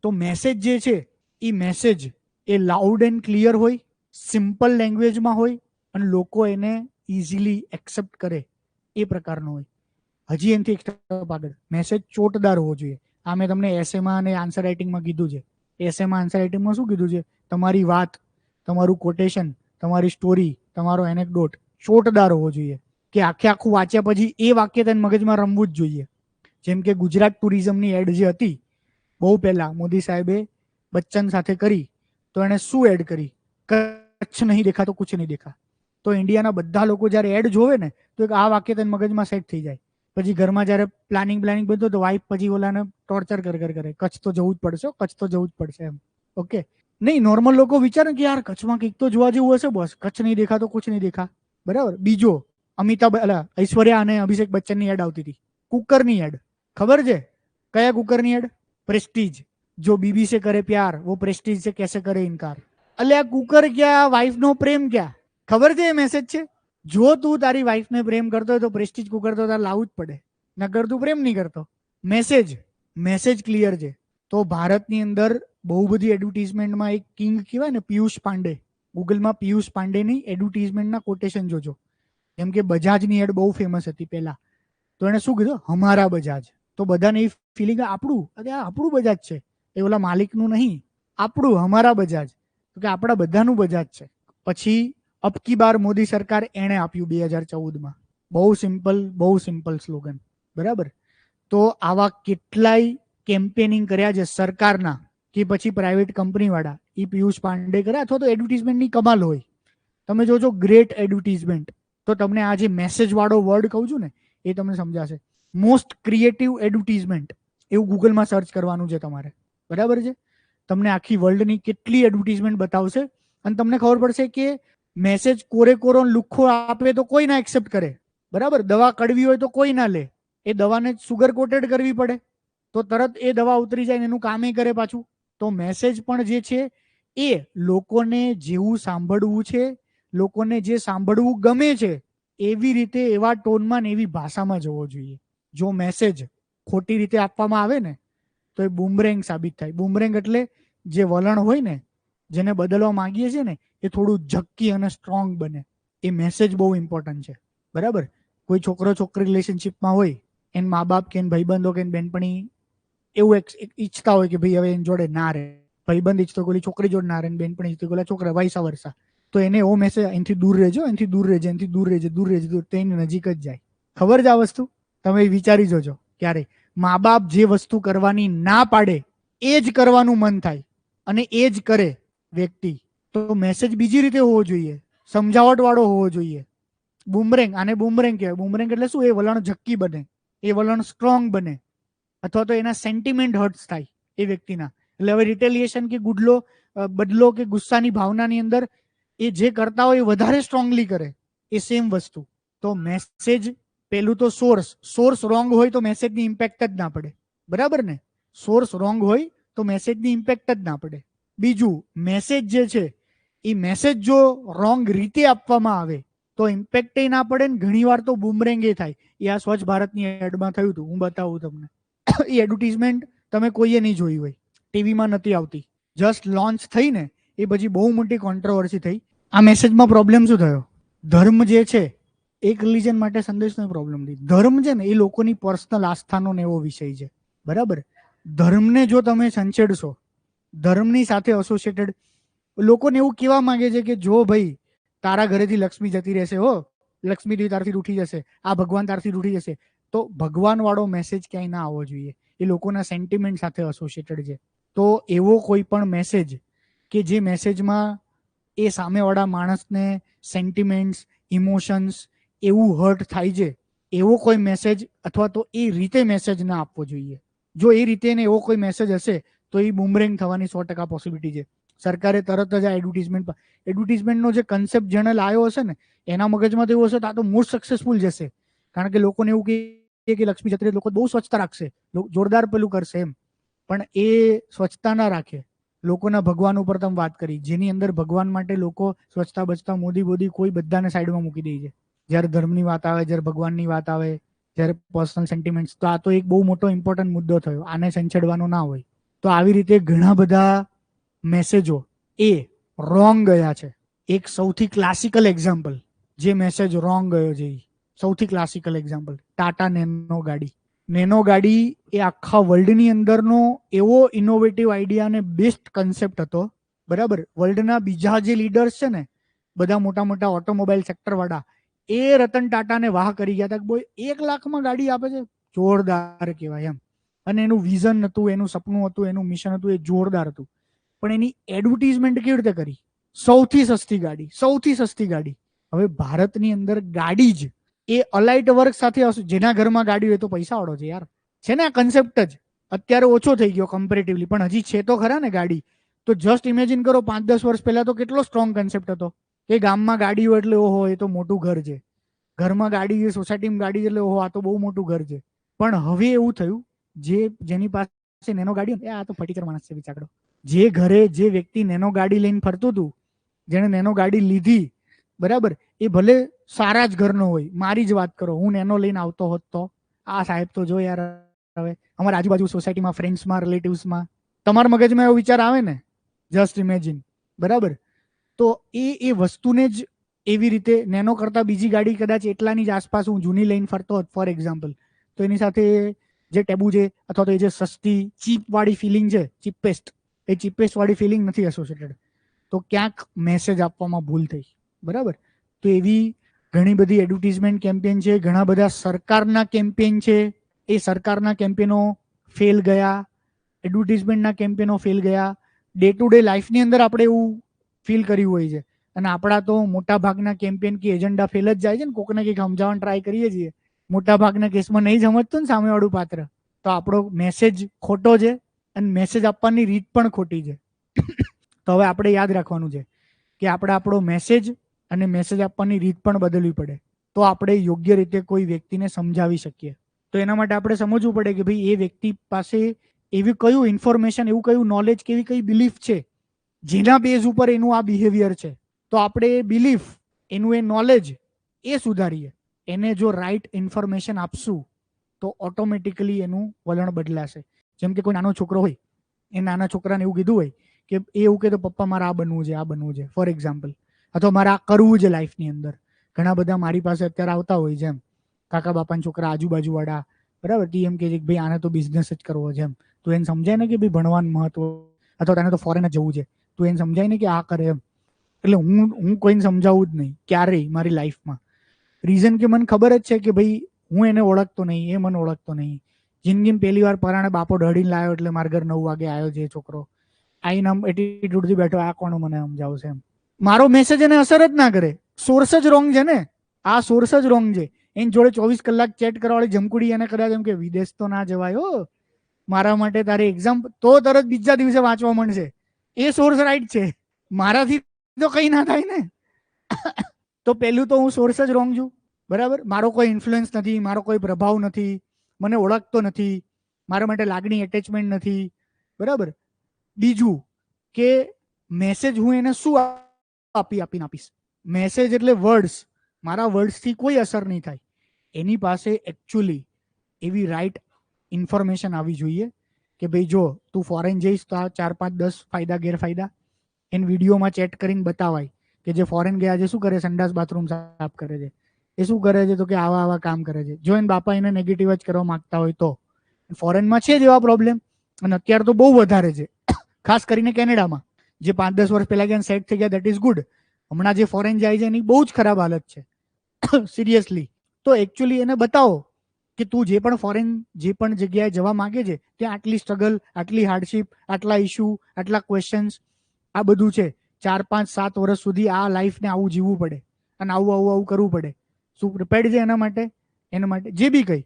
તો મેસેજ જે છે એ મેસેજ એ લાઉડ એન્ડ ક્લિયર હોય, સિમ્પલ લેંગ્વેજમાં હોય અને લોકો એને ઇઝીલી એક્સેપ્ટ કરે એ પ્રકારનો હોય. હજી એનાથી એક સ્ટેપ આગળ, મેસેજ ચોટદાર હોવો જોઈએ. આ મેં તમને એસેમાં અને આન્સર રાઇટિંગમાં કીધું છે. એસેમાં આન્સર રાઇટિંગમાં શું કીધું છે? તમારી વાત, તમારું કોટેશન, તમારી સ્ટોરી, તમારો એનેક્ડોટ ચોટદાર હોવો જોઈએ. કે આખું વાંચ્યા પછી એ વાક્ય તને મગજમાં રમવું જ જોઈએ. જેમ કે ગુજરાત ટુરિઝમની એડ જે હતી બહુ પહેલા મોદી સાહેબે બચ્ચન સાથે કરી, તો એને શું એડ કરી? કચ્છ નહીં દેખા તો કુછ નહીં દેખા. તો ઇન્ડિયાના બધા લોકો જ્યારે એડ જોવે ને તો એક આ વાક્ય તને મગજમાં સેટ થઈ જાય. પછી ઘરમાં જ્યારે પ્લાનિંગ બધું તો વાઈફ પછી ઓલાને ટોર્ચર કરે, કચ્છ તો જવું જ પડશે, કચ્છ તો જવું જ પડશે એમ. ઓકે, નહીં, નોર્મલ લોકો વિચારે કે યાર કચ્છમાં કંઈક તો જોવા જેવું હશે બોસ, કચ્છ નહીં દેખા તો કુછ નહીં દેખા. બરાબર. બીજો ઐશ્વર્યા અને અભિષેક બચ્ચનની એડ આવતી હતી, કુકરની એડ. ખબર છે કયા કુકરની એડ? પ્રેસ્ટીજ. જો બીબી સે કરે પ્યાર वो प्रेस्टीज से कैसे करे इनकार. અલ્યા કુકર ક્યાં, વાઈફ નો પ્રેમ ક્યાં? ખબર છે એ મેસેજ છે? જો તું તારી વાઈફ ને પ્રેમ કરતો હોય તો પ્રેસ્ટીજ કુકર તો તારે લાવવું જ પડે, નકર તું પ્રેમ નહીં કરતો. મેસેજ ક્લિયર છે. તો ભારતની અંદર બહુ બધી એડવર્ટીઝમેન્ટમાં એક કિંગ કહેવાય ને, પિયુષ પાંડે. ગૂગલમાં પિયુષ પાંડેની એડવર્ટીઝમેન્ટના કોટેશન જોજો. જેમ કે બજાજની એડ બહુ ફેમસ હતી પહેલા, તો એને શું કીધું? હમારા બજાજ. તો બધાને એ ફિલિંગ આપણું બજાજ છે, એ ઓલા માલિકનું નહીં, આપણું હમારા બજાજ. તો કે આપણા બધાનું બજાજ છે. પછી અબકી બાર મોદી સરકાર એણે આપ્યું 2014માં. બહુ સિમ્પલ સ્લોગન. બરાબર. તો આવા કેટલાય કેમ્પેનિંગ કર્યા છે સરકારના કે પછી પ્રાઇવેટ કંપની વાળા, એ પિયુષ પાંડે કર્યા, અથવા તો એડવર્ટીઝમેન્ટની કમાલ હોય. તમે જોજો ગ્રેટ એડવર્ટીઝમેન્ટ, તો તમને આ જે મેસેજ વાળો વર્ડ કહું છું ને એ તમને સમજાશે. મોસ્ટ ક્રિએટિવ એડવર્ટીઝમેન્ટ એવું ગૂગલમાં સર્ચ કરવાનું છે તમારે. બરાબર છે. તમને આખી વર્લ્ડની કેટલી એડવર્ટીઝમેન્ટ બતાવશે અને તમને ખબર પડશે કે મેસેજ કોરો લુખ્ખો આપે તો કોઈ ના એક્સેપ્ટ કરે. બરાબર. દવા કડવી હોય તો કોઈ ના લે. એ દવાને સુગર કોટેડ કરવી પડે તો તરત એ દવા ઉતરી જાય, એનું કામ એ કરે પાછું. તો મેસેજ પણ જે છે એ લોકોને જેવું સાંભળવું છે, લોકોને જે સાંભળવું ગમે છે એવી રીતે, એવા ટોનમાં ને એવી ભાષામાં જવો જોઈએ. જો મેસેજ ખોટી રીતે આપવામાં આવે ને તો એ બુમરેંગ સાબિત થાય. બુમરેંગ એટલે જે વલણ હોય ને, જેને બદલવા માંગીએ છીએ ને, એ થોડું ઝક્કી અને સ્ટ્રોંગ બને. એ મેસેજ બહુ ઇમ્પોર્ટન્ટ છે. બરાબર. કોઈ છોકરો છોકરી રિલેશનશિપમાં હોય, એન મા બાપ કે ભાઈબંધો કે બેનપણી એવું ઈચ્છતા હોય કે ભાઈ હવે એની જોડે ના રહે, ભાઈબંધ ઈચ્છતો કોઈ છોકરી જોડે ના રહે, બેનપણી ઈચ્છતો કોઈ છોકરા, વાયસા વર્ષા. તો એને એવો મેસેજ, એનાથી દૂર રહેજો, એનાથી દૂર રહેજે, એનાથી દૂર રહેજે, દૂર રહેજે, તો એની નજીક જ જાય. ખબર છે આ વસ્તુ? તમે વિચારી જોજો ક્યારે મા બાપ જે વસ્તુ કરવાની ના પાડે એ જ કરવાનું મન થાય અને એ જ કરે વ્યક્તિ. તો મેસેજ બીજી રીતે હોવો જોઈએ, સમજાવટ વાળો હોવો જોઈએ. બુમરેંગ, આને બુમરેંગ કહેવાય. બુમરેંગ એટલે શું? એ વલણ ઝક્કી બને, એ વલણ સ્ટ્રોંગ બને, અથવા તો એના સેન્ટિમેન્ટ હર્ટ્સ થાય એ વ્યક્તિના. એટલે હવે રિટેલિએશન કે બદલો કે ગુસ્સાની ભાવનાની અંદર એ જે કરતા હોય એ વધારે સ્ટ્રોંગલી કરે એ સેમ વસ્તુ. તો મેસેજ પેલું તો સોર્સ રોંગ હોય તો મેસેજની ઇમ્પેક્ટ જ ના પડે. બરાબર ને? સોર્સ રોંગ હોય તો મેસેજની ઇમ્પેક્ટ જ ના પડે. બીજું, મેસેજ જે છે એ મેસેજ જો રોંગ રીતે આપવામાં આવે તો ઇમ્પેક્ટ ના પડે ને ઘણી વાર તો બુમરેંગ એ થાય. એ આ સ્વચ્છ ભારતની એડમાં થયું હતું, હું બતાવું તમને. એ એડવર્ટીઝમેન્ટ તમે કોઈએ નહીં જોઈ હોય, ટીવીમાં નથી આવતી, જસ્ટ લોન્ચ થઈ ને એ પછી બહુ મોટી કોન્ટ્રોવર્સી થઈ. આ મેસેજમાં પ્રોબ્લેમ શું થયો? ધર્મ જે છે, એક રિલીજન માટે સંદેશનો પ્રોબ્લેમ નથી. ધર્મ છે ને એ લોકોની પર્સનલ આસ્થાનો ને એવો વિષય છે. બરાબર. ધર્મને જો તમે સંછેડશો, ધર્મની સાથે એસોસિએટેડ લોકોને એવું કહેવા માંગે છે કે જો ભાઈ તારા ઘરેથી લક્ષ્મી જતી રહેશે, હો લક્ષ્મી દેવી તારથી રૂઠી જશે, આ ભગવાન તારથી રૂઠી જશે. તો ભગવાન વાળો મેસેજ ક્યાંય ના આવવો જોઈએ. એ લોકોના સેન્ટિમેન્ટ સાથે એસોસિએટેડ છે. તો એવો કોઈ પણ મેસેજ કે જે મેસેજમાં એ સામેવાળા માણસને સેન્ટિમેન્ટ્સ, ઇમોશન્સ એવું હર્ટ થાય છે, એવો કોઈ મેસેજ અથવા તો એ રીતે મેસેજ ના આપવો જોઈએ. જો એ રીતે ને એવો કોઈ મેસેજ હશે તો એ બુમરેંગ થવાની 100% પોસિબિલિટી છે. સરકારે તરત જ આ એડવર્ટીઝમેન્ટનો જે કન્સેપ્ટ જેને લાવ્યો હશે ને એના મગજમાં તો એવું હશે તો આ તો મોસ્ટ સક્સેસફુલ જશે. કારણ કે લોકોને એવું કહે કે લક્ષ્મી જત્રે લોકો બહુ સ્વચ્છતા રાખશે, જોરદાર પેલું કરશે એમ. પણ એ સ્વચ્છતા ના રાખે. લોકોના ભગવાન ઉપર તમે વાત કરી, જેની અંદર ભગવાન માટે લોકો સ્વચ્છતા બચતા મોદી કોઈ બધાને સાઈડમાં મૂકી દે છે. જ્યારે ધર્મની વાત આવે, જ્યારે ભગવાનની વાત આવે, જ્યારે પર્સનલ સેન્ટિમેન્ટ્સ, તો આ તો એક બહુ મોટો ઇમ્પોર્ટન્ટ મુદ્દો થયો. આને સંછેડવાનો ના હોય. તો આવી રીતે ઘણા બધા મેસેજો એ રોંગ ગયા છે. એક સૌથી ક્લાસિકલ એક્ઝામ્પલ જે મેસેજ રોંગ ગયો છે, સૌથી ક્લાસિકલ એક્ઝામ્પલ ટાટા નેનો ગાડી એ આખા વર્લ્ડની અંદરનો એવો ઇનોવેટિવ આઈડિયા અને બેસ્ટ કન્સેપ્ટ હતો. બરાબર. વર્લ્ડના બીજા જે લીડર્સ છે ને, બધા મોટા મોટા ઓટોમોબાઈલ સેક્ટર વાળા, એ રતન ટાટાને વાહ કરી ગયા હતા કે બોય 1 લાખમાં ગાડી આપે છે, જોરદાર કહેવાય એમ. અને એનું વિઝન હતું, એનું સપનું હતું, એનું મિશન હતું, એ જોરદાર હતું. પણ એની એડવર્ટીઝમેન્ટ કેવી રીતે કરી? સૌથી સસ્તી ગાડી, સૌથી સસ્તી ગાડી. હવે ભારતની અંદર ગાડી જ એ અલાઇટ વર્ક સાથે હશે. જેના ઘરમાં ગાડી હોય તો પૈસાવાળો છે યાર. છે ને આ કન્સેપ્ટ જ. અત્યારે ઓછો થઈ ગયો કમ્પેરેટિવલી, પણ હજી છે તો ખરા ને ગાડી. તો જસ્ટ ઇમેજિન કરો 5-10 વર્ષ પહેલા તો કેટલો સ્ટ્રોંગ કન્સેપ્ટ હતો કે ગામમાં ગાડી હોય એટલે ઓહો એ તો મોટું ઘર છે, ઘરમાં ગાડી છે, સોસાયટીમાં ગાડી એટલે ઓહો આ તો બહુ મોટું ઘર છે. પણ હવે એવું થયું, જેની પાસે નેનો ગાડી હોય, આ તો ફટીચર માણસ છે બિચારો, જે ઘરે જે વ્યક્તિ નેનો ગાડી લઈને ફરતું હતું, જેને નેનો ગાડી લીધી, બરાબર, એ ભલે સારા જ ઘરનો હોય. મારી જ વાત કરો, હું નેનો લઈને આવતો હોત તો આ સાહેબ તો જો યાર, હવે અમારા આજુબાજુ સોસાયટીમાં, ફ્રેન્ડ્સમાં, રિલેટિવ્સમાં તમારા મગજમાં એવો વિચાર આવે ને, જસ્ટ ઇમેજિન, બરાબર. તો એ વસ્તુને જ એવી રીતે નેનો કરતા બીજી ગાડી કદાચ એટલાની જ આસપાસ હું જૂની લઈને ફરતો હોત ફોર એક્ઝામ્પલ, તો એની સાથે જે ટેબુ છે અથવા તો એ જે સસ્તી ચીપ વાળી ફિલિંગ છે, ચીપેસ્ટ, એ ચીપેસ્ટ વાળી ફિલિંગ નથી એસોસિએટેડ. તો ક્યાંક મેસેજ આપવામાં ભૂલ થઈ, બરાબર. તો એવી ઘણી બધી એડવર્ટીઝમેન્ટ કેમ્પેન છે, ઘણા બધા સરકારના કેમ્પેન છે. એ સરકારના કેમ્પેનો ફેલ ગયા, એડવર્ટીઝમેન્ટના કેમ્પેનો ફેલ ગયા. ડે ટુ ડે લાઈફની અંદર આપણે એવું ફીલ કર્યું હોય છે. અને આપણા તો મોટા ભાગના કેમ્પેન કે એજન્ડા ફેલ જ જાય છે ને. કોકને કંઈક સમજાવવાનું ટ્રાય કરીએ છીએ, મોટા ભાગના કેસમાં નહીં સમજતું ને સામેવાળું પાત્ર, તો આપણો મેસેજ ખોટો છે અને મેસેજ આપવાની રીત પણ ખોટી છે. તો હવે આપણે યાદ રાખવાનું છે કે આપણે આપણો મેસેજ અને મેસેજ આપવાની રીત પણ બદલવી પડે, તો આપણે યોગ્ય રીતે કોઈ વ્યક્તિને સમજાવી શકીએ. તો એના માટે આપણે સમજવું પડે કે ભાઈ એ વ્યક્તિ પાસે એવી કયું ઇન્ફોર્મેશન, એવું કયું નોલેજ, કેવી કઈ બિલીફ છે જેના બેઝ ઉપર એનું આ બિહેવિયર છે. તો આપણે એ બિલીફ, એનું એ નોલેજ એ સુધારીએ. એને જો રાઈટ ઇન્ફોર્મેશન આપશું તો ઓટોમેટિકલી એનું વલણ બદલાશે. જેમ કે કોઈ નાનો છોકરો હોય, એ નાના છોકરાને એવું કીધું હોય કે એ એવું કહે તો પપ્પા મારે આ બનવું છે, આ બનવું છે, ફોર એક્ઝામ્પલ, અથવા મારે આ કરવું છે લાઈફની અંદર. ઘણા બધા મારી પાસે અત્યારે આવતા હોય, જેમ કાકા બાપાના છોકરા, આજુબાજુ વાળા, બરાબર, એમ કે ભાઈ આને તો બિઝનેસ જ કરવો છે એમ. તો એને સમજાય ને કે ભાઈ ભણવાનું મહત્વ, અથવા તને તો ફોરેન જ જવું છે, તો એને સમજાય ને કે આ કરે એમ. એટલે હું કોઈને સમજાવું જ નહીં ક્યારેય મારી લાઈફમાં. રીઝન કે મને ખબર જ છે કે ભાઈ હું એને ઓળખતો નહીં, એ મને ઓળખતો નહીં. જિંદગીમાં પહેલી વાર પરાણે બાપો ઢળીને લાવ્યો એટલે મારા ઘર 9 વાગે આવ્યો છે છોકરો, આઈને આમ એટીટ્યુડથી બેઠો, આ કોણ મને સમજાવશે એમ. મારો મેસેજ એને અસર જ ના કરે. સોર્સ જ રોંગ છે ને, આ સોર્સ જ રોંગ છે. એની જોડે 24 કલાક ચેટ કરવાવાળી જમકુડી એને કદાચ એમ કે વિદેશ તો ના જવાય હો, મારા માટે તારી એક્ઝામ, તો તરત બીજા દિવસે વાંચવા માંડશે. એ સોર્સ રાઈટ છે, મારાથી તો કઈ ના થાય ને. તો પહેલું તો હું સોર્સ જ રોંગ છું, બરાબર. મારો કોઈ ઇન્ફ્લુઅન્સ નથી, મારો કોઈ પ્રભાવ નથી, મને ઓળખતો નથી, મારા માટે લાગણી એટેચમેન્ટ નથી, બરાબર. બીજું કે મેસેજ હું એને શું આપીને આપીશ? મેસેજ એટલે વર્ડ્સ, મારા વર્ડ્સથી કોઈ અસર નહીં થાય. એની પાસે એકચ્યુઅલી એવી રાઈટ ઇન્ફોર્મેશન આવી જોઈએ કે ભાઈ જો તું ફોરેન જઈશ તો આ 4-5-10 ફાયદા ગેરફાયદા એને વિડીયોમાં ચેટ કરીને બતાવાય કે જે ફોરેન ગયા છે શું કરે, સંડાસ બાથરૂમ સાફ કરે છે, એ શું કરે છે, તો કે આવા આવા કામ કરે છે. જો એને બાપા એને નેગેટિવ જ કરવા માંગતા હોય તો ફોરેનમાં છે જ એવા પ્રોબ્લેમ, અને અત્યારે તો બહુ વધારે છે, ખાસ કરીને કેનેડામાં. જે 5-10 વર્ષ પહેલા ગયા સેટ થઈ ગયા દેટ ઇઝ ગુડ. હમણાં જે ફોરેન જાય છે એની બહુ જ ખરાબ હાલત છે, સિરિયસલી. તો એકચ્યુઅલી એને બતાવો કે તું જે પણ ફોરેન, જે પણ જગ્યાએ જવા માંગે છે ત્યાં આટલી સ્ટ્રગલ, આટલી હાર્ડશિપ, આટલા ઇશ્યુ, આટલા ક્વેશ્ચન્સ, આ બધું છે. 4-5-7 વર્ષ સુધી આ લાઈફને આવું જીવવું પડે અને આવું કરવું પડે. શું પ્રિપેર્ડ છે એના માટે? એના માટે જે બી કંઈ.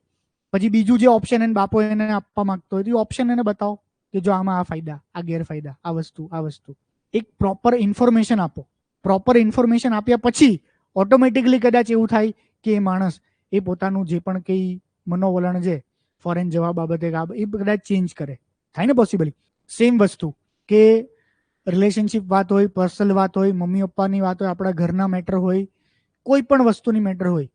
પછી બીજું જે ઓપ્શન એને બાપો એને આપવા માંગતો હોય, એ ઓપ્શન એને બતાવો કે જો આમાં આ ફાયદા, આ ગેરફાયદા, આ વસ્તુ. એક પ્રોપર ઇન્ફોર્મેશન આપો. પ્રોપર ઇન્ફોર્મેશન આપ્યા પછી ઓટોમેટિકલી કદાચ એવું થાય કે એ માણસ એ પોતાનું જે પણ કંઈ મનોવલણ છે ફોરેન જવા બાબતે એ કદાચ ચેન્જ કરે. થાય ને પોસિબલી. સેમ વસ્તુ કે રિલેશનશિપ વાત હોય, પર્સનલ વાત હોય, મમ્મી પપ્પાની વાત હોય, આપણા ઘરના મેટર હોય, કોઈ પણ વસ્તુની મેટર હોય,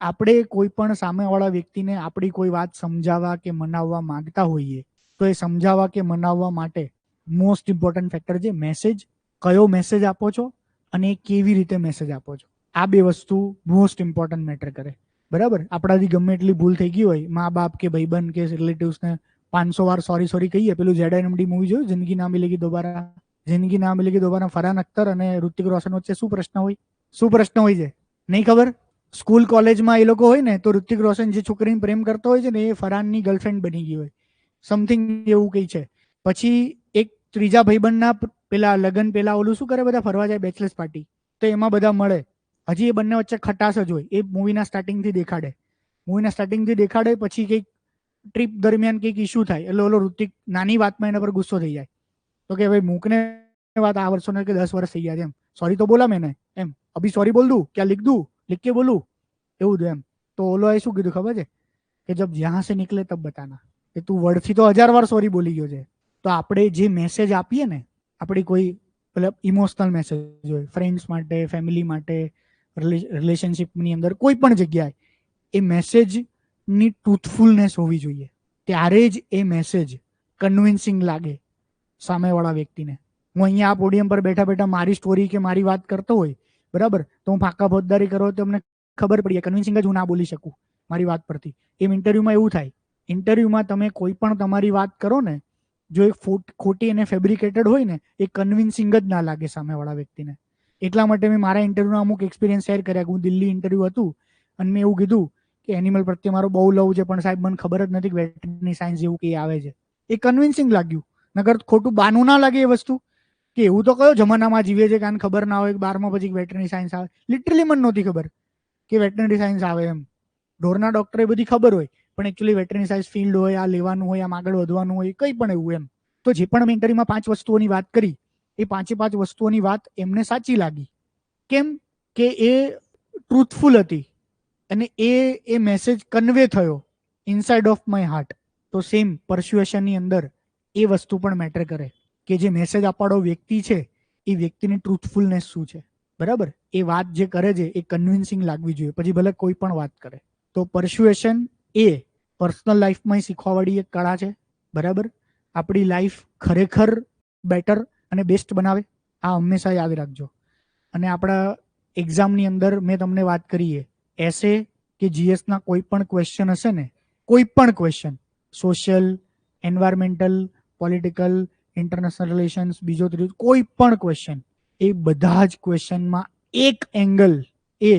આપણે કોઈ પણ સામેવાળા વ્યક્તિને આપણી કોઈ વાત સમજાવવા કે મનાવવા માંગતા હોઈએ તો એ સમજાવવા કે મનાવવા માટે મોસ્ટ ઇમ્પોર્ટન્ટ ફેક્ટર છે મેસેજ. કયો મેસેજ આપો છો અને કેવી રીતે મેસેજ આપો છો, આ બે વસ્તુ મોસ્ટ ઇમ્પોર્ટન્ટ મેટર કરે, બરાબર. આપણાથી ગમે એટલી ભૂલ થઈ ગઈ હોય, મા બાપ કે ભાઈબંધ કે રિલેટિવ્સને 500 વાર સોરી કહીએ. પેલું ZNMD મૂવી જોયું, જિંદગી ના મિલેગી દોબારા? જિંદગી ના મિલેગી દોબારા ફરહાન અખ્તર અને ઋતિક રોશન વચ્ચે શું પ્રશ્ન હોય છે? નહીં ખબર? સ્કૂલ કોલેજમાં એ લોકો હોય ને તો ઋતિક રોશન જે છોકરીને પ્રેમ કરતો હોય છે ને એ ફરહાનની ગર્લફ્રેન્ડ બની ગઈ હોય, સમથિંગ એવું કંઈ છે. પછી એક ત્રીજા ભાઈબંધના પેલા લગ્ન પેલા ઓલું શું કરે, બધા ફરવા જાય બેચલર્સ પાર્ટી, તો એમાં બધા મળે. હજી એ બંને વચ્ચે ખટાશ જ હોય. એ મૂવીના સ્ટાર્ટિંગથી દેખાડે. પછી કંઈક ટ્રીપ દરમિયાન કંઈક ઇસ્યુ થાય એટલે ઓલો ઋતિક નાની વાતમાં એના પર ગુસ્સો થઈ જાય, તો કે ભાઈ મૂકને વાત, આ વર્ષોને કે 10 વર્ષ થઈ ગયા છે, એમ સોરી તો બોલા મેને, એમ અભી સોરી બોલ દઉં, ક્યાં लिख के बोलूं, એવું જ એમ. તો ઓલો એ શું કીધું ખબર છે કે જબ યહાં સે નિકલે તબ બતાના, કે તું વર્ડથી તો 1000 વાર સોરી બોલી ગયો છે. તો આપણે જે મેસેજ આપીએ ને, આપણી કોઈ મતલબ ઇમોશનલ મેસેજ હોય, ફ્રેન્ડ્સ માટે, ફેમિલી માટે, રિલેશનશિપની અંદર કોઈ પણ જગ્યાએ, એ મેસેજની ટ્રુથફુલનેસ હોવી જોઈએ. ત્યારે જ એ મેસેજ કન્વિન્સિંગ લાગે સામેવાળા વ્યક્તિને. હું અહીંયા આ પોડિયમ પર બેઠા બેઠા મારી સ્ટોરી કે મારી વાત કરતો હોય, બરાબર, તો હું ફાંકા ફોજદારી કરો તો અમને ખબર પડી, કન્વિન્સિંગ જ હું ના બોલી શકું મારી વાત પરથી. એમ ઇન્ટરવ્યુમાં એવું થાય. ઇન્ટરવ્યુમાં તમે કોઈ પણ તમારી વાત કરો ને, જો એ ખોટી અને ફેબ્રિકેટેડ હોય ને, એ કન્વિન્સિંગ જ ના લાગે સામેવાળા વ્યક્તિને. એટલા માટે મેં મારા ઇન્ટરવ્યુના અમુક એક્સપિરિયન્સ શેર કર્યા. હું દિલ્હી ઇન્ટરવ્યુ હતું અને મેં એવું કીધું કે એનિમલ પ્રત્યે મારો બહુ લવ છે, પણ સાહેબ મને ખબર જ નથી કે વેટરનરી સાયન્સ જેવું કંઈ આવે છે. એ કન્વિન્સિંગ લાગ્યું, નગર ખોટું બાનું ના લાગે એ વસ્તુ કે એવું તો કયો જમાનામાં જીવે છે કે આને ખબર ના હોય કે 12મા પછી વેટરનરી સાયન્સ આવે. લિટરલી મને નહોતી ખબર કે વેટરનરી સાયન્સ આવે એમ. ઢોરના ડોક્ટરે બધી ખબર હોય, પણ એકચ્યુઅલી વેટરનરી સાયન્સ ફિલ્ડ હોય, આ લેવાનું હોય, આમ આગળ વધવાનું હોય, કંઈ પણ એવું એમ. તો જે પણ મેં ઇન્ટરવ્યુમાં 5 વસ્તુઓની વાત કરી, એ 5 વસ્તુઓની વાત એમને સાચી લાગી. કેમ કે એ ટ્રુથફુલ હતી અને એ મેસેજ કન્વે થયો ઇનસાઇડ ઓફ માય હાર્ટ. તો સેમ પરસ્યુએશનની અંદર એ વસ્તુ પણ મેટર કરે કે જે મેસેજ આપવાળો વ્યક્તિ છે એ વ્યક્તિની ટ્રુથફુલનેસ શું છે, બરાબર. એ વાત જે કરે છે એ કન્વિન્સિંગ લાગવી જોઈએ, પછી ભલે કોઈ પણ વાત કરે. તો પરસ્યુએશન એ પર્સનલ લાઈફમાં શીખવાવાળી એક કળા છે, બરાબર. આપણી લાઈફ ખરેખર બેટર અને બેસ્ટ બનાવે, આ હંમેશા યાદ રાખજો. અને આપણા એક્ઝામની અંદર મેં તમને વાત કરીએ, એસે કે જીએસના કોઈ પણ ક્વેશ્ચન હશે ને, કોઈ પણ question, social, environmental, political, international relations, બીજો ત્રીજો, કોઈ પણ ક્વેશ્ચન, એ બધા જ ક્વેશ્ચનમાં એક એંગલ એ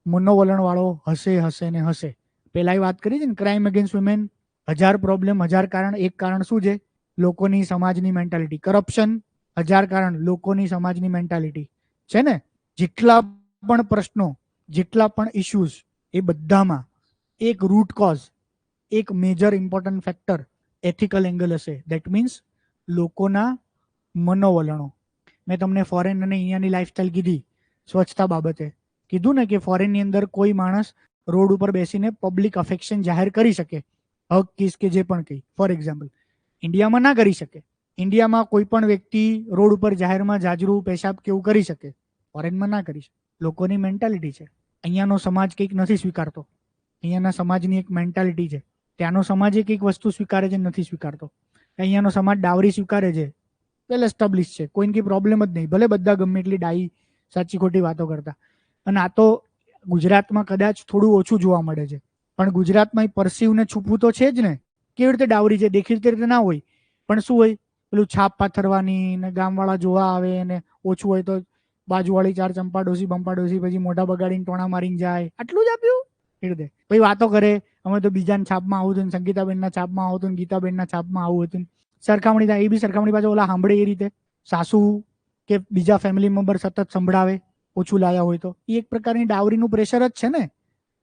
મનોવલણ વાળો હશે ને હશે. પેલા વાત કરી છે ને, ક્રાઇમ અગેન્સ્ટ વુમેન, 1000 પ્રોબ્લેમ, 1000 કારણ. એક કારણ શું છે? લોકોની સમાજની મેન્ટાલિટી. કરપ્શન, 1000 કારણ, લોકોની સમાજની મેન્ટાલિટી છે ને. જેટલા પણ પ્રશ્નો, જેટલા પણ ઇશ્યુઝ, એ બધામાં એક રૂટ કોઝ, એક major important factor ethical angle હશે. દેટ મીન્સ લોકોના મનોવલણો. મેં તમને ફોરેન અને અહીંયાની લાઈફસ્ટાઈલ કીધી, સ્વચ્છતા બાબતે કીધું ને કે ફોરેનની અંદર કોઈ માણસ રોડ ઉપર બેસીને પબ્લિક અફેક્શન જાહેર કરી શકે, હક કિસ કે જે પણ કંઈ. ફોર એક્ઝામ્પલ, ઇન્ડિયામાં ના કરી શકે. ઇન્ડિયામાં કોઈ પણ વ્યક્તિ રોડ ઉપર જાહેરમાં જાજરૂ, પેશાબ કેવું કરી શકે, ફોરેનમાં ના કરી શકે. લોકોની મેન્ટાલિટી છે. અહીંયાનો સમાજ કંઈક નથી સ્વીકારતો, અહીંયાના સમાજની એક મેન્ટાલિટી છે. ત્યાંનો સમાજ એક વસ્તુ સ્વીકારે છે, નથી સ્વીકારતો. અહીંયાનો સમાજ ડાવરી સ્વીકારે છે, વેલ એસ્ટાબ્લિશ છે, કોઈને કંઈ પ્રોબ્લેમ જ નહીં, ભલે બધા ગમે એટલી ડાઈ સાચી ખોટી વાતો કરતા. અને આ તો ગુજરાતમાં કદાચ થોડું ઓછું જોવા મળે છે, પણ ગુજરાતમાં પરસીવ ને છૂપવું તો છે જ ને. કેવી રીતે ડાવરી છે, દેખીતી રીતે ના હોય, પણ શું હોય, પેલું છાપ પાથરવાની ને ગામવાળા જોવા આવે ને ઓછું હોય તો બાજુવાળી 4 ચંપા ડોસી બંપા ડોસી પછી મોઢા બગાડીને ટોણા મારીને જાય, આટલું જ આપ્યું એ રીતે. પછી વાતો કરે, અમે તો બીજાના છાપમાં આવું હતું, સંગીતાબેનના છાપમાં આવું હતું, ગીતાબેનના છાપમાં આવું હતું. સરખામણી થાય, એ બી સરખામણી પાછળ ઓલા સાંભળે એ રીતે, સાસુ કે બીજા ફેમિલી મેમ્બર સતત સંભળાવે ઓછું લાયા હોય તો. એ એક પ્રકારની ડાવરીનું પ્રેશર જ છે ને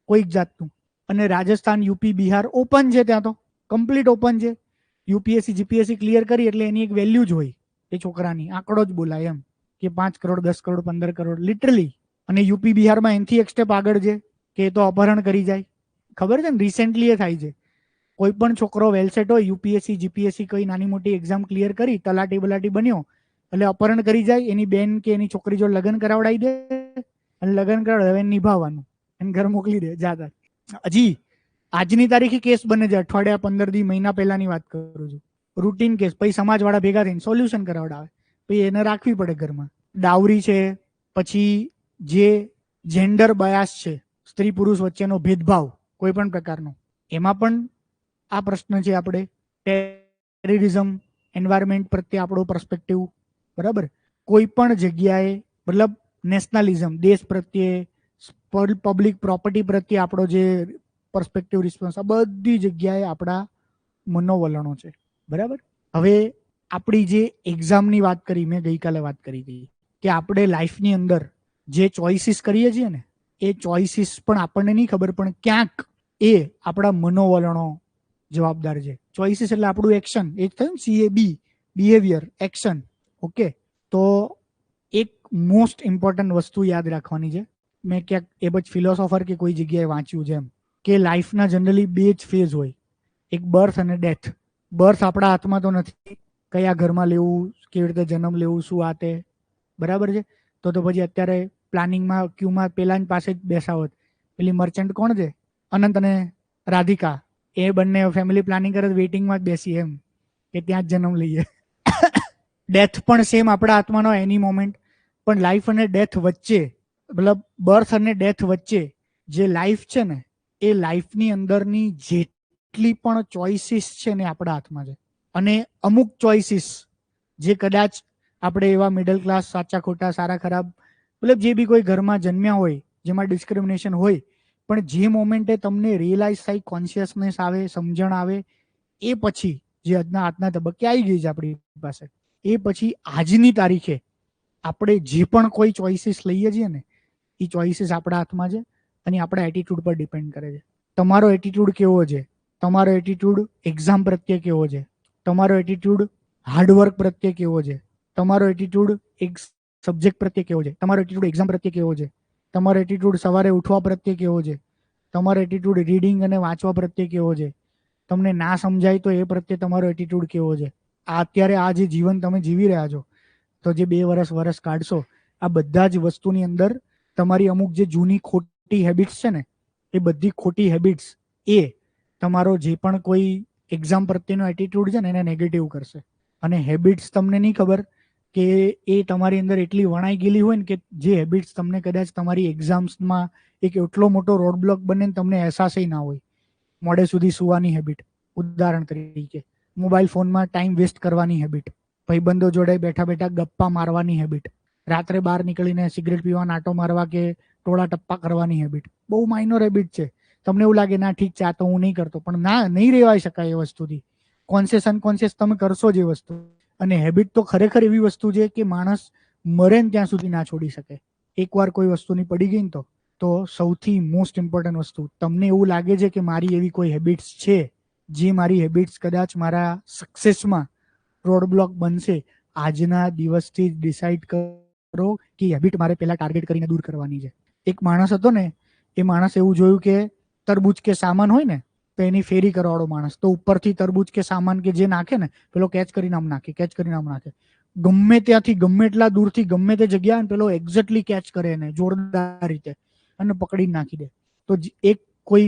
કોઈક જાતનું. અને રાજસ્થાન, યુપી, બિહાર ઓપન છે, ત્યાં તો કમ્પ્લીટ ઓપન છે. યુપીએસસી જીપીએસસી ક્લિયર કરી એટલે એની એક વેલ્યુ જ હોય, એ છોકરાની આંકડો જ બોલાય એમ કે 5 કરોડ 10 કરોડ 15 કરોડ લિટરલી. અને યુપી બિહારમાં એનથી એક સ્ટેપ આગળ છે કે એ તો અપહરણ કરી જાય. ખબર છે ને, રિસેન્ટલી એ થાય છે. કોઈ પણ છોકરો વેલસેટ હોય, યુપીએસસી જીપીએસસી કઈ નાની મોટી એક્ઝામ ક્લિયર કરી, તલાટી બલાટી બન્યો એટલે અપહરણ કરી જાય, એની બેન કે એની છોકરી જો લગ્ન કરાવડાવી દે અને લગ્ન કરાવડાવે નિભાવવાનું, એને ઘર મોકલી દે જાતા. હજી આજની તારીખે કેસ બને છે, અઠવાડિયા 15 દી મહિના પહેલાની વાત કરું છું. Routine case. પછી સમાજવાળા ભેગા થઈને સોલ્યુશન કરાવડાવે, પછી એને રાખવી પડે ઘરમાં. ડાવરી છે, પછી જે જેન્ડર બયાસ છે, સ્ત્રી પુરુષ વચ્ચેનો ભેદભાવ કોઈ પણ પ્રકારનો, એમાં પણ આ પ્રશ્ન છે. આપણે ટેરરિઝમ, એન્વાયરમેન્ટ પ્રત્યે આપણો પર્સપેક્ટિવ, બરાબર. કોઈ પણ જગ્યાએ મતલબ નેશનલિઝમ, દેશ પ્રત્યે, પબ્લિક પ્રોપર્ટી પ્રત્યે આપણો જે પર્સપેક્ટિવ રિસ્પોન્સ, આ બધી જગ્યાએ આપણા મનોવલણો છે. બરાબર. હવે આપણી જે એક્ઝામની વાત કરી, મેં ગઈકાલે વાત કરી હતી કે આપણે લાઈફની અંદર જે ચોઇસીસ કરીએ છીએ ને, એ ચોઇસીસ પણ આપણને નહીં ખબર, પણ ક્યાંક એ આપણા મનોવલણો જવાબદાર છે. ચોઇસીસ એટલે આપણું એક્શન, એ જ થયું CAB, બિહેવિયર, એક્શન. ઓકે, તો એક મોસ્ટ ઇમ્પોર્ટન્ટ વસ્તુ યાદ રાખવાની છે. મેં ક્યાંક એ પછી ફિલોસોફર કે કોઈ જગ્યાએ વાંચ્યું છે એમ કે લાઈફના જનરલી 2 જ ફેઝ હોય, એક બર્થ અને ડેથ. બર્થ આપણા હાથમાં તો નથી, કયા ઘરમાં લેવું, કેવી રીતે જન્મ લેવું, શું આ તે. બરાબર છે. તો પછી અત્યારે પ્લાનિંગમાં ક્યુમાં પેલા પાસે જ બેસા હોત. પેલી મર્ચન્ટ કોણ છે, અનંત અને રાધિકા, એ બંને ફેમિલી પ્લાનિંગ કરે વેઇટિંગમાં જ બેસી એમ કે ત્યાં જ જન્મ લઈએ. ડેથ પણ સેમ આપણા હાથમાં નો એની મોમેન્ટ. પણ લાઈફ અને ડેથ વચ્ચે, મતલબ બર્થ અને ડેથ વચ્ચે જે લાઈફ છે ને, એ લાઈફની અંદરની જેટલી પણ ચોઇસીસ છે ને આપણા હાથમાં છે. અને અમુક ચોઇસીસ જે કદાચ આપણે એવા મિડલ ક્લાસ, સાચા ખોટા, સારા ખરાબ, મતલબ જે બી કોઈ ઘરમાં જન્મ્યા હોય જેમાં ડિસ્ક્રિમિનેશન હોય, પણ જે મોમેન્ટે તમને રિયલાઇઝ થાય, કોન્શિયસનેસ આવે, સમજણ આવે, એ પછી જે આજના તબક્કે આવી ગઈ છે આપણી પાસે, એ પછી આજની તારીખે આપણે જે પણ કોઈ ચોઇસીસ લઈએ છીએ ને, એ ચોઇસીસ આપણા હાથમાં છે અને આપણા એટીટ્યુડ પર ડિપેન્ડ કરે છે. તમારો એટીટ્યુડ કેવો છે, તમારો એટીટ્યુડ એક્ઝામ પ્રત્યે કેવો છે, તમારો એટીટ્યુડ હાર્ડવર્ક પ્રત્યે કેવો છે, તમારો એટીટ્યુડ એક સબ્જેક્ટ પ્રત્યે કેવો છે, તમારો એટીટ્યુડ એક્ઝામ પ્રત્યે કેવો છે, તમારો એટીટ્યુડ સવારે ઉઠવા પ્રત્યે કેવો છે, તમારો એટીટ્યુડ રીડિંગ અને વાંચવા પ્રત્યે કેવો છે, તમને ના સમજાય તો એ પ્રત્યે તમારો એટીટ્યુડ કેવો છે. આ અત્યારે આ જે જીવન તમે જીવી રહ્યા છો, તો જે 2 વર્ષ કાઢશો, આ બધા જ વસ્તુની અંદર તમારી અમુક જે જૂની ખોટી હેબિટ્સ છે ને, એ બધી ખોટી હેબિટ્સ એ તમારો જે પણ કોઈ એક્ઝામ પ્રત્યેનો એટીટ્યુડ છે ને એને નેગેટિવ કરશે. અને હેબિટ્સ તમને નહીં ખબર કે એ તમારી અંદર એટલી વણાઈ ગયેલી હોય ને કે જે હેબિટ્સ તમને કદાચ તમારી એક્ઝામ્સમાં એક એટલો મોટો રોડબ્લોક બને ને તમને અહેસાસય ના હોય. મોડે સુધી સુવાની હેબિટ, ઉદાહરણ તરીકે મોબાઈલ ફોનમાં ટાઈમ વેસ્ટ કરવાની હેબિટ, ભાઈબંધો જોડે બેઠા બેઠા ગપ્પા મારવાની હેબિટ, રાત્રે બહાર નીકળીને સિગરેટ પીવા, નાટો મારવા કે ટોળા ટપ્પા કરવાની હેબિટ. બહુ માઇનોર હેબિટ છે. તમને એવું લાગે ના ઠીક છે આ તો હું નહીં કરતો, પણ ના, નહીં રહેવાય શકાય એ વસ્તુથી. કોન્શિયસ અનકોન્શિયસ તમે કરશો જ એ વસ્તુ. અને હેબિટ તો ખરેખર એવી વસ્તુ છે કે માણસ મરે ને ત્યાં સુધી ના છોડી શકે. એકવાર કોઈ વસ્તુની પડી ગઈ ને તો સૌથી મોસ્ટ ઇમ્પોર્ટન્ટ વસ્તુ, તમને એવું લાગે છે કે મારી એવી કોઈ હેબિટ્સ છે જે મારી હેબિટ્સ કદાચ મારા સક્સેસમાં રોડબ્લોક બનશે, આજના દિવસથી જ ડિસાઇડ કરો કે હેબિટ મારે પહેલા ટાર્ગેટ કરીને દૂર કરવાની છે. એક માણસ હતો ને, એ માણસ એવું જોયું કે તરબૂચ કે સામાન હોય ને તો એની ફેરી કરવાળો માણસ, તો ઉપરથી તરબૂચ કે સામાન કે જે નાખે ને પેલો કેચ કરીને આમ નાખે, કેચ કરીને આમ નાખે. ગમે ત્યાંથી, ગમે એટલા દૂરથી, ગમે તે જગ્યા પેલો એક્ઝેક્ટલી કેચ કરે એને જોરદાર રીતે અને પકડીને નાખી દે. તો એક કોઈ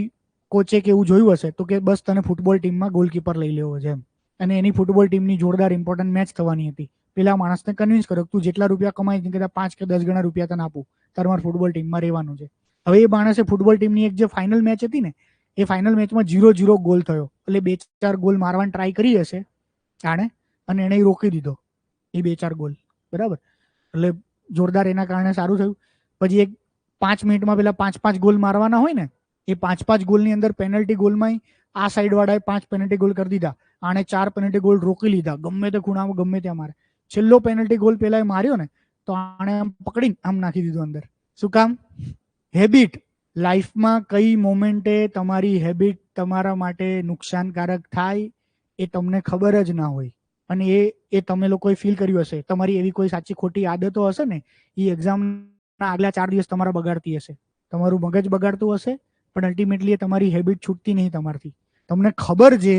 કોચે કે એવું જોયું હશે તો કે બસ તને ફૂટબોલ ટીમમાં ગોલકીપર લઈ લેવો છે એમ. અને એની ફૂટબોલ ટીમની જોરદાર ઇમ્પોર્ટન્ટ મેચ થવાની હતી. પેલા માણસને કન્વિન્સ કર્યો તું જેટલા રૂપિયા કમાય છે કદાચ 5 કે 10 ગણા રૂપિયા તને આપું, તારે મારે ફૂટબોલ ટીમમાં રહેવાનું છે. હવે એ માણસે ફૂટબોલ ટીમની એક જે ફાઇનલ મેચ હતી ને, એ ફાઇનલ મેચમાં 0-0 ગોલ થયો. એટલે 2-4 ગોલ મારવાની ટ્રાય કરી હશે આણે, અને એને રોકી દીધો એ 2-4 ગોલ. બરાબર. એટલે જોરદાર એના કારણે સારું થયું. પછી એક 5 મિનિટમાં પેલા 5-5 ગોલ મારવાના હોય ને, એ 5-5 ગોલની અંદર પેનલ્ટી ગોલમાં આ સાઈડ વાળાએ 5 પેનલ્ટી ગોલ કરી દીધા, આણે 4 પેનલ્ટી ગોલ રોકી લીધા, ગમે તે ખૂણામાં ગમે ત્યાં મારે. છેલ્લો પેનલ્ટી ગોલ પેલા માર્યો ને તો આણે આમ પકડીને આમ નાખી દીધું અંદર. શું કામ? હેબિટ. લાઈફમાં કઈ મોમેન્ટે તમારી હેબિટ તમારા માટે નુકસાનકારક થાય એ તમને ખબર જ ના હોય. અને એ તમે લોકોએ ફીલ કર્યું હશે. તમારી એવી કોઈ સાચી ખોટી આદતો હશે ને, એ એક્ઝામના આગલા 4 દિવસ તમારા બગાડતી હશે, તમારું મગજ બગાડતું હશે, પણ અલ્ટિમેટલી એ તમારી હેબિટ છૂટતી નહીં તમારથી. તમને ખબર છે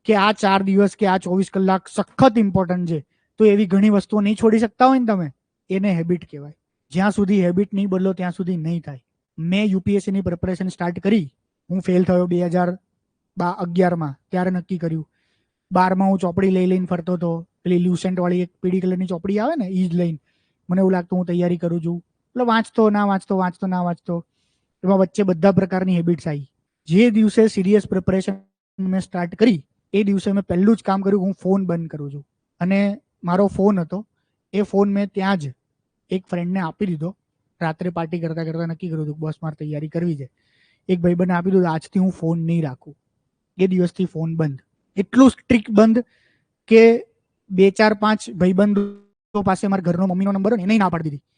કે આ 4 દિવસ કે આ 24 કલાક સખત ઇમ્પોર્ટન્ટ છે, તો એવી ઘણી વસ્તુઓ નહીં છોડી શકતા હોય ને તમે, એને હેબિટ કહેવાય. જ્યાં સુધી હેબિટ નહીં બદલો ત્યાં સુધી નહીં થાય. મેં યુપીએસસીની પ્રિપરેશન સ્ટાર્ટ કરી, હું ફેલ થયો 2011માં, ત્યારે નક્કી કર્યું. 12માં હું ચોપડી લઈને ફરતો હતો, પેલી લ્યુસેન્ટ વાળી એક પીળી કલરની ચોપડી આવે ને, એ જ લઈને. મને એવું લાગતું હું તૈયારી કરું છું, એટલે વાંચતો ના વાંચતો. એમાં વચ્ચે બધા પ્રકારની હેબિટ્સ આવી. જે દિવસે સિરિયસ પ્રિપરેશન મેં સ્ટાર્ટ કરી, એ દિવસે મેં પહેલું જ કામ કર્યું, હું ફોન બંધ કરું છું. અને મારો ફોન હતો, એ ફોન મેં ત્યાં જ એક ફ્રેન્ડને આપી દીધો રાત્રે પાર્ટી કરતા કરતા નક્કી કર્યું હતું બસ મારે તૈયારી કરવી છે. એક ભાઈબંધને આપી દીધું આજથી હું ફોન નહીં રાખું. એ દિવસથી ફોન બંધ, એટલું સ્ટ્રિક્ટ બંધ કે 2-4-5 ભાઈબંધો પાસે મારા ઘરનો મમ્મીનો નંબર હોય ને એને ના પાડી દીધી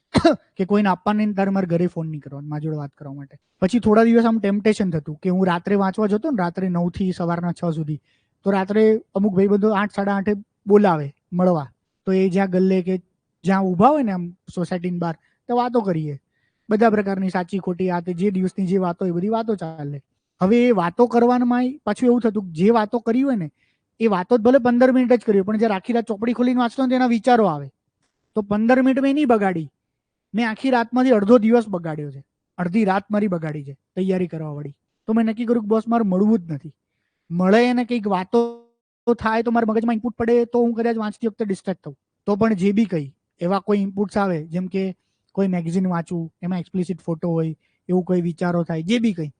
કે કોઈને આપવા નહીં, તારે મારા ઘરે ફોન નહીં કરવાનો મારી જોડે વાત કરવા માટે. પછી થોડા દિવસ આમ ટેમ્પટેશન થતું કે હું રાત્રે વાંચવા જતો ને, રાત્રે 9 થી સવારના 6 સુધી, તો રાત્રે અમુક ભાઈબંધો 8-8:30 બોલાવે મળવા, તો એ જ્યાં ગલ્લે કે જ્યાં ઊભા હોય ને આમ સોસાયટીની બહાર, તો વાતો કરીએ બધા પ્રકારની, સાચી ખોટી, આ તે જે દિવસની જે વાતો એ બધી વાતો ચાલે. હવે એ વાતો કરવામાં પાછું એવું થતું જે વાતો કરી હોય ને એ વાતો ભલે 15 મિનિટ જ કરી, પણ જ્યારે આખી રાત ચોપડી ખોલીને વાંચતો ને તેના વિચારો આવે. તો 15 મિનિટ મેં નહીં બગાડી, મેં આખી રાતમાંથી અડધો દિવસ બગાડ્યો છે, અડધી રાત મારી બગાડી છે તૈયારી કરવા વાળી. તો મેં નક્કી કર્યું કે બોસ મારે મળવું જ નથી. મળે એને કંઈક વાતો થાય તો મારા મગજમાં ઇનપુટ પડે તો હું કદાચ વાંચતી વખતે ડિસ્ટ્રેક્ટ થઉં, તો પણ જે બી કંઈ એવા કોઈ ઇનપુટ્સ આવે, જેમ કે કોઈ મેગઝીન વાંચવું, એમાં એક્સપ્લિસિટ ફોટો હોય, એવું કોઈ વિચારો થાય, જે બી કંઈ,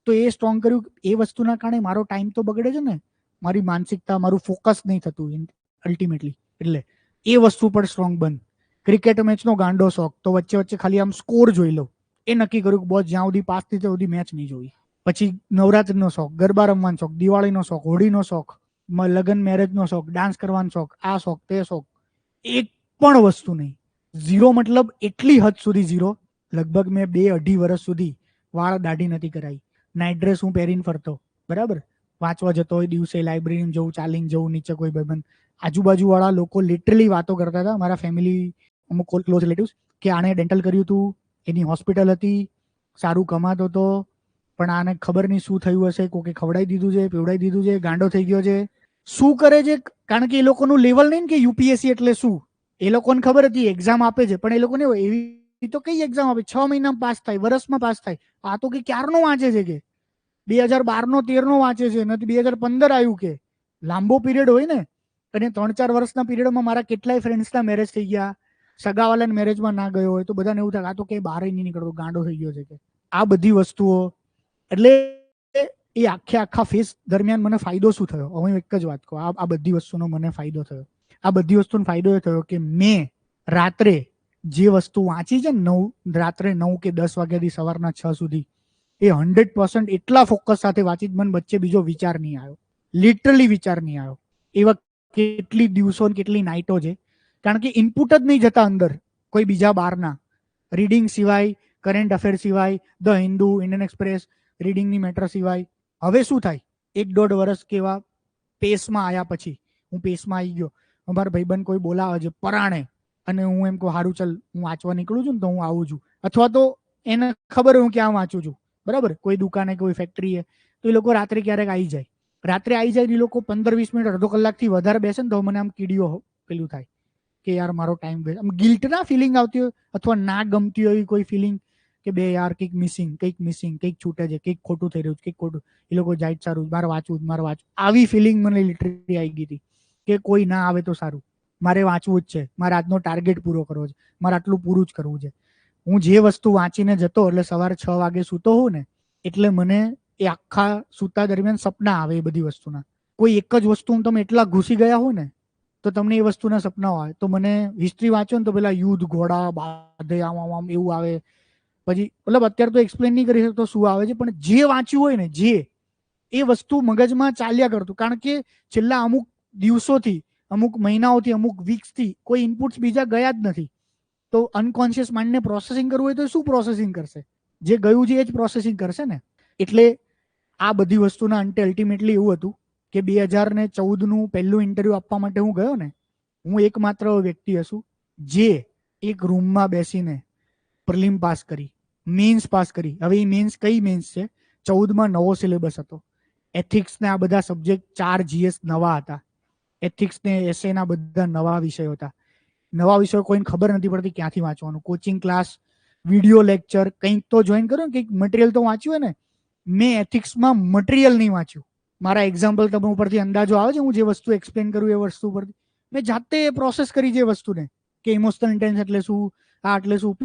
તો એ સ્ટ્રોંગ કર્યું. એ વસ્તુના કારણે મારો ટાઈમ તો બગડે છે ને, મારી માનસિકતા, મારું ફોકસ નહીં થતું અલ્ટિમેટલી. એટલે એ વસ્તુ પર સ્ટ્રોંગ બંધ. ક્રિકેટ મેચનો ગાંડો શોખ, તો વચ્ચે વચ્ચે ખાલી આમ સ્કોર જોઈ લઉં. એ નક્કી કર્યું કે બોસ જ્યાં સુધી પાસ થઈ ત્યાં સુધી મેચ નહીં જોઈ. પછી નવરાત્રીનો શોખ, ગરબા રમવાનો શોખ, દિવાળીનો શોખ, હોળીનો શોખ, લગ્ન મેરેજનો શોખ, ડાન્સ કરવાનો શોખ, આ શોખ તે શોખ, એક પણ વસ્તુ નહીં. ઝીરો, મતલબ એટલી હદ સુધી ઝીરો. લગભગ મેં 2-2.5 વર્ષ સુધી વાળ દાઢી નથી કરાવી. નાઇટ ડ્રેસ હું પહેરીને ફરતો, બરાબર, વાંચવા જતો હોય દિવસે, લાઇબ્રેરીમાં જવું, ચાલીને જવું, નીચે કોઈ ભાઈબંધ, આજુબાજુ વાળા લોકો લિટરલી વાતો કરતા હતા, મારા ફેમિલી અમુક ક્લોઝ રિલેટિવ્સ, કે આને ડેન્ટલ કર્યું હતું, એની હોસ્પિટલ હતી, સારું કમાતો હતો, પણ આને ખબર નહીં શું થયું હશે, કોકે ખવડાવી દીધું છે, પીવડાવી દીધું છે, ગાંડો થઈ ગયો છે, શું કરે છે. કારણ કે એ લોકોનું લેવલ નહીં કે યુપીએસસી એટલે શું, એ લોકોને ખબર હતી એક્ઝામ આપે છે, પણ એ લોકોને એવી તો કઈ એક્ઝામ આપે, 6 મહિનામાં પાસ થાય, વર્ષમાં પાસ થાય. આ તો કે ક્યારનો વાંચે છે, કે 2012નો 13નો વાંચે છે, નથી 2015 આવ્યું, કે લાંબો પીરિયડ હોય ને. અને 3-4 વર્ષના પીરિયડમાં મારા કેટલાય ફ્રેન્ડ્સના મેરેજ થઈ ગયા, સગાવાલાના મેરેજમાં ના ગયો હોય તો બધાને એવું થાય આ તો કઈ બહાર નહીં નીકળતો, ગાંડો થઈ ગયો છે. કે આ બધી વસ્તુઓ, એટલે એ આખા ફેઝ દરમિયાન મને ફાયદો શું થયો, હું એક જ વાત કહું, આ બધી વસ્તુનો મને ફાયદો થયો. આ બધી વસ્તુનો ફાયદો એ થયો કે મેં રાત્રે જે વસ્તુ વાંચી છે ને, રાત્રે 9 કે 10 વાગ્યાથી સવારના 6 સુધી, એ 100% એટલા ફોકસ સાથે વાંચી, મને વચ્ચે બીજો વિચાર નહીં આવ્યો, લિટરલી વિચાર નહીં આવ્યો. એવા કેટલી દિવસો કેટલી નાઇટો છે, કારણ કે ઇનપુટ જ નહીં જતા અંદર કોઈ બીજા બહારના, રીડિંગ સિવાય, કરંટ અફેર સિવાય, ધ હિન્દુ, ઇન્ડિયન એક્સપ્રેસ, રીડિંગની મેટર સિવાય. હવે શું થાય, 1-1.5 વર્ષ કેવા પેસમાં આવ્યા પછી હું પેસમાં આવી ગયો. અમારા ભાઈબંધ કોઈ બોલાવે છે પરાણે, અને હું એમ કહું સારું ચાલ હું વાંચવા નીકળું છું ને તો હું આવું છું, અથવા તો એને ખબર હું ક્યાં વાંચું છું, બરાબર, કોઈ દુકાને કોઈ ફેક્ટરીએ, તો એ લોકો રાત્રે ક્યારેક આવી જાય. રાત્રે આવી જાય એ લોકો 15-20 મિનિટ, અડધો કલાકથી વધારે બેસે ને તો મને આમ કીડીઓ પેલું થાય કે યાર મારો ટાઈમ વેસ્ટ, આમ ગિલ્ટ ના ફિલિંગ આવતી હોય, અથવા ના ગમતી હોય કોઈ ફિલિંગ કે બે યાર કંઈક મિસિંગ, કંઈક છૂટે છે, કંઈક ખોટું થઈ રહ્યું છે, કંઈક ખોટું, એ લોકો જાય સારું, મારે વાંચવું, આવી ફિલિંગ મને લિટરલી આવી ગઈ હતી કે કોઈ ના આવે તો સારું, મારે વાંચવું જ છે, મારે આજનો ટાર્ગેટ પૂરો કરવો છે, મારે આટલું પૂરું જ કરવું છે. હું જે વસ્તુ વાંચીને જતો, એટલે સવારે 6 વાગે સૂતો હોઉં ને, એટલે મને એ આખા સૂતા દરમિયાન સપના આવે એ બધી વસ્તુના. કોઈ એક જ વસ્તુ તમે એટલા ઘૂસી ગયા હોય ને તો તમને એ વસ્તુના સપના આવે. તો મને હિસ્ટ્રી વાંચો ને તો પેલા યુદ્ધ, ઘોડા, બાધે, આમ એવું આવે. પછી મતલબ અત્યારે તો એક્સપ્લેન નહીં કરી શકતો શું આવે છે, પણ જે વાંચ્યું હોય ને, જે એ વસ્તુ મગજમાં ચાલ્યા કરતું. કારણ કે છેલ્લા અમુક દિવસોથી, અમુક મહિનાઓથી, અમુક વીક્સથી કોઈ ઇનપુટ્સ બીજા ગયા જ નથી. તો અનકોન્શિયસ માઇન્ડને પ્રોસેસિંગ કરવું હોય તો શું પ્રોસેસિંગ કરશે? જે ગયું છે એ જ પ્રોસેસિંગ કરશે ને. એટલે આ બધી વસ્તુના અંતે અલ્ટિમેટલી એવું હતું કે 2014નું પહેલું ઇન્ટરવ્યુ આપવા માટે હું ગયો ને, હું એકમાત્ર વ્યક્તિ હશું જે એક રૂમમાં બેસીને પ્રિલિમ પાસ કરી, મેન્સ પાસ કરી. હવે એ મેન્સ કઈ મેન્સ છે? 14માં નવો સિલેબસ હતો. એથિક્સ ને આ બધા સબ્જેક્ટ 4 GS નવા હતા. એથિક્સ ને એસે ના બધા નવા વિષયો હતા. નવા વિષયો કોઈને ખબર નથી પડતી ક્યાંથી વાંચવાનું. કોચિંગ ક્લાસ, વિડીયો લેક્ચર, કંઈક તો જોઈન કરો ને, કંઈક મટીરિયલ તો વાંચ્યું હોય ને. મેં એથિક્સમાં મટીરિયલ નહીં વાંચ્યું. મારા એક્ઝામ્પલ તમે ઉપરથી અંદાજો આવે છે, હું જે વસ્તુ એક્સપ્લેન કરું એ વસ્તુ ઉપરથી મેં જાતે પ્રોસેસ કરી જે વસ્તુને, કે ઇમોશનલ ઇન્ટેલિજન્સ એટલે શું, આ એટલે શું,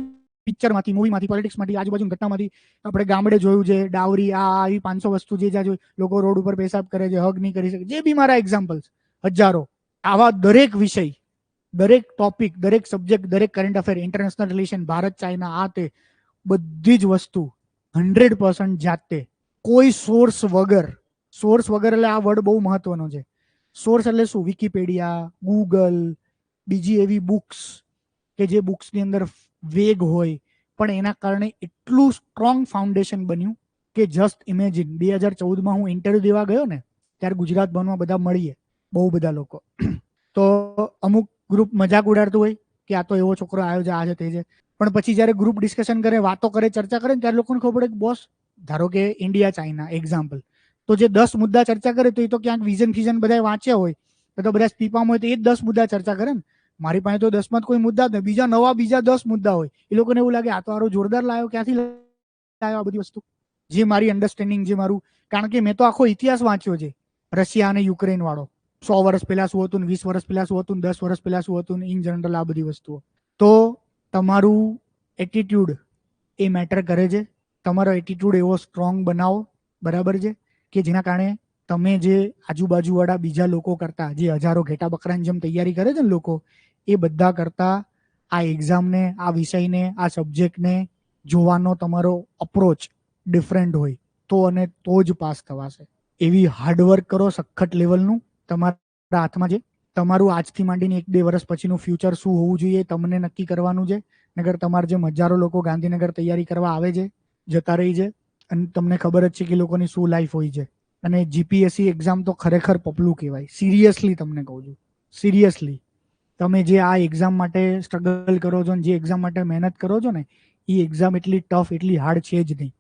પિક્ચરમાંથી, મૂવીમાંથી, પોલિટિક્સમાંથી, આજુબાજુ ઘટનામાંથી, આપણે ગામડે જોયું છે, ડાવરી, આ આવી 500 વસ્તુ જે જ્યાં જોઈ, લોકો રોડ ઉપર પેશાબ કરે છે, હગ નહીં કરી શકે, જે બી મારા એક્ઝામ્પલ્સ હજારો, આવા દરેક વિષય, દરેક ટોપિક, દરેક સબ્જેક્ટ, દરેક current affair, international relation, Bharat China, આ તે બધી જ વસ્તુ 100% જાતે, કોઈ સોર્સ વગર. સોર્સ વગર એટલે આ વર્ડ બહુ મહત્વનો છે. સોર્સ એટલે શું? વિકિપીડિયા, ગૂગલ, બીજી એવી બુક્સ કે જે બુક્સની અંદર વેગ હોય, પણ એના કારણે એટલું સ્ટ્રોંગ ફાઉન્ડેશન બન્યું કે જસ્ટ ઇમેજિન 2014માં હું ઇન્ટરવ્યુ દેવા ગયો ને, ત્યારે ગુજરાત ભવનમાં બધા મળીએ, બહુ બધા લોકો. તો અમુક ગ્રુપ મજાક ઉડાડતું હોય કે આ તો એવો છોકરો આવ્યો છે, આ છે તે છે. પણ પછી જ્યારે ગ્રુપ ડિસ્કશન કરે, વાતો કરે, ચર્ચા કરે, ત્યારે લોકોને ખબર પડે કે બોસ, ધારો કે ઇન્ડિયા ચાઇના એક્ઝામ્પલ, તો જે 10 મુદ્દા ચર્ચા કરે તો એ તો ક્યાંક વિઝન ફિઝન બધા વાંચ્યા હોય, તો બધા સ્પીપામાં હોય તો એ જ 10 મુદ્દા ચર્ચા કરે ને. મારી પાસે તો 10માં કોઈ મુદ્દા જ નહીં, બીજા 10 મુદ્દા હોય. એ લોકોને એવું લાગે આ તો આરો જોરદાર લાવ્યો, ક્યાંથી લાવ્યો આ બધી વસ્તુ. જે મારી અન્ડરસ્ટેન્ડિંગ, જે મારું, કારણ કે મેં તો આખો ઇતિહાસ વાંચ્યો છે રશિયા અને યુક્રેન વાળો. 100 વર્ષ પહેલા શું હતું, 20 વર્ષ પહેલા શું હતું, 10 વર્ષ પહેલા શું હતું, ઇન જનરલ આ બધી વસ્તુઓ. તો તમારું એટીટ્યુડ એ મેટર કરે છે. તમારો એટીટ્યુડ એવો સ્ટ્રોંગ બનાવો, બરાબર છે, કે જેના કારણે તમે જે આજુબાજુવાળા બીજા લોકો કરતા, જે હજારો ઘેટા બકરાની જેમ તૈયારી કરે છે ને લોકો, એ બધા કરતા આ એક્ઝામને, આ વિષયને, આ સબ્જેક્ટને જોવાનો તમારો અપ્રોચ ડિફરન્ટ હોય તો અને તો જ પાસ થવાશે. એવી હાર્ડવર્ક કરો સખત લેવલનું. તમારા હાથમાં છે. તમારું આજથી માંડીને 1-2 વર્ષ પછીનું ફ્યુચર શું હોવું જોઈએ તમને નક્કી કરવાનું છે. નગર તમારે જેમ હજારો લોકો ગાંધીનગર તૈયારી કરવા આવે છે, જતા રહી છે, અને તમને ખબર જ છે કે લોકોની શું લાઈફ હોય છે. અને જીપીએસસી એક્ઝામ તો ખરેખર પપલું કહેવાય. સિરિયસલી તમને કહું છું, સિરિયસલી. તમે જે આ એક્ઝામ માટે સ્ટ્રગલ કરો છો, જે એક્ઝામ માટે મહેનત કરો છો ને, એ એક્ઝામ એટલી ટફ, એટલી હાર્ડ છે જ નહીં.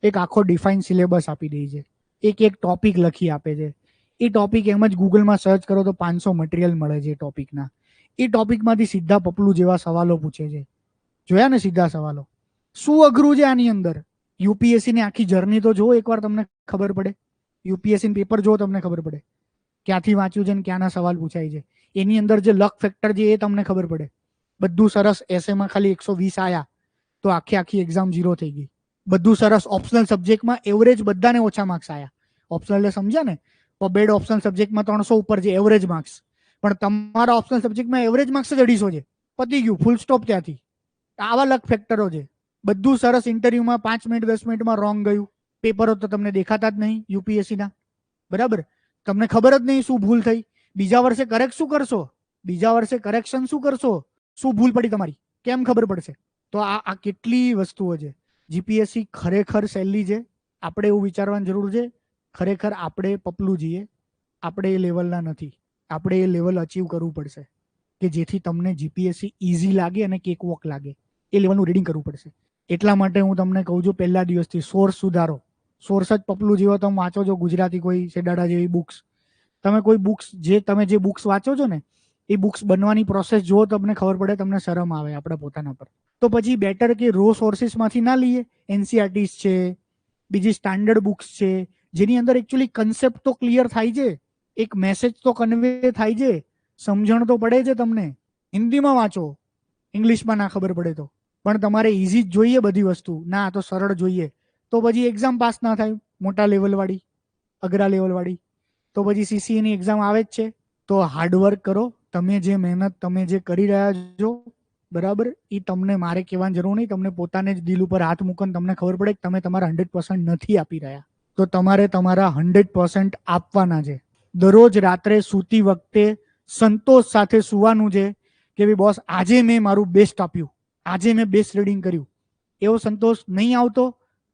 એક આખો ડિફાઇન સિલેબસ આપી દે છે, એક ટોપિક લખી આપે છે. એ ટોપિક એમ જ ગૂગલમાં સર્ચ કરો તો 500 મટીરિયલ મળે છે એ ટોપિકના. એ ટોપિકમાંથી સીધા પપલું જેવા સવાલો પૂછે છે. જોયા ને સીધા સવાલો? શું અઘરું છે આની અંદર? યુપીએસસી ની આખી જર્ની તો જુઓ એકવાર, તમને ખબર પડે. યુપીએસસી પેપર જુઓ, તમને ખબર પડે ક્યાંથી વાંચ્યું છે ને ક્યાંના સવાલ પૂછાય છે. એની અંદર જે લક ફેક્ટર છે એ તમને ખબર પડે. બધું સરસ, એસેમાં ખાલી 120 આયા તો આખી એક્ઝામ 0 થઈ ગઈ. બધું સરસ, ઓપ્શનલ સબ્જેક્ટમાં એવરેજ બધાને ઓછા માર્ક્સ આયા. ઓપ્શનલ એટલે સમજ્યા ને? બેડ ઓપ્શનલ સબ્જેક્ટમાં 300 ઉપર છે એવરેજ માર્ક્સ, પણ તમારા ઓપ્શનલ સબ્જેક્ટમાં એવરેજ માર્ક્સ જ 250 છે. પતી ગયું, ફૂલ સ્ટોપ ત્યાંથી. આવા લક ફેક્ટરો છે. બધું સરસ, ઇન્ટરવ્યુમાં 5 મિનિટ 10 મિનિટમાં રોંગ ગયું. પેપરો તો તમને દેખાતા જ નહીં યુપીએસસીના, બરાબર? તમને ખબર જ નહીં શું ભૂલ થઈ. બીજા વર્ષે કરેક્શન શું કરશો? શું ભૂલ પડી તમારી, કેમ ખબર પડશે? તો આ કેટલી વસ્તુઓ છે. જીપીએસસી ખરેખર સહેલી છે. આપણે એવું વિચારવાની જરૂર છે ખરેખર આપણે પપલું જઈએ, આપણે એ લેવલના નથી. આપણે એ લેવલ અચીવ કરવું પડશે કે જેથી તમને જીપીએસસી ઇઝી લાગે અને કેક વોક લાગે. એ લેવલનું રીડિંગ કરવું પડશે. એટલા માટે હું તમને કહું છું, પહેલા દિવસથી સોર્સ સુધારો. સોર્સ જ પપલું જેવો તમે વાંચો છો, ગુજરાતી કોઈ શેડાડા જેવી બુક્સ, તમે કોઈ બુક્સ જે બુક્સ વાંચો છો ને, એ બુક્સ બનવાની પ્રોસેસ જુઓ, તમને ખબર પડે, તમને શરમ આવે આપણા પોતાના પર. તો પછી બેટર કે રો સોર્સિસમાંથી ના લઈએ. એનસીઆરટીસ છે, બીજી સ્ટાન્ડર્ડ બુક્સ છે, જેની અંદર એકચ્યુઅલી કન્સેપ્ટ તો ક્લિયર થાય છે, એક મેસેજ તો કન્વે થાય છે, સમજણ તો પડે છે તમને. હિન્દીમાં વાંચો, ઇંગ્લિશમાં ના ખબર પડે તો. પણ તમારે ઇઝી જ જોઈએ બધી વસ્તુ, ના તો સરળ જોઈએ, તો પછી એક્ઝામ પાસ ના થાય. મોટા લેવલવાળી, અઘરા લેવલવાળી, તો પછી સીસીએની એક્ઝામ આવે જ છે. તો હાર્ડવર્ક કરો. તમે જે મહેનત તમે જે કરી રહ્યા છો, બરાબર, એ તમને મારે કહેવાની જરૂર નહીં. તમને પોતાને જ દિલ ઉપર હાથ મૂકીને તમને ખબર પડે કે તમે તમારા 100% નથી આપી રહ્યા. તો તમારે તમારા 100% આપવાના છે. દરરોજ રાત્રે સૂતી વખતે સંતોષ સાથે સુવાનું છે કે ભાઈ બોસ, આજે મેં મારું બેસ્ટ આપ્યું, આજે મેં બેસ્ટ રીડિંગ કર્યું. એવો સંતોષ નહીં આવતો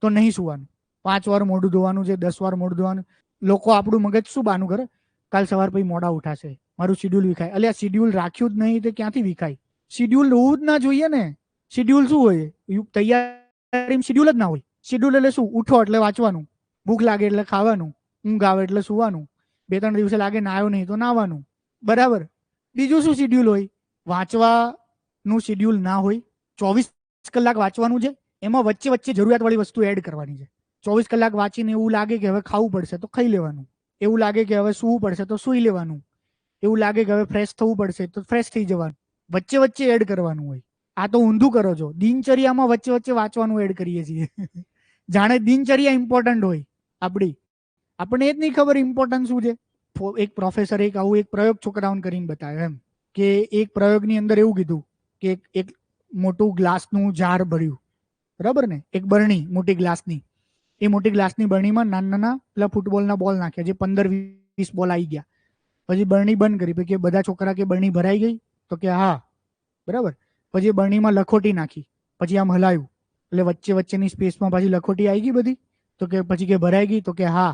તો નહીં સુવાનું. 5 વાર મોઢું ધોવાનું છે, 10 વાર મોઢું ધોવાનું. લોકો આપણું મગજ શું બાનું કરે, કાલ સવાર પછી મોડા ઉઠાશે, મારું શિડ્યુલ વિખાય. અલ્યા શિડ્યુલ રાખ્યું જ નહીં તો ક્યાંથી વિખાય? શિડ્યુલ હોવું જ ના જોઈએ ને. શિડ્યુલ શું હોય? તૈયારી શિડ્યુલ જ ના હોય. શિડ્યુલ એટલે શું? ઉઠો એટલે વાંચવાનું, ભૂખ લાગે એટલે ખાવાનું, ઊંઘ આવે એટલે સુવાનું, 2-3 દિવસે લાગે નાયો નહીં તો નાવાનું, બરાબર? બીજું શું શિડ્યુલ હોય? વાંચવાનું શિડ્યુલ ના હોય. 24 કલાક વાંચવાનું છે, એમાં વચ્ચે વચ્ચે જરૂરિયાતવાળી વસ્તુ એડ કરવાની છે. 24 કલાક વાંચીને એવું લાગે કે હવે ખાવું પડશે તો ખાઈ લેવાનું, એવું લાગે કે હવે સૂવું પડશે તો સૂઈ લેવાનું, એવું લાગે કે હવે ફ્રેશ થવું પડશે તો ફ્રેશ થઈ જવાનું. વચ્ચે વચ્ચે એડ કરવાનું હોય. આ તો ઊંધું કરો છો. દિનચર્યામાં વચ્ચે વચ્ચે વાંચવાનું એડ કરીએ છીએ. જાણે દિનચર્યા ઇમ્પોર્ટન્ટ હોય આપણી. આપણને એ જ નહીં ખબર ઇમ્પોર્ટન્ટ શું છે. એક પ્રોફેસરે એક પ્રયોગ છોકરાઓને કરીને બતાવ્યો, એમ કે એક પ્રયોગની અંદર એવું કીધું કે એક મોટું ગ્લાસનું જાર ભર્યું, બરાબર ને, એક બરણી મોટી ગ્લાસની, એ મોટી ગ્લાસની બરણીમાં નાના નાના પેલા ફૂટબોલના બોલ નાખ્યા, જે 15-20 બોલ આવી ગયા. પછી બરણી બંધ કરી, પછી કે બધા છોકરા કે બરણી ભરાઈ ગઈ, તો કે હા, બરાબર. પછી બરણીમાં લખોટી નાખી, પછી આમ હલાયું, એટલે વચ્ચે વચ્ચેની સ્પેસમાં પાછી લખોટી આવી ગઈ બધી, તો કે પછી કે ભરાઈ ગઈ, તો કે હા.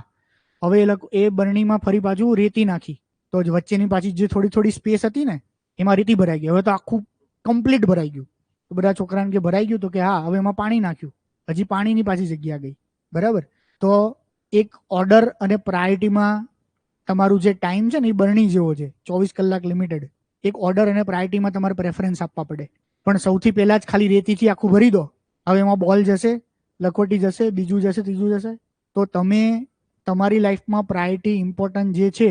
હવે એ બરણીમાં ફરી પાછું રેતી નાખી, તો વચ્ચેની પાછી જે થોડી થોડી સ્પેસ હતી ને એમાં રેતી ભરાઈ ગઈ. હવે તો આખું કમ્પ્લીટ ભરાઈ ગયું. તો બધા છોકરાને કે ભરાઈ ગયું, તો કે હા. હવે એમાં પાણી નાખ્યું, હજી પાણીની પાછી જગ્યા ગઈ, બરાબર. તો એક ઓર્ડર અને પ્રાયોરિટીમાં તમારું જે ટાઈમ છે ને એ બરણી જેવો છે, 24 કલાક લિમિટેડ. એક ઓર્ડર અને પ્રાયોરિટીમાં તમારે પ્રેફરન્સ આપવા પડે. પણ સૌથી પહેલા જ ખાલી રેતીથી આખું ભરી દો, હવે એમાં બોલ જશે, લખોટી જશે, બીજું જશે, ત્રીજું જશે. તો તમે તમારી લાઈફમાં પ્રાયોરિટી ઇમ્પોર્ટન્ટ જે છે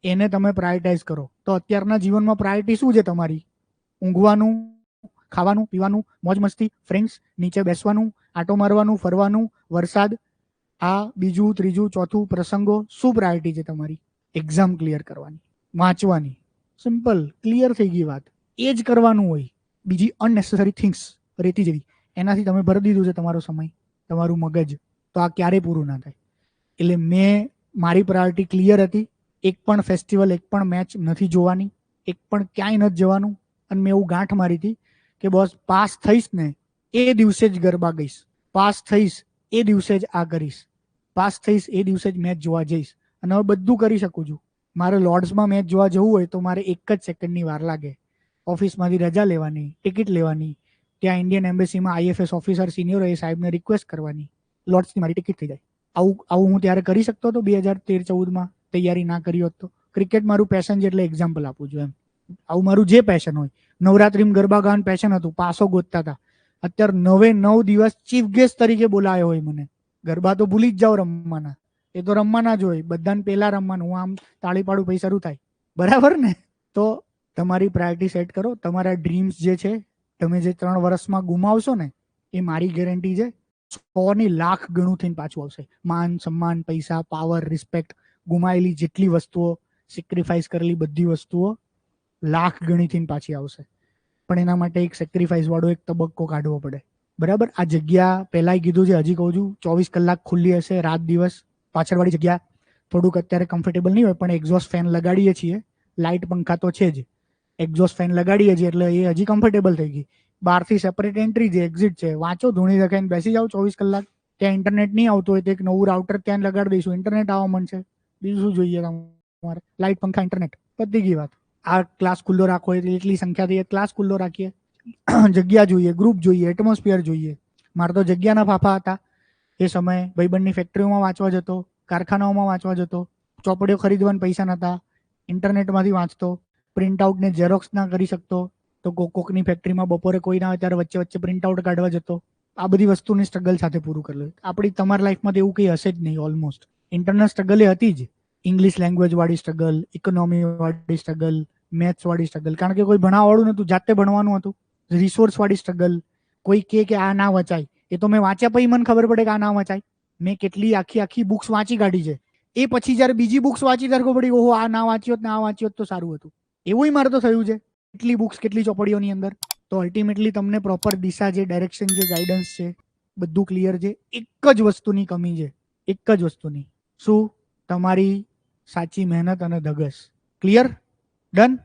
એને તમે પ્રાયોરિટાઇઝ કરો. તો અત્યારના જીવનમાં પ્રાયોરિટી શું છે તમારી? ઊંઘવાનું, ખાવાનું, પીવાનું, મોજ મસ્તી, ફ્રેન્ડ્સ, નીચે બેસવાનું, આટો મારવાનું, ફરવાનું, વરસાદ, આ બીજું ત્રીજું ચોથું પ્રસંગો. શું પ્રાયોરિટી છે તમારી? એક્ઝામ ક્લિયર કરવાની, વાંચવાની. સિમ્પલ, ક્લિયર થઈ ગઈ વાત. એ જ કરવાનું હોય. બીજી અનનેસેસરી થિંગ્સ રેતી જેવી, એનાથી તમે ભરી દીધું છે તમારો સમય, તમારું મગજ. તો આ ક્યારેય પૂરું ના થાય. એટલે મારી પ્રાયોરિટી ક્લિયર હતી. એક પણ ફેસ્ટિવલ, એક પણ મેચ નથી જોવાની, એક પણ ક્યાંય નથી જવાનું. અને મેં એવું ગાંઠ મારી હતી કે બોસ પાસ થઈશ ને એ દિવસે જ ગરબા ગઈશ, પાસ થઈશ એ દિવસે જ આ કરીશ, પાસ થઈશ એ દિવસે જ મેચ જોવા જઈશ. અને હવે બધું કરી શકું છું. મારે લોર્ડ્સમાં મેચ જોવા જવું હોય તો મારે 1 જ સેકન્ડની વાર લાગે. ઓફિસમાંથી રજા લેવાની, ટિકિટ લેવાની, ત્યાં ઇન્ડિયન એમ્બેસીમાં IFS ઓફિસર સિનિયર હોય એ સાહેબને રિક્વેસ્ટ કરવાની, લોર્ડ્સની મારી ટિકિટ થઈ જાય. આવું હું ત્યારે કરી શકતો હતો 2013-14માં? તૈયારી ના કરી હોત તો. ક્રિકેટ મારું પેશન છે એટલે એક્ઝામ્પલ આપું છું એમ. આવું મારું જે પેશન હોય. નવરાત્રીમાં ગરબા ગાવાનું પેશન હતું, પાસો ગોતતા હતા. અત્યારે 9 દિવસ ચીફ ગેસ્ટ તરીકે બોલાયો હોય મને. ગરબા તો ભૂલી જ જાઓ રમવાના, એ તો રમવાના જ હોય, બધાને પહેલા રમવાનું. હું આમ તાળી પાડું પછી શરૂ થાય, બરાબર ને? તો તમારી પ્રાયોરિટી સેટ કરો. તમારા ડ્રીમ્સ જે છે તમે જે 3 વર્ષમાં ગુમાવશો ને એ મારી ગેરંટી છે 100 લાખ ગણું થઈને પાછું આવશે. માન, સન્માન, પૈસા, પાવર, રિસ્પેક્ટ, ગુમાયેલી જેટલી વસ્તુઓ, સેક્રિફાઈસ કરેલી બધી વસ્તુઓ લાખ ગણી થઈને પાછી આવશે. પણ એના માટે એક સેક્રિફાઈસ વાળો એક તબક્કો કાઢવો પડે, બરાબર. આ જગ્યા પહેલાય કીધું છે, હજી કહું છું, 24 કલાક ખુલ્લી હશે, રાત દિવસ. પાછળવાળી જગ્યા થોડુંક અત્યારે કમ્ફર્ટેબલ નહીં હોય, પણ એક્ઝોસ્ટ ફેન લગાડીએ છીએ, લાઇટ પંખા તો છે જ, એક્ઝોસ્ટ ફેન લગાડીએ છીએ એટલે એ હજી કમ્ફર્ટેબલ થઈ ગઈ. બહારથી સેપરેટ એન્ટ્રી છે, એક્ઝિટ છે. વાંચો, ધૂણી રખાઈને બેસી જાઓ 24 કલાક. ત્યાં ઇન્ટરનેટ નહીં આવતું હોય તો એક નવું રાઉટર ત્યાં લગાડી દઈશું, ઇન્ટરનેટ આવવા માંડશે. બીજું શું જોઈએ તમારે? લાઇટ, પંખા, ઇન્ટરનેટ, પતી ગઈ વાત. આ ક્લાસ ખુલ્લો રાખવો હોય એટલી સંખ્યાથી ક્લાસ ખુલ્લો રાખીએ. જગ્યા જોઈએ, ગ્રુપ જોઈએ, એટમોસ્ફિયર જોઈએ. મારે તો જગ્યાના ફાફા હતા એ સમયે. ભાઈબંધની ફેક્ટરીઓમાં વાંચવા જતો, કારખાનાઓમાં વાંચવા જતો, ચોપડીઓ ખરીદવાના પૈસા નહોતા, ઇન્ટરનેટમાંથી વાંચતો, પ્રિન્ટ આઉટને ઝેરોક્સ ના કરી શકતો તો કોકની ફેક્ટરીમાં બપોરે કોઈ ના હોય ત્યારે વચ્ચે વચ્ચે પ્રિન્ટ આઉટ કાઢવા જતો. આ બધી વસ્તુની સ્ટ્રગલ સાથે પૂરું કરેલું. તમારી લાઈફમાં એવું કંઈ હશે જ નહીં ઓલમોસ્ટ. ઇન્ટરનલ સ્ટ્રગલ એ હતી જ. ઇંગ્લિશ લેંગ્વેજ વાળી સ્ટ્રગલ, ઇકોનોમી વાળી સ્ટ્રગલ, મેથ્સ વાળી સ્ટ્રગલ, કારણ કે કોઈ ભણાવવાળું નતું, જાતે ભણવાનું હતું. રિસોર્સ વાળી સ્ટ્રગલ, કોઈ કે આ ના વચાય, એ તો મેં વાંચ્યા પછી મને ખબર પડે કે આ ના વચાય. મેં કેટલી આખી બુક્સ વાંચી કાઢી છે. એ પછી જયારે બીજી બુક્સ વાંચી ત્યારે ખબર પડી, ઓહો આ ના વાંચ્યો ને આ વાંચ્યો તો સારું હતું. એવું મારે તો થયું છે, કેટલી બુક્સ, કેટલી ચોપડીઓની અંદર. તો અલ્ટિમેટલી તમને પ્રોપર દિશા છે, ડાયરેક્શન છે, ગાઈડન્સ છે, બધું ક્લિયર છે. એક જ વસ્તુની કમી છે, એક જ વસ્તુની. શું? તમારી સાચી મહેનત અને ધગસ. ક્લિયર? ડન?